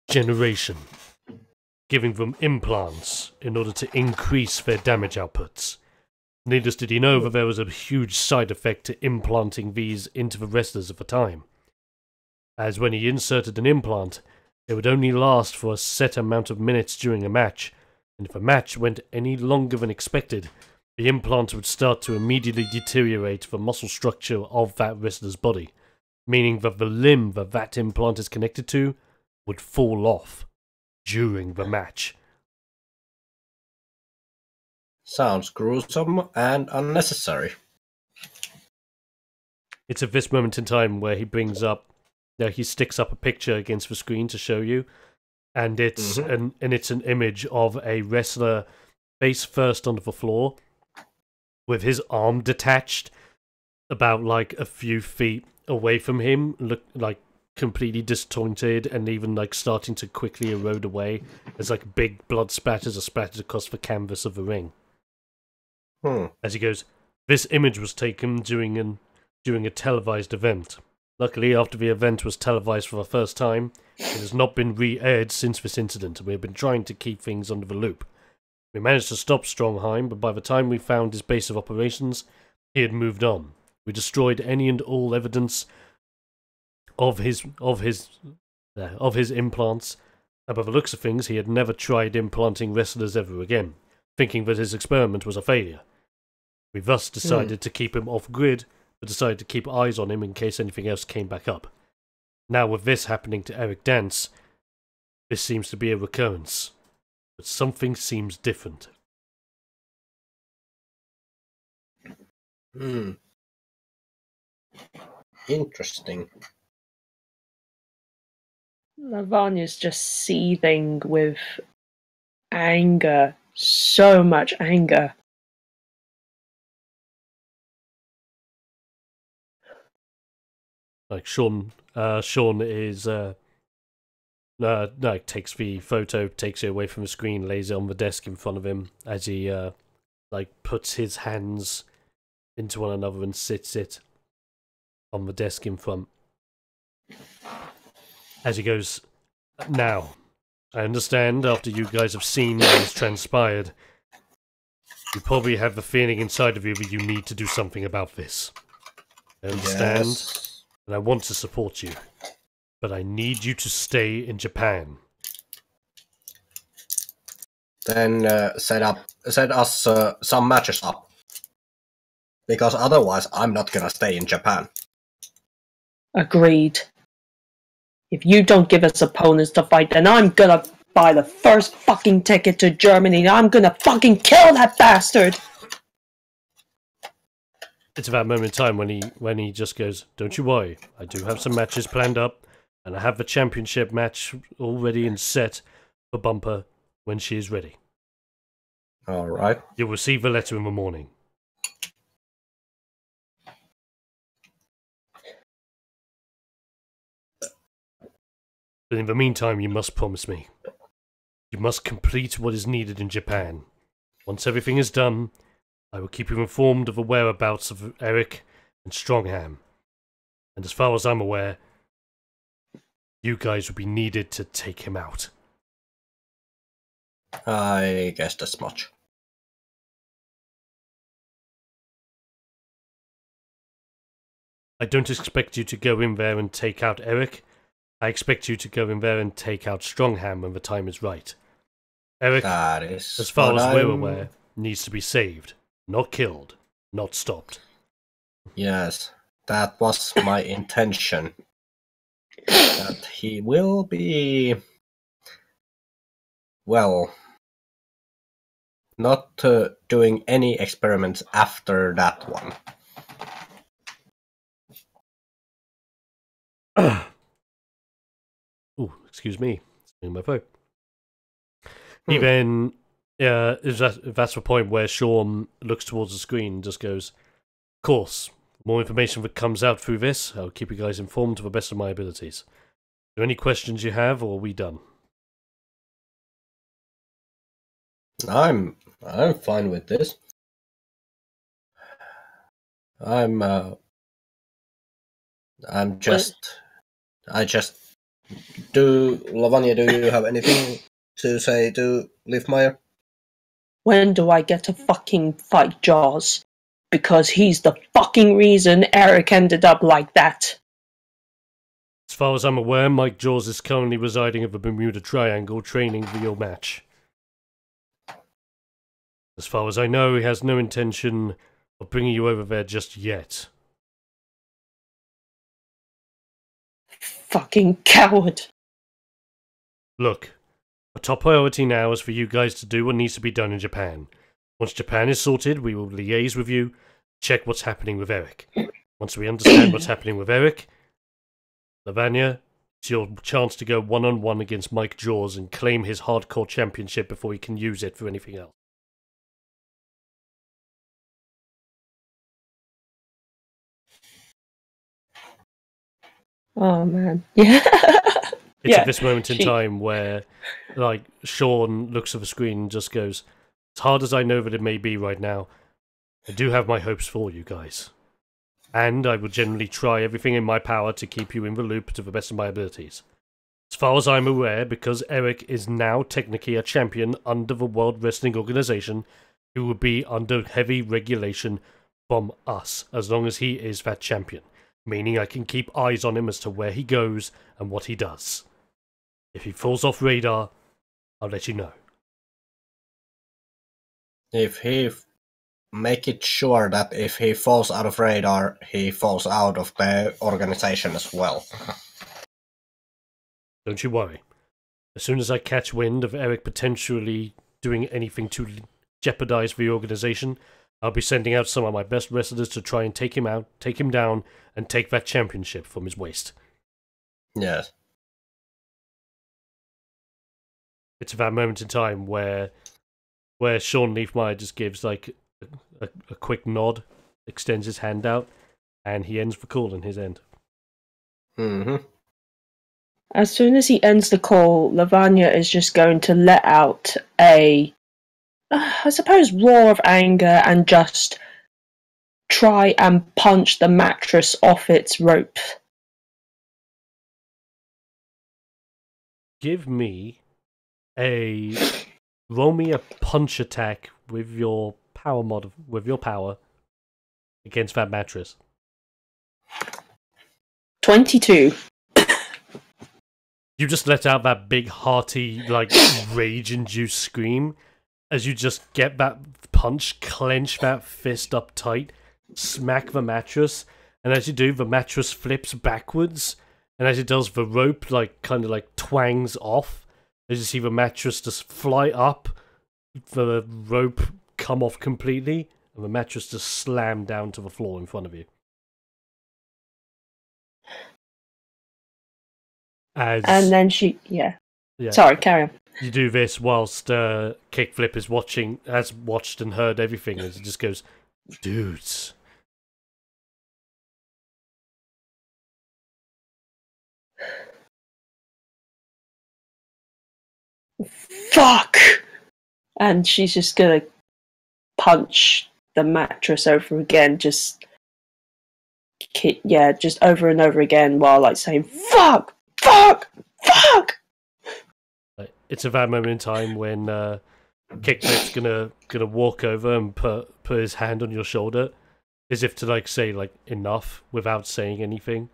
Speaker 1: generation, giving them implants in order to increase their damage outputs. Needless did he know that there was a huge side effect to implanting these into the wrestlers at the time, as when he inserted an implant, it would only last for a set amount of minutes during a match, and if a match went any longer than expected, the implant would start to immediately deteriorate the muscle structure of that wrestler's body, meaning that the limb that implant is connected to would fall off during the match.
Speaker 3: Sounds gruesome and unnecessary.
Speaker 1: It's at this moment in time where he sticks up a picture against the screen to show you, and it's an image of a wrestler face first onto the floor, with his arm detached about like a few feet away from him, look like completely disjointed and even like starting to quickly erode away as like big blood splatters are splattered across the canvas of the ring. As he goes, this image was taken during a televised event. Luckily, after the event was televised for the first time, it has not been re-aired since this incident, and we have been trying to keep things under the loop. We managed to stop Strongheim, but by the time we found his base of operations, he had moved on. We destroyed any and all evidence of his implants, and by the looks of things, he had never tried implanting wrestlers ever again, thinking that his experiment was a failure. We thus decided to keep him off-grid, but decided to keep eyes on him in case anything else came back up. Now with this happening to Eric Dance, this seems to be a recurrence, but something seems different.
Speaker 3: Interesting.
Speaker 2: Lavanya's just seething with anger. So much anger.
Speaker 1: Like Sean is like takes the photo, takes it away from the screen, lays it on the desk in front of him as he like puts his hands into one another and sits it on the desk in front. As he goes, now, I understand after you guys have seen what has transpired, you probably have the feeling inside of you that you need to do something about this. I understand.
Speaker 3: Yes.
Speaker 1: And I want to support you, but I need you to stay in Japan.
Speaker 3: Then set us some matches up, because otherwise I'm not gonna stay in Japan.
Speaker 2: Agreed. If you don't give us opponents to fight, then I'm gonna buy the first fucking ticket to Germany and I'm gonna fucking kill that bastard!
Speaker 1: It's about a moment in time when he just goes, don't you worry, I do have some matches planned up, and I have the championship match all ready and set for Bumper when she is ready.
Speaker 3: Alright.
Speaker 1: You'll receive a letter in the morning. But in the meantime, you must promise me. You must complete what is needed in Japan. Once everything is done, I will keep you informed of the whereabouts of Eric and Strongham. And as far as I'm aware, you guys will be needed to take him out.
Speaker 3: I guessed as much.
Speaker 1: I don't expect you to go in there and take out Eric. I expect you to go in there and take out Strongham when the time is right. Eric, as far as we're aware, needs to be saved. Not killed. Not stopped.
Speaker 3: Yes, that was my intention. That he will be... well... not doing any experiments after that one.
Speaker 1: Ooh, Excuse me. In my phone. He then, that's the point where Sean looks towards the screen and just goes, of course, more information that comes out through this, I'll keep you guys informed to the best of my abilities. Are there any questions you have, or are we done?
Speaker 3: I'm fine with this. Lavanya, do you have anything to say to Leafmeyer?
Speaker 2: When do I get to fucking fight Jaws? Because he's the fucking reason Eric ended up like that.
Speaker 1: As far as I'm aware, Mike Jaws is currently residing at the Bermuda Triangle training for your match. As far as I know, he has no intention of bringing you over there just yet.
Speaker 2: Fucking coward.
Speaker 1: Look, our top priority now is for you guys to do what needs to be done in Japan. Once Japan is sorted, we will liaise with you, check what's happening with Eric. Once we understand what's happening with Eric, Lavanya, it's your chance to go one-on-one against Mike Jaws and claim his hardcore championship before he can use it for anything else.
Speaker 2: Oh man. Yeah.
Speaker 1: It's at this moment in time where, like, Sean looks at the screen and just goes, as hard as I know that it may be right now, I do have my hopes for you guys. And I will generally try everything in my power to keep you in the loop to the best of my abilities. As far as I'm aware, because Eric is now technically a champion under the World Wrestling Organization, he will be under heavy regulation from us, as long as he is that champion. Meaning I can keep eyes on him as to where he goes and what he does. If he falls off radar, I'll let you know.
Speaker 3: If he make it sure that if he falls out of radar, he falls out of the organization as well.
Speaker 1: Don't you worry. As soon as I catch wind of Eric potentially doing anything to jeopardize the organization, I'll be sending out some of my best wrestlers to try and take him out, take him down, and take that championship from his waist.
Speaker 3: Yes.
Speaker 1: It's that moment in time where Sean Leafmeyer just gives like a quick nod, extends his hand out, and he ends the call on his end.
Speaker 3: Mm-hmm.
Speaker 2: As soon as he ends the call, Lavanya is just going to let out a, I suppose, roar of anger and just try and punch the mattress off its rope.
Speaker 1: Roll me a punch attack with your power against that mattress.
Speaker 2: 22.
Speaker 1: You just let out that big, hearty, like, rage-induced scream as you just get that punch, clench that fist up tight, smack the mattress, and as you do, the mattress flips backwards, and as it does, the rope, like, kind of, like, twangs off. As you see the mattress just fly up, the rope come off completely, and the mattress just slam down to the floor in front of you.
Speaker 2: And then yeah. Sorry, carry on.
Speaker 1: You do this whilst Kickflip has watched and heard everything, as it just goes, dudes.
Speaker 2: Fuck! And she's just gonna punch the mattress over again, just over and over again while like saying, fuck! Fuck! Fuck!
Speaker 1: It's at that moment in time when Kickflip's gonna walk over and put his hand on your shoulder, as if to like say like enough without saying anything.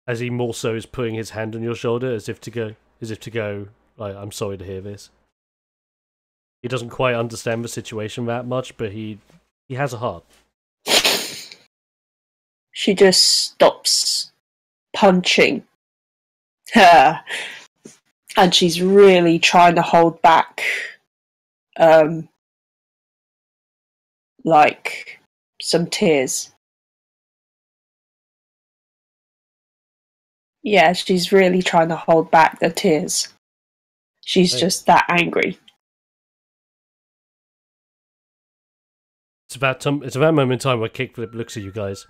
Speaker 1: As he more so is putting his hand on your shoulder, as if to go, like, I'm sorry to hear this. He doesn't quite understand the situation that much, but he has a heart.
Speaker 2: She just stops punching her, and she's really trying to hold back, like, some tears. Yeah, she's really trying to hold back the tears. She's
Speaker 1: Hey.
Speaker 2: just that angry.
Speaker 1: It's about moment in time where Kickflip looks at you guys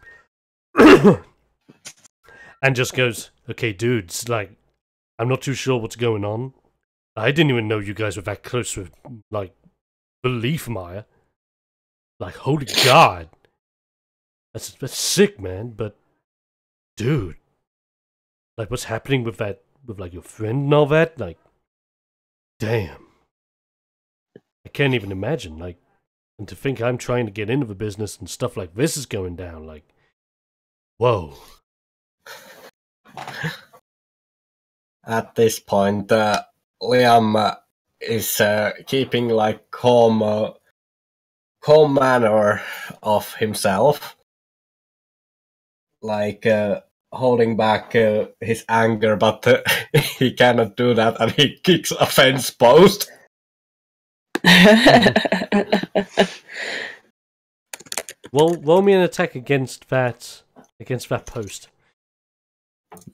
Speaker 1: and just goes, "Okay, dudes, like, I'm not too sure what's going on. I didn't even know you guys were that close with, like, belief, Maya. Like, holy God, that's sick, man. But, dude, like, what's happening with like your friend and all that? Like, damn, I can't even imagine. Like, and to think I'm trying to get into the business and stuff like this is going down. Like, whoa."
Speaker 3: At this point, Liam is keeping like calm manner of himself, like holding back his anger, but he cannot do that, and he kicks a fence post.
Speaker 1: Well, roll me an attack against that post.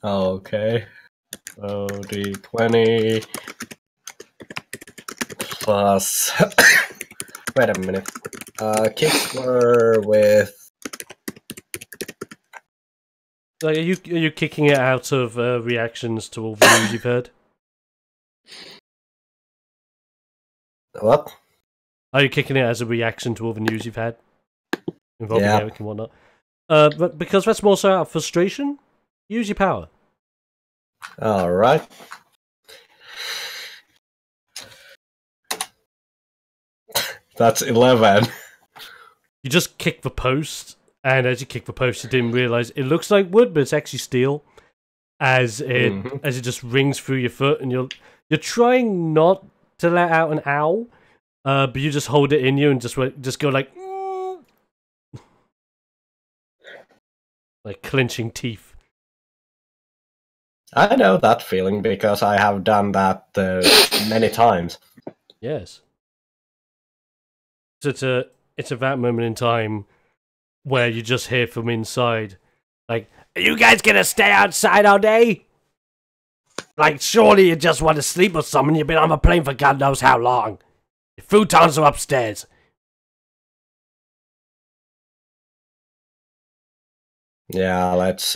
Speaker 3: Okay. So D20 plus. Wait a minute. Kicks were with.
Speaker 1: Like, are you kicking it out of reactions to all the news you've heard?
Speaker 3: What?
Speaker 1: Are you kicking it as a reaction to all the news you've had involving
Speaker 3: Yeah.
Speaker 1: Eric and whatnot? But because that's more so out of frustration, use your power.
Speaker 3: Alright. That's 11.
Speaker 1: You just kick the post, and as you kick the post, you didn't realize it looks like wood, but it's actually steel. As it just rings through your foot, and you're trying not to let out an owl, but you just hold it in you and just go like, like clenching teeth.
Speaker 3: I know that feeling because I have done that many times.
Speaker 1: Yes. So it's a that moment in time where you just hear from inside, like, "Are you guys gonna stay outside all day? Like, surely you just want to sleep or something. You've been on a plane for God knows how long. Your futons are upstairs."
Speaker 3: Yeah, let's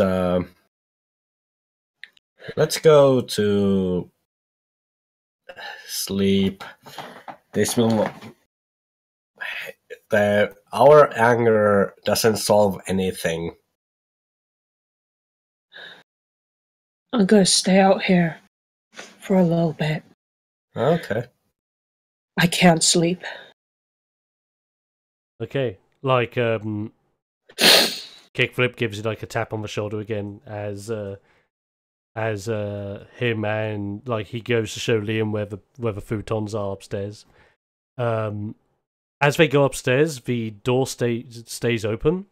Speaker 3: go to sleep. This will. Our anger doesn't solve anything.
Speaker 2: I'm gonna stay out here for a little bit.
Speaker 3: Okay.
Speaker 2: I can't sleep.
Speaker 1: Okay, like Kickflip gives you like a tap on the shoulder again as him and like he goes to show Liam where the futons are upstairs. As they go upstairs, the door stays open,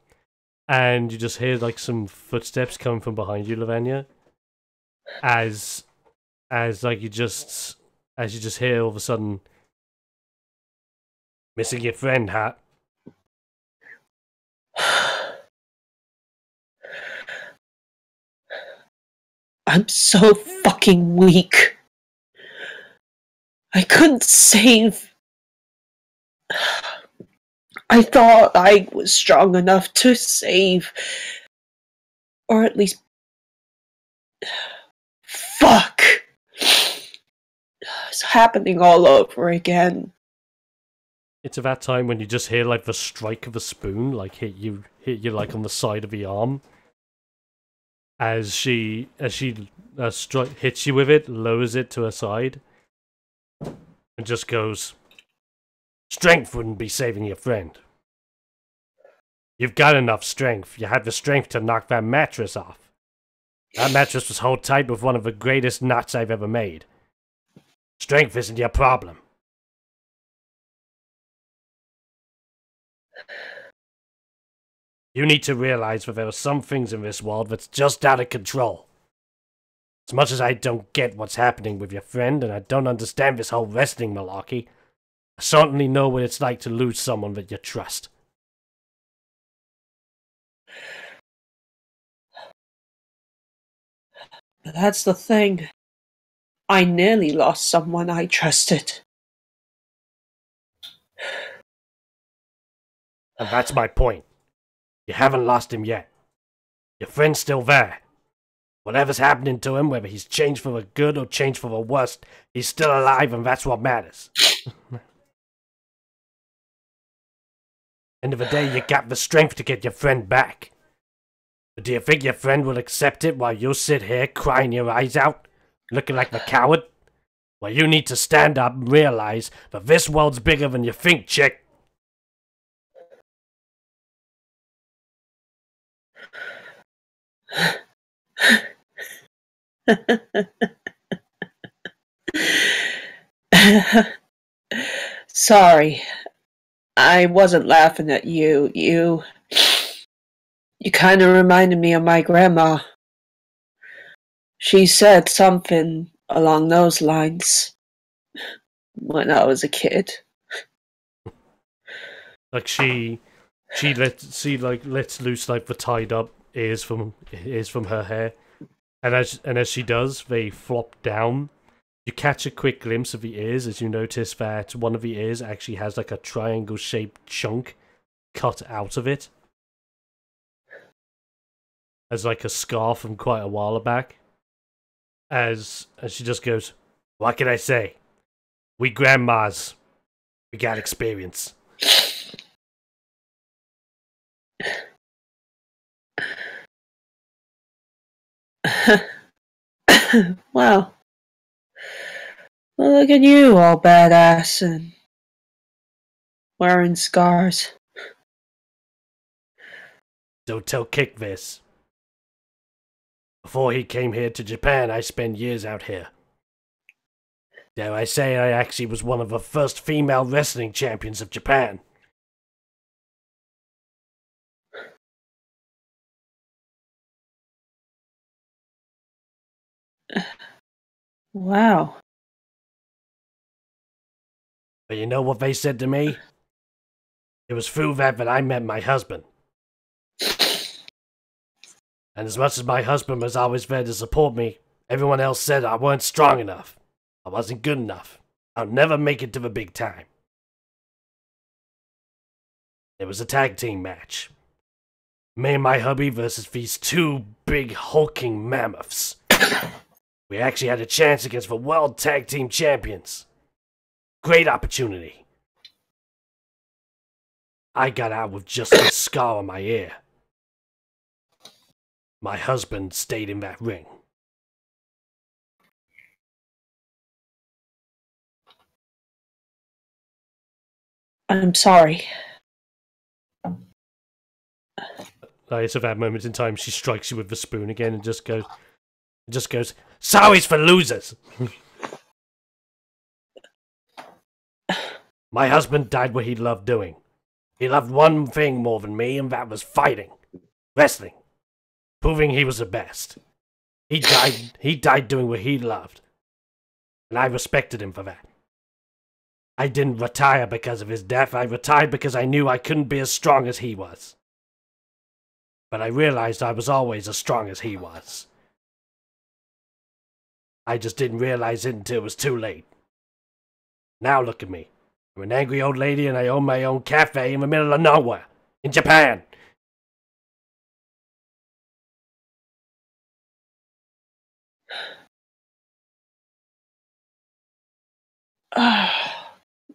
Speaker 1: and you just hear like some footsteps coming from behind you, Lavanya. As you just hear all of a sudden, "Missing your friend, huh?"
Speaker 2: I'm so fucking weak. I couldn't save. I thought I was strong enough to save. Or at least. Fuck! It's happening all over again.
Speaker 1: It's at that time when you just hear like the strike of a spoon, like hit you like on the side of the arm. As she hits you with it, lowers it to her side, and just goes, "Strength wouldn't be saving your friend. You've got enough strength. You had the strength to knock that mattress off. That mattress was held tight with one of the greatest knots I've ever made. Strength isn't your problem." You need to realize that there are some things in this world that's just out of control. As much as I don't get what's happening with your friend, and I don't understand this whole wrestling malarkey, I certainly know what it's like to lose someone that you trust.
Speaker 2: But that's the thing. I nearly lost someone I trusted.
Speaker 1: And that's my point. You haven't lost him yet. Your friend's still there. Whatever's happening to him, whether he's changed for the good or changed for the worst, he's still alive and that's what matters. End of the day, you got the strength to get your friend back. But do you think your friend will accept it while you sit here crying your eyes out, looking like the coward? Well, you need to stand up and realize that this world's bigger than you think, chick.
Speaker 2: Sorry. I wasn't laughing at you. You kind of reminded me of my grandma. She said something along those lines when I was a kid.
Speaker 1: Like she lets loose like the tied up ears from her hair, and as she does, they flop down. You catch a quick glimpse of the ears as you notice that one of the ears actually has like a triangle-shaped chunk cut out of it, as like a scar from quite a while back. As she just goes, "What can I say? We grandmas, we got experience."
Speaker 2: Well, look at you, all badass and wearing scars.
Speaker 1: Don't tell Kick this. Before he came here to Japan, I spent years out here. Dare I say I actually was one of the first female wrestling champions of Japan.
Speaker 2: Wow.
Speaker 1: But you know what they said to me? It was through that I met my husband. And as much as my husband was always there to support me, everyone else said I weren't strong enough. I wasn't good enough. I'll never make it to the big time. It was a tag team match. Me and my hubby versus these two big hulking mammoths. We actually had a chance against the World Tag Team Champions. Great opportunity. I got out with just a scar on my ear. My husband stayed in that ring.
Speaker 2: I'm sorry.
Speaker 1: It's at that moment in time she strikes you with the spoon again and just goes, "Sorry's for losers." My husband died what he loved doing. He loved one thing more than me, and that was fighting. Wrestling. Proving he was the best. He died doing what he loved. And I respected him for that. I didn't retire because of his death. I retired because I knew I couldn't be as strong as he was. But I realized I was always as strong as he was. I just didn't realize it until it was too late. Now look at me. I'm an angry old lady and I own my own cafe in the middle of nowhere. In Japan.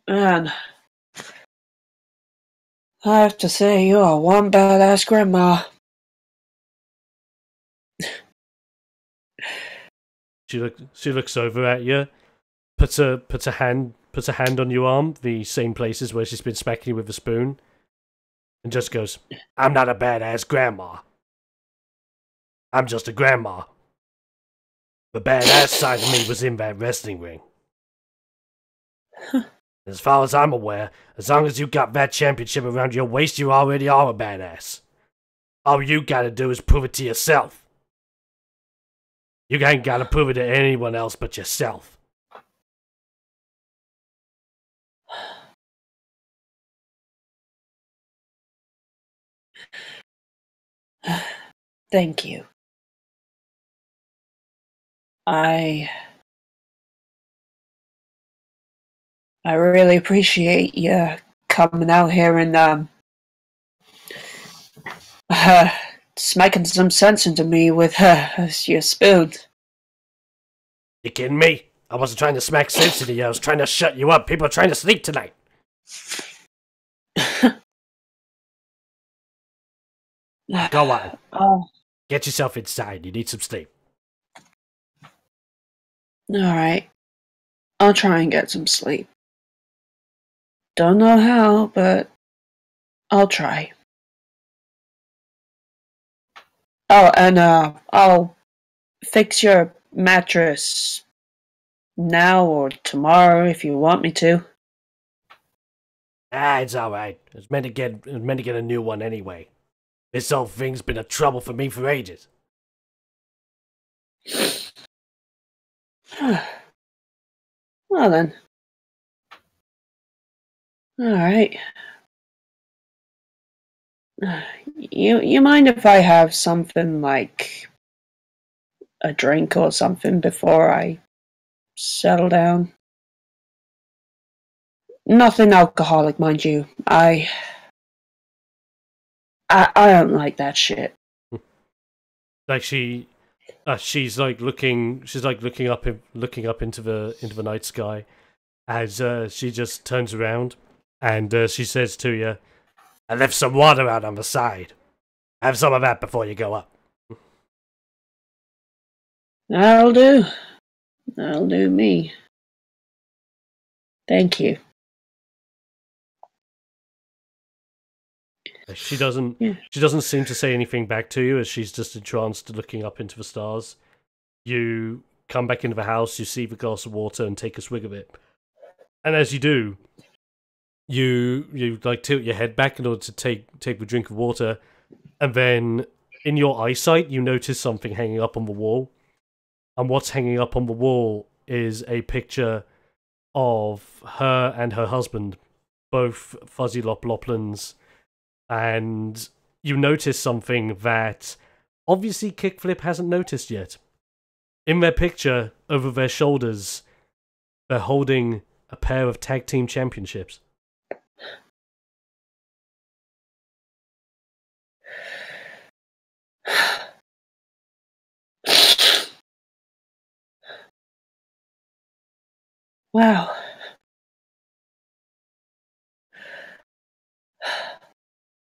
Speaker 2: Man, I have to say, you are one badass grandma.
Speaker 1: She looks over at you, puts a hand on your arm, the same places where she's been smacking you with a spoon, and just goes, "I'm not a badass grandma. I'm just a grandma. The badass side of me was in that wrestling ring. As far as I'm aware, as long as you got that championship around your waist, you already are a badass. All you gotta do is prove it to yourself. You ain't gotta prove it to anyone else but yourself."
Speaker 2: Thank you. I really appreciate you coming out here and smacking some sense into me with your spoon.
Speaker 1: You kidding me? I wasn't trying to smack sense into you. I was trying to shut you up. People are trying to sleep tonight. Go on.
Speaker 2: Oh,
Speaker 1: Get yourself inside. You need some sleep.
Speaker 2: alright. I'll try and get some sleep. Don't know how, but I'll try. Oh, and I'll fix your mattress now or tomorrow if you want me to.
Speaker 1: Ah, it's alright. I was meant to get a new one anyway. This whole thing's been a trouble for me for ages.
Speaker 2: Well then. Alright. You mind if I have something like a drink or something before I settle down? Nothing alcoholic, mind you. I don't like that shit.
Speaker 1: Like she's like looking up into the night sky as she just turns around and she says to you, "I left some water out on the side. Have some of that before you go up."
Speaker 2: That'll do. That'll do me. Thank you.
Speaker 1: She doesn't seem to say anything back to you as she's just entranced looking up into the stars. You come back into the house, you see the glass of water and take a swig of it. And as you do, you like tilt your head back in order to take the drink of water, and then in your eyesight you notice something hanging up on the wall. And what's hanging up on the wall is a picture of her and her husband, both Fuzzy Loplins. And you notice something that obviously Kickflip hasn't noticed yet. In their picture, over their shoulders, they're holding a pair of tag team championships.
Speaker 2: Wow.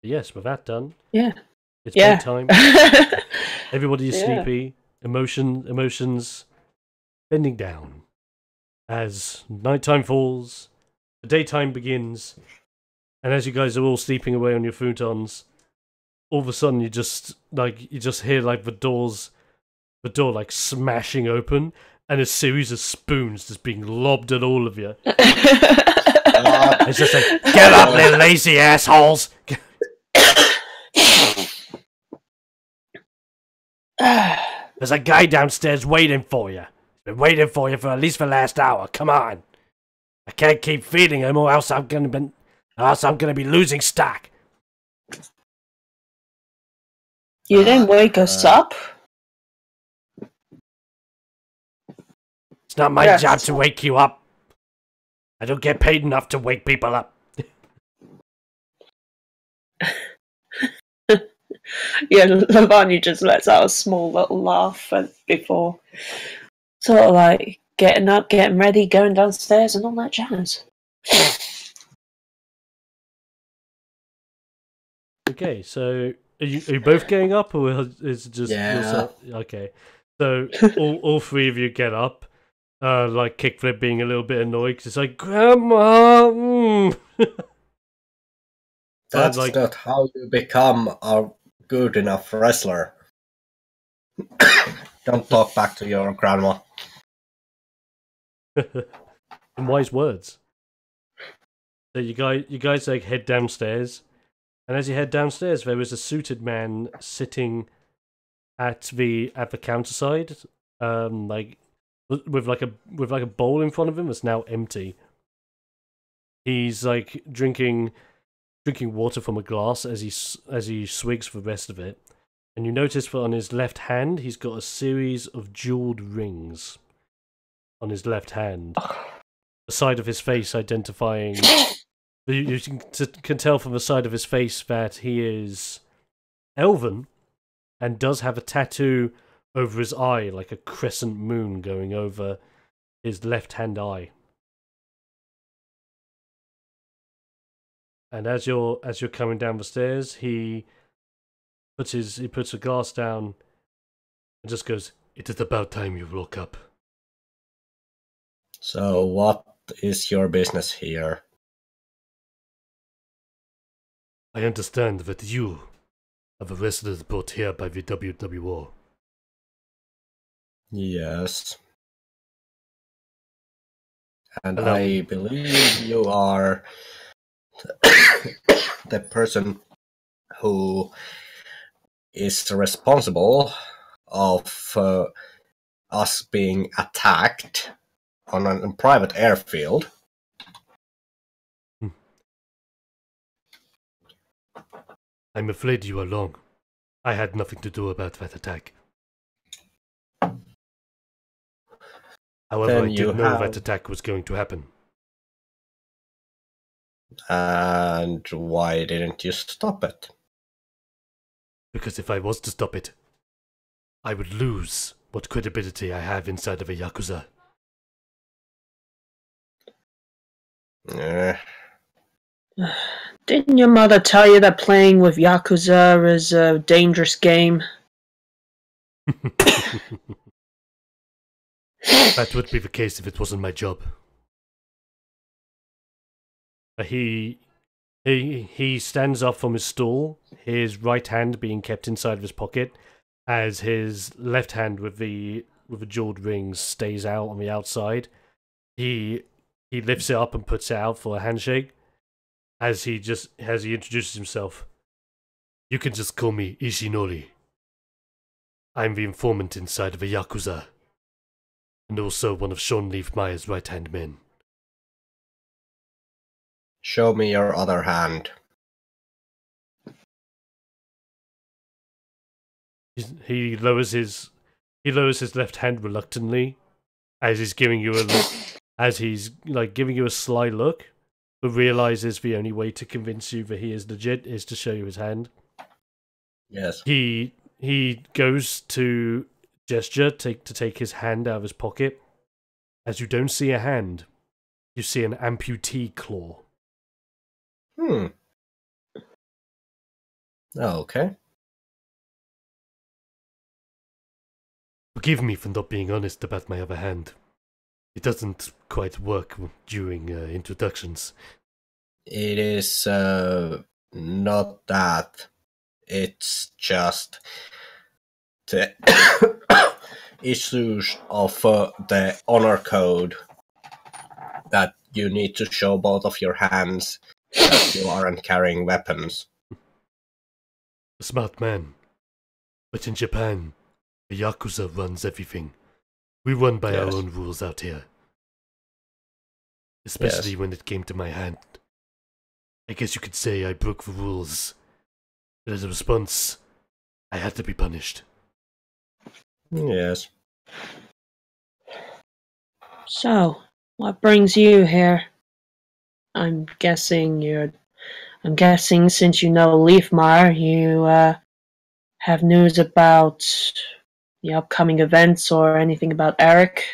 Speaker 1: Yes, with that done,
Speaker 2: Yeah.
Speaker 1: it's
Speaker 2: Yeah.
Speaker 1: bedtime. Everybody is sleepy. Emotions bending down. As nighttime falls, the daytime begins, and as you guys are all sleeping away on your futons, all of a sudden you just hear like the door like smashing open, and a series of spoons just being lobbed at all of you. It's just like, get up, little lazy assholes! There's a guy downstairs waiting for you. He's been waiting for you for at least the last hour. Come on. I can't keep feeding him or else I'm gonna be losing stock.
Speaker 2: You didn't wake us up?
Speaker 1: It's not my job to wake you up. I don't get paid enough to wake people up.
Speaker 2: Yeah, Lavanya just lets out a small little laugh before sort of like getting up, getting ready, going downstairs and all that jazz.
Speaker 1: Okay, so are you both getting up, or is it just yourself? Okay, so all three of you get up, like Kickflip being a little bit annoyed because it's like, Grandma.
Speaker 3: That's not how you become a good enough wrestler. Don't talk back to your grandma.
Speaker 1: In wise words. So you guys like head downstairs, and as you head downstairs, there is a suited man sitting at the counter side, like with like a bowl in front of him that's now empty. He's like drinking water from a glass as he swigs the rest of it, And you notice that on his left hand, he's got a series of jeweled rings on his left hand. The side of his face identifying... You can tell from the side of his face that he is elven and does have a tattoo over his eye, like a crescent moon going over his left-hand eye. And as you're coming down the stairs, he puts a glass down and just goes, "It is about time you woke up."
Speaker 3: So what is your business here?
Speaker 1: I understand that you have arrested us brought here by the WWO.
Speaker 3: Yes. And
Speaker 1: Hello.
Speaker 3: I believe you are the person who is responsible of us being attacked on a private airfield.
Speaker 1: I'm afraid you are wrong. I had nothing to do about that attack. However,
Speaker 3: Then
Speaker 1: I
Speaker 3: you
Speaker 1: did know
Speaker 3: have-
Speaker 1: that attack was going to happen.
Speaker 3: And why didn't you stop it?
Speaker 1: Because if I was to stop it, I would lose what credibility I have inside of a Yakuza.
Speaker 3: Eh,
Speaker 2: Didn't your mother tell you that playing with Yakuza is a dangerous game?
Speaker 1: That would be the case if it wasn't my job. He stands up from his stool, his right hand being kept inside of his pocket, as his left hand with the jeweled rings stays out on the outside. He lifts it up and puts it out for a handshake. As he introduces himself. You can just call me Ishinori. I'm the informant inside of a Yakuza. And also one of Sean Leaf Meyer's right-hand men.
Speaker 3: Show me your other hand.
Speaker 1: He lowers his left hand reluctantly as he's giving you a look, as he's like giving you a sly look, but realizes the only way to convince you that he is legit is to show you his hand.
Speaker 3: Yes.
Speaker 1: He goes to gesture to take his hand out of his pocket. As you don't see a hand, you see an amputee claw.
Speaker 3: Okay.
Speaker 1: Forgive me for not being honest about my other hand. It doesn't quite work during introductions.
Speaker 3: It is not that. It's just the issues of the honor code that you need to show both of your hands that you aren't carrying weapons.
Speaker 1: A smart man. But in Japan, the Yakuza runs everything. We run by our
Speaker 3: Yes.
Speaker 1: own rules out here. Especially
Speaker 3: Yes.
Speaker 1: when it came to my hand. I guess you could say I broke the rules. But as a response, I had to be punished.
Speaker 3: Yes.
Speaker 2: So, what brings you here? I'm guessing since you know Leafmeyer, you have news about the upcoming events or anything about Eric.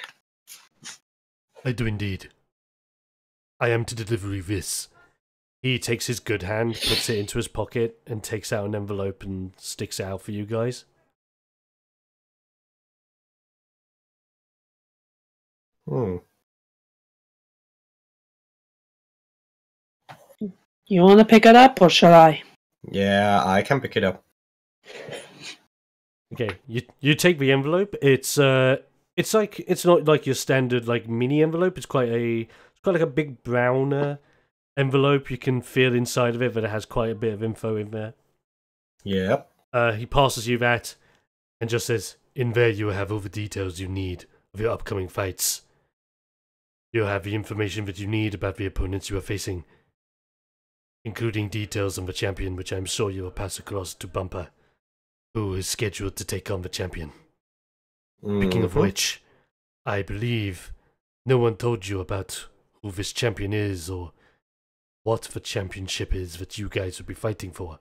Speaker 1: I do indeed. I am to deliver this. He takes his good hand, puts it into his pocket, and takes out an envelope and sticks it out for you guys.
Speaker 2: You want to pick it up, or shall I?
Speaker 3: Yeah, I can pick it up.
Speaker 1: Okay, you take the envelope. It's not like your standard like mini envelope. It's quite like a big brown envelope. You can feel inside of it that it has quite a bit of info in there.
Speaker 3: Yep.
Speaker 1: He passes you that and just says, "In there you have all the details you need of your upcoming fights. You have the information that you need about the opponents you are facing, including details on the champion, which I'm sure you will pass across to Bumper who is scheduled to take on the champion. Speaking of which, I believe no one told you about who this champion is or what the championship is that you guys would be fighting for.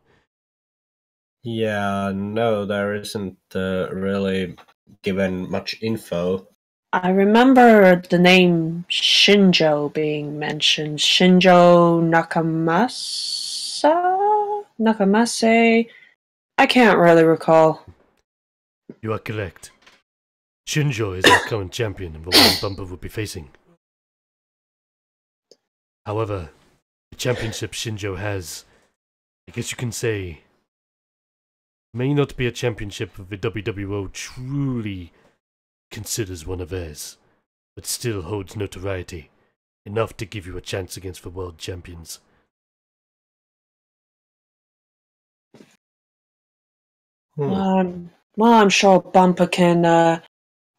Speaker 3: Yeah, no, there isn't really given much info.
Speaker 2: I remember the name Shinjo being mentioned. Shinjo Nakamase? I can't really recall.
Speaker 1: You are correct. Shinjo is our current champion and the one Bumper would be facing. However, the championship Shinjo has, I guess you can say, may not be a championship that the WWO truly considers one of theirs, but still holds notoriety, enough to give you a chance against the world champions.
Speaker 2: Well, I'm sure Bumper can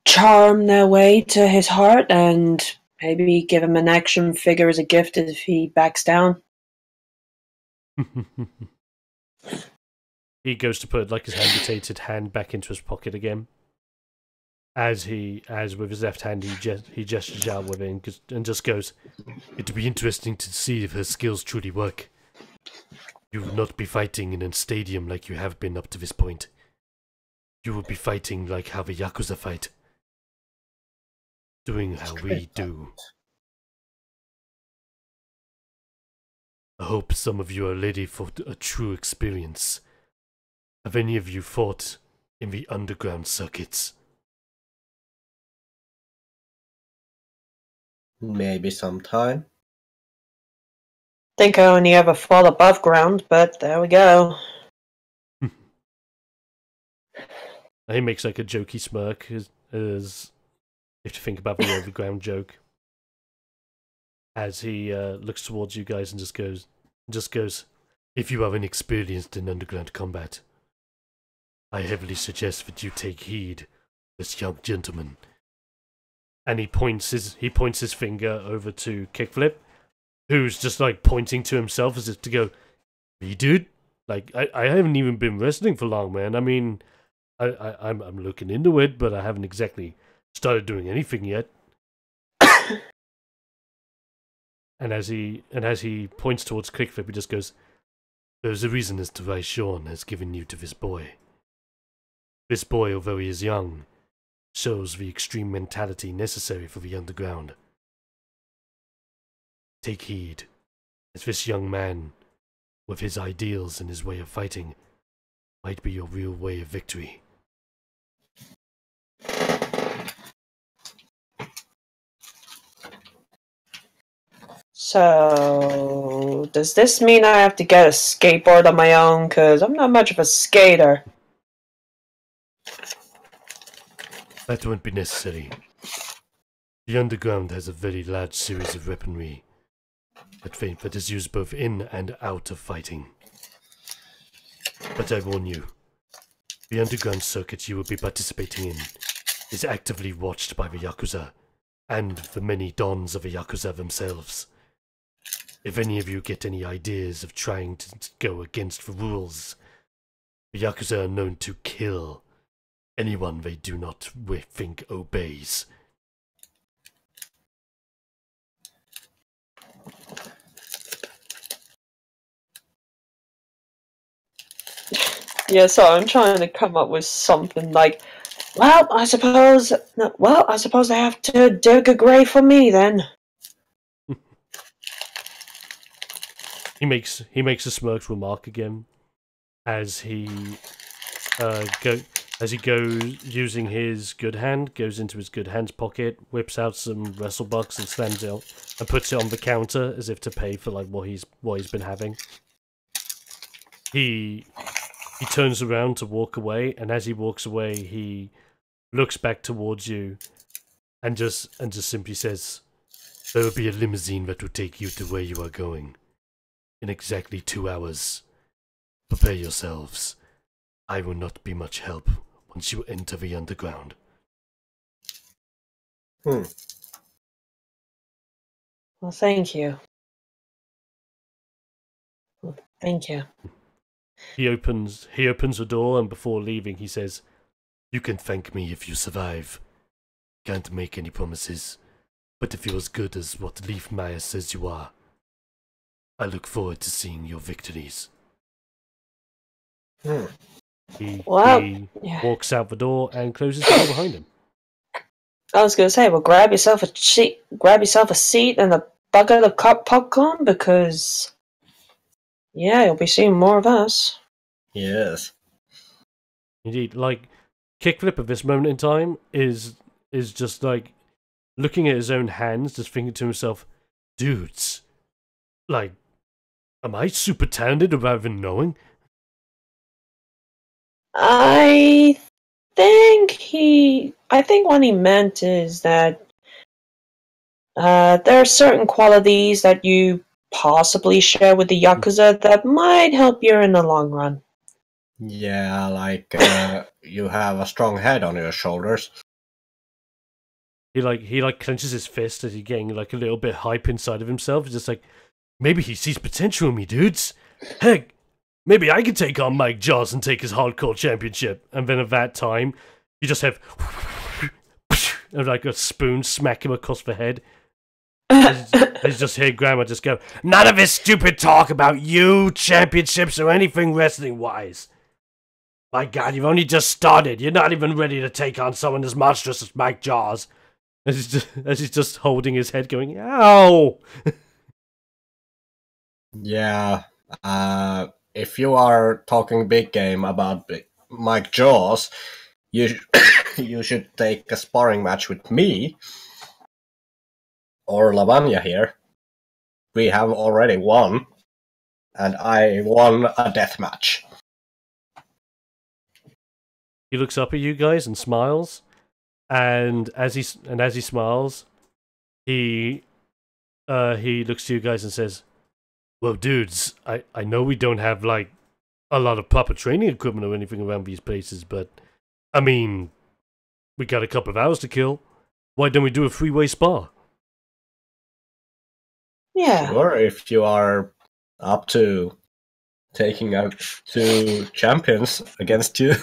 Speaker 2: charm their way to his heart and maybe give him an action figure as a gift if he backs down.
Speaker 1: He goes to put like his amputated hand back into his pocket again. As with his left hand he gestures out with it and just goes, "It'd be interesting to see if her skills truly work. You will not be fighting in a stadium like you have been up to this point. You will be fighting like how the Yakuza fight. Doing how we do. I hope some of you are ready for a true experience. Have any of you fought in the underground circuits?"
Speaker 3: Maybe sometime.
Speaker 2: Think I only ever fall above ground, but there we go.
Speaker 1: He makes like a jokey smirk as if to think about the overground joke. As he looks towards you guys and just goes, "If you are inexperienced in underground combat, I heavily suggest that you take heed, this young gentleman." And he points his finger over to Kickflip, who's just like pointing to himself as if to go, "Me, dude? Like I haven't even been wrestling for long, man. I mean, I'm looking into it, but I haven't exactly started doing anything yet." and as he points towards Kickflip, he just goes, "There's a reason as to why Sean has given you to this boy. This boy, although he is young, shows the extreme mentality necessary for the underground. Take heed, as this young man, with his ideals and his way of fighting, might be your real way of victory."
Speaker 2: So, does this mean I have to get a skateboard on my own? Because I'm not much of a skater.
Speaker 1: That won't be necessary. The underground has a very large series of weaponry that is used both in and out of fighting. But I warn you, the underground circuit you will be participating in is actively watched by the Yakuza and the many dons of the Yakuza themselves. If any of you get any ideas of trying to go against the rules, the Yakuza are known to kill anyone they do not think obeys.
Speaker 2: Yeah, so I'm trying to come up with something like, I suppose they have to dig a grave for me then.
Speaker 1: He makes a smirked remark again as he goes using his good hand, goes into his good hand's pocket, whips out some wrestle bucks and slams it and puts it on the counter as if to pay for like what he's been having. He turns around to walk away, and as he walks away, he looks back towards you and just simply says, "There will be a limousine that will take you to where you are going in exactly 2 hours. Prepare yourselves. I will not be much help once you enter the underground."
Speaker 2: Well, thank you. Thank you.
Speaker 1: He opens the door, and before leaving, he says, "You can thank me if you survive. Can't make any promises, but if you're as good as what Leafmeyer says you are, I look forward to seeing your victories." He walks out the door and closes the door behind him.
Speaker 2: I was going to say, well, grab yourself a seat and a bucket of popcorn, because you'll be seeing more of us.
Speaker 3: Yes.
Speaker 1: Indeed, like Kickflip at this moment in time is just like looking at his own hands, just thinking to himself, "Dudes, like, am I super talented without even knowing?"
Speaker 2: I think what he meant is that there are certain qualities that you possibly share with the Yakuza that might help you in the long run.
Speaker 3: Yeah, like you have a strong head on your shoulders.
Speaker 1: He clenches his fist as he's getting like a little bit hype inside of himself. He's just like, maybe he sees potential in me, dudes. Heck, maybe I could take on Mike Jaws and take his hardcore championship. And then at that time, you just have and like a spoon smack him across the head. I just hear Grandma just go, "None of this stupid talk about you, championships, or anything wrestling-wise. My God, you've only just started. You're not even ready to take on someone as monstrous as Mike Jaws." As he's just holding his head going, "Ow!"
Speaker 3: Yeah, if you are talking big game about Mike Jaws, you should take a sparring match with me or Lavanya here. We have already won, and I won a death match.
Speaker 1: He looks up at you guys and smiles, and as he smiles, he looks to you guys and says, "Well, dudes, I know we don't have like a lot of proper training equipment or anything around these places, but I mean, we got a couple of hours to kill. Why don't we do a freeway spar?"
Speaker 2: Yeah.
Speaker 3: Sure, if you are up to taking out 2 champions against you.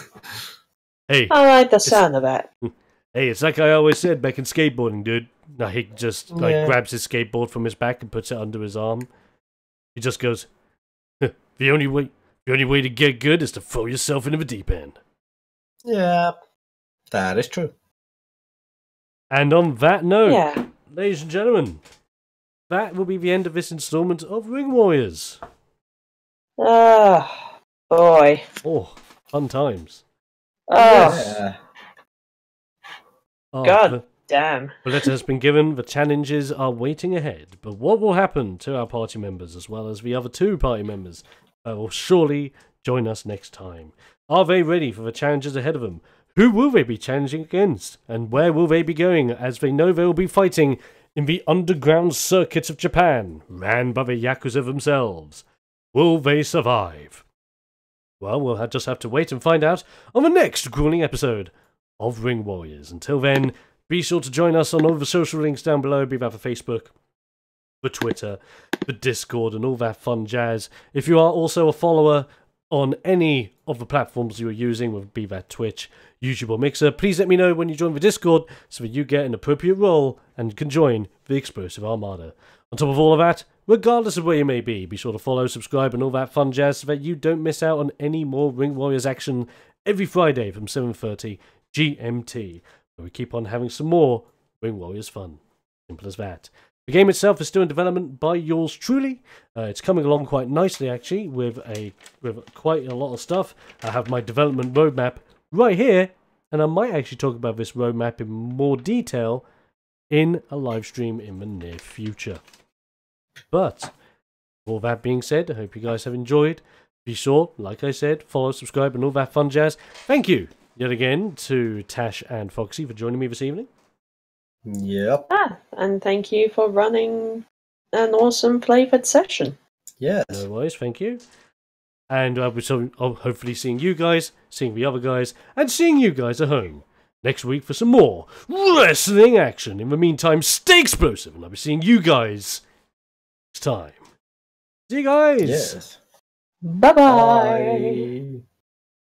Speaker 1: Hey,
Speaker 2: I like the sound of that.
Speaker 1: Hey, it's like I always said back in skateboarding, dude. Now he just grabs his skateboard from his back and puts it under his arm. He just goes, the only way to get good is to throw yourself into the deep end."
Speaker 3: Yeah, that is true.
Speaker 1: And on that note, ladies and gentlemen, that will be the end of this installment of Ring Warriors.
Speaker 2: Oh, boy.
Speaker 1: Oh, fun times.
Speaker 3: Yeah.
Speaker 2: God damn.
Speaker 1: The letter has been given, the challenges are waiting ahead. But what will happen to our party members, as well as the other 2 party members, will surely join us next time? Are they ready for the challenges ahead of them? Who will they be challenging against? And where will they be going, as they know they will be fighting in the underground circuits of Japan, ran by the Yakuza themselves? Will they survive? Well, we'll just have to wait and find out on the next grueling episode of Ring Warriors. Until then, be sure to join us on all the social links down below, be that for Facebook, for Twitter, for Discord, and all that fun jazz. If you are also a follower on any of the platforms you are using, be that Twitch, YouTube, or Mixer, please let me know when you join the Discord so that you get an appropriate role and can join the explosive armada. On top of all of that, regardless of where you may be sure to follow, subscribe, and all that fun jazz so that you don't miss out on any more Ring Warriors action every Friday from 7:30 GMT, where we keep on having some more Ring Warriors fun. Simple as that. The game itself is still in development by yours truly. It's coming along quite nicely, actually, with quite a lot of stuff. I have my development roadmap right here, and I might actually talk about this roadmap in more detail in a live stream in the near future. But, all that being said, I hope you guys have enjoyed. Be sure, like I said, follow, subscribe, and all that fun jazz. Thank you, yet again, to Tash and Foxy for joining me this evening.
Speaker 3: Yep.
Speaker 2: And thank you for running an awesome flavored session.
Speaker 3: Yes.
Speaker 1: No worries, thank you. And I'll hopefully seeing you guys, seeing the other guys, and seeing you guys at home next week for some more wrestling action. In the meantime, stay explosive, and I'll be seeing you guys next time. See you guys!
Speaker 3: Yes.
Speaker 2: Bye-bye.